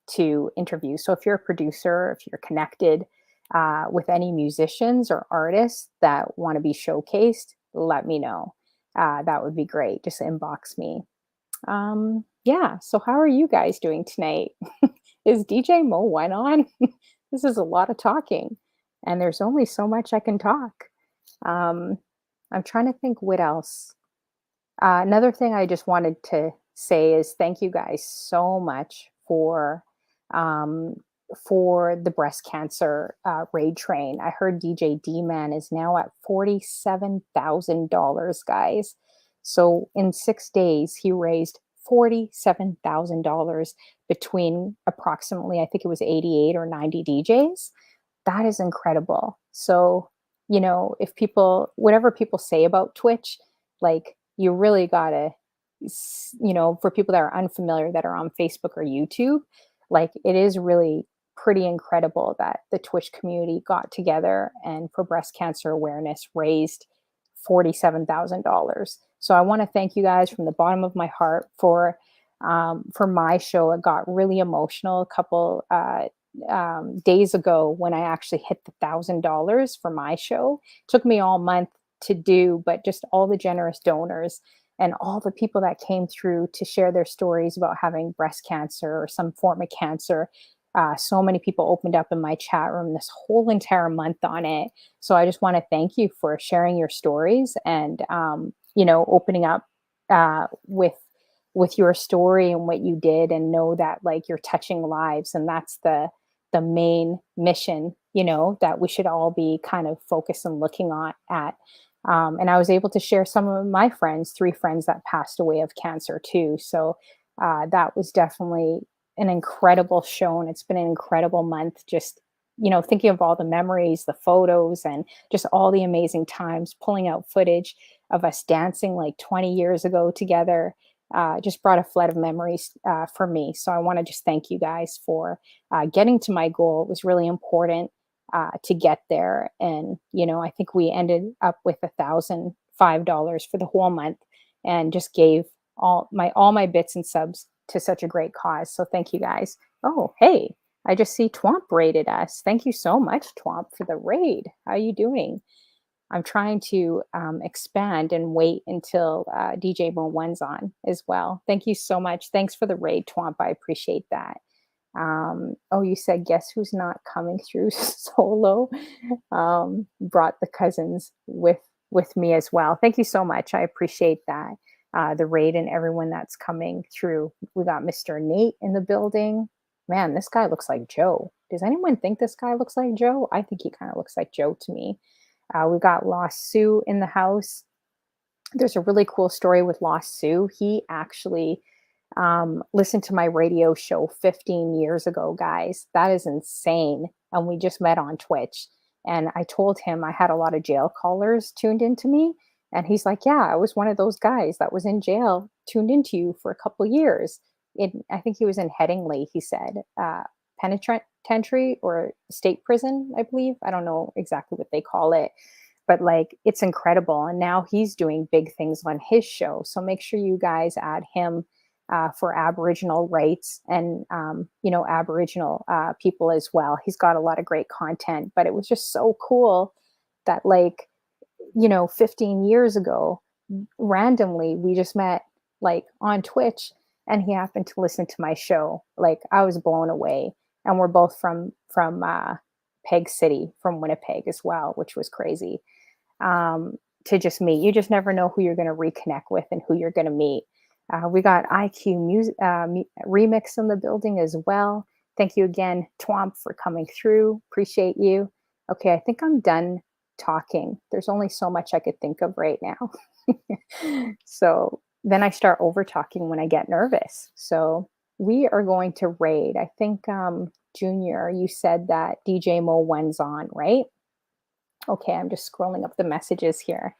to interview. So if you're a producer, if you're connected with any musicians or artists that want to be showcased, let me know. That would be great. Just inbox me. Yeah. So how are you guys doing tonight? Is Djmoeone on? This is a lot of talking, and there's only so much I can talk. Um, I'm trying to think what else. Another thing I just wanted to say is thank you guys so much um, for the breast cancer raid train. I heard DJ D-Man is now at $47,000, guys. So in 6 days, he raised $47,000 between approximately, I think it was 88 or 90 DJs. That is incredible. So, if people, whatever people say about Twitch, like you really gotta, for people that are unfamiliar that are on Facebook or YouTube, like it is really pretty incredible that the Twitch community got together and for breast cancer awareness raised $47,000. So I want to thank you guys from the bottom of my heart for my show. It got really emotional a couple days ago when I actually hit the $1,000 for my show. It took me all month to do, but just all the generous donors and all the people that came through to share their stories about having breast cancer or some form of cancer. So many people opened up in my chat room this whole entire month on it. So I just want to thank you for sharing your stories and opening up with your story and what you did, and know that like you're touching lives, and that's the main mission, that we should all be kind of focused and looking at. And I was able to share some of my friends, 3 friends that passed away of cancer too. So that was definitely an incredible show, and it's been an incredible month. Just thinking of all the memories, the photos, and just all the amazing times, pulling out footage of us dancing like 20 years ago together. Just brought a flood of memories for me. So I want to just thank you guys for getting to my goal. It was really important to get there. And, I think we ended up with $1,005 for the whole month and just gave all my bits and subs to such a great cause. So thank you guys. Oh, hey, I just see Twomp raided us. Thank you so much, Twomp, for the raid. How are you doing? I'm trying to expand and wait until DJ Mo1's on as well. Thank you so much. Thanks for the raid, Twomp. I appreciate that. Oh, you said guess who's not coming through solo? Brought the cousins with me as well. Thank you so much. I appreciate that. The raid and everyone that's coming through. We got Mr. Nate in the building. Man, this guy looks like Joe. Does anyone think this guy looks like Joe? I think he kind of looks like Joe to me. We got Lost Sue in the house. There's a really cool story with Lost Sue. He actually listened to my radio show 15 years ago, guys. That is insane. And we just met on Twitch. And I told him I had a lot of jail callers tuned into me. And he's like, yeah, I was one of those guys that was in jail, tuned into you for a couple years. I think he was in Headingley, he said, penitentiary or state prison, I believe. I don't know exactly what they call it, but like it's incredible. And now he's doing big things on his show. So make sure you guys add him for Aboriginal rights and Aboriginal people as well. He's got a lot of great content, but it was just so cool that 15 years ago, randomly we just met like on Twitch, and he happened to listen to my show. Like I was blown away, and we're both from Peg City, from Winnipeg as well, which was crazy to just meet. You just never know who you're going to reconnect with and who you're going to meet. We got IQ music remix in the building as well. Thank you again, Twomp, for coming through. Appreciate you. Okay, I think I'm done talking. There's only so much I could think of right now. So then I start over talking when I get nervous. So we are going to raid. I think Junior, you said that DJ Mo1's on, right? Okay, I'm just scrolling up the messages here.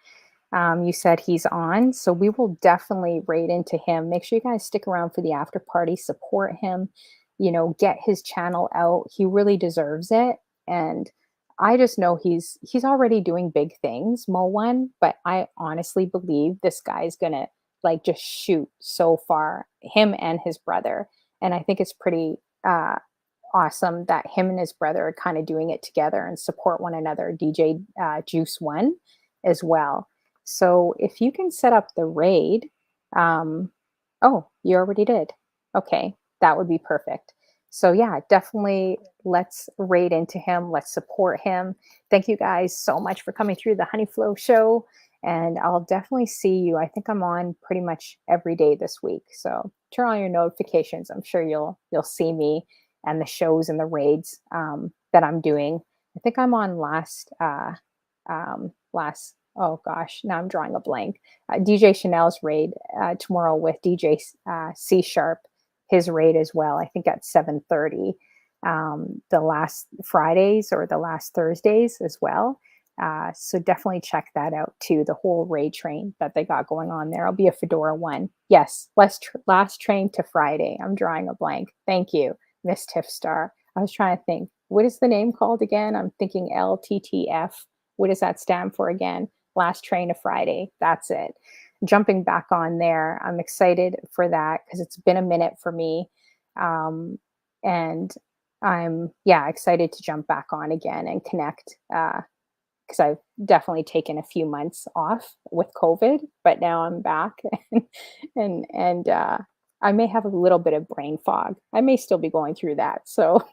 You said he's on, so we will definitely raid into him. Make sure you guys stick around for the after party, support him, get his channel out. He really deserves it. And I just know he's already doing big things, Mo1, but I honestly believe this guy's gonna like just shoot so far, him and his brother. And I think it's pretty awesome that him and his brother are kind of doing it together and support one another, DJ Juice One as well. So if you can set up the raid, oh, you already did. Okay, that would be perfect. So yeah, definitely let's raid into him. Let's support him. Thank you guys so much for coming through the Honey Flow show. And I'll definitely see you. I think I'm on pretty much every day this week. So turn on your notifications. I'm sure you'll see me and the shows and the raids that I'm doing. I think I'm on last oh gosh, now I'm drawing a blank. DJ Chanel's raid tomorrow with DJ C Sharp, his raid as well. I think at 7:30. The last Fridays or the last Thursdays as well. So definitely check that out too. The whole raid train that they got going on there. I'll be a Fedora one. Yes, last train to Friday. I'm drawing a blank. Thank you, Miss Tiff Star. I was trying to think. What is the name called again? I'm thinking LTTF. What does that stand for again? Last train to Friday. That's it. Jumping back on there. I'm excited for that because it's been a minute for me. And I'm excited to jump back on again and connect because I've definitely taken a few months off with COVID, but now I'm back and I may have a little bit of brain fog. I may still be going through that. So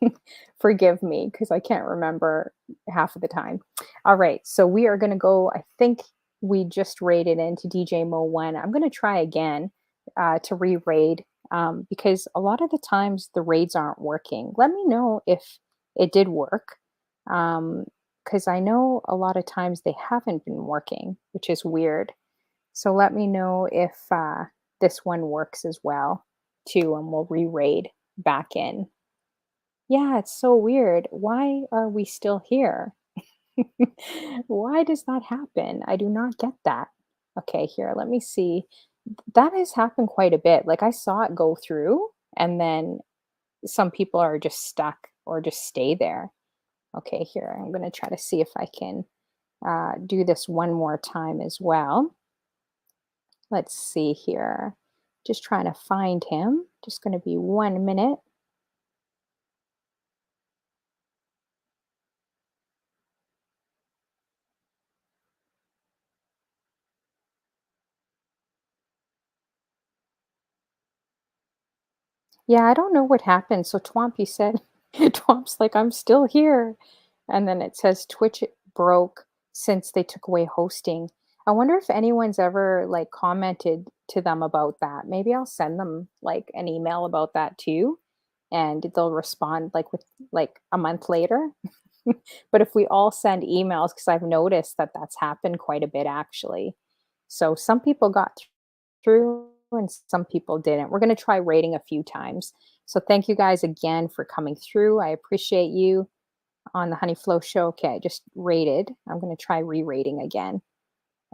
forgive me because I can't remember half of the time. All right. So we are going to go, I think we just raided into DJ Mo1. I'm going to try again to re-raid because a lot of the times the raids aren't working. Let me know if it did work. Because I know a lot of times they haven't been working, which is weird. So let me know if this one works as well, too, and we'll re-raid back in. Yeah, it's so weird. Why are we still here? Why does that happen? I do not get that. Okay, here, let me see. That has happened quite a bit. Like I saw it go through, and then some people are just stuck or just stay there. Okay, here, I'm going to try to see if I can do this one more time as well. Let's see here. Just trying to find him. Just going to be 1 minute. Yeah, I don't know what happened. So Twomp, you said Twomp's like, I'm still here. And then it says Twitch broke since they took away hosting. I wonder if anyone's ever like commented to them about that. Maybe I'll send them like an email about that too. And they'll respond like with like a month later. But if we all send emails, because I've noticed that that's happened quite a bit actually. So some people got through and some people didn't. We're going to try rating a few times. So thank you guys again for coming through. I appreciate you on the Honey Flow show. Okay, I just rated. I'm going to try re-rating again.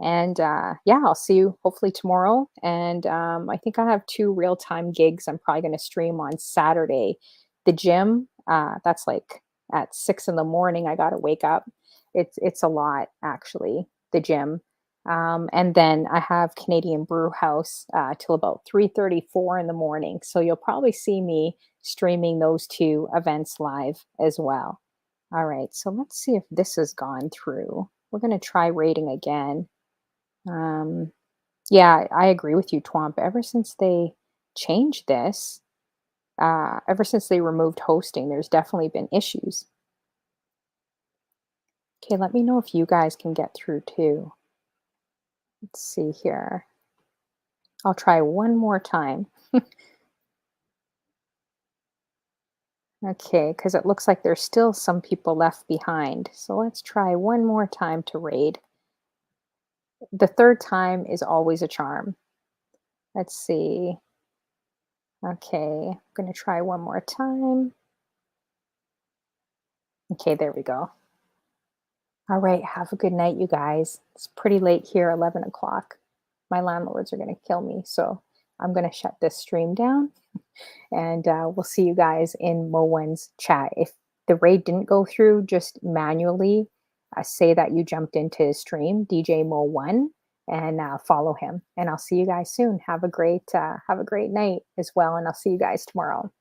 And yeah, I'll see you hopefully tomorrow. And I think I have two real time gigs I'm probably going to stream on Saturday. The gym, that's like at 6 in the morning. I got to wake up. It's a lot actually. The gym, and then I have Canadian Brew House till about 3:34 in the morning. So you'll probably see me streaming those two events live as well. All right, so let's see if this has gone through. We're going to try rating again. Um, yeah, I agree with you, Twomp. Ever since they changed this, ever since they removed hosting, there's definitely been issues. Okay, let me know if you guys can get through too. Let's see here. I'll try one more time. Okay, because it looks like there's still some people left behind. So let's try one more time to raid. The third time is always a charm. Let's see. Okay, I'm going to try one more time. Okay, there we go. All right, have a good night, you guys. It's pretty late here, 11 o'clock. My landlords are going to kill me, so I'm going to shut this stream down, and we'll see you guys in Mo1's chat. If the raid didn't go through, just manually say that you jumped into his stream, DJ Mo1, and follow him. And I'll see you guys soon. Have a great night as well, and I'll see you guys tomorrow.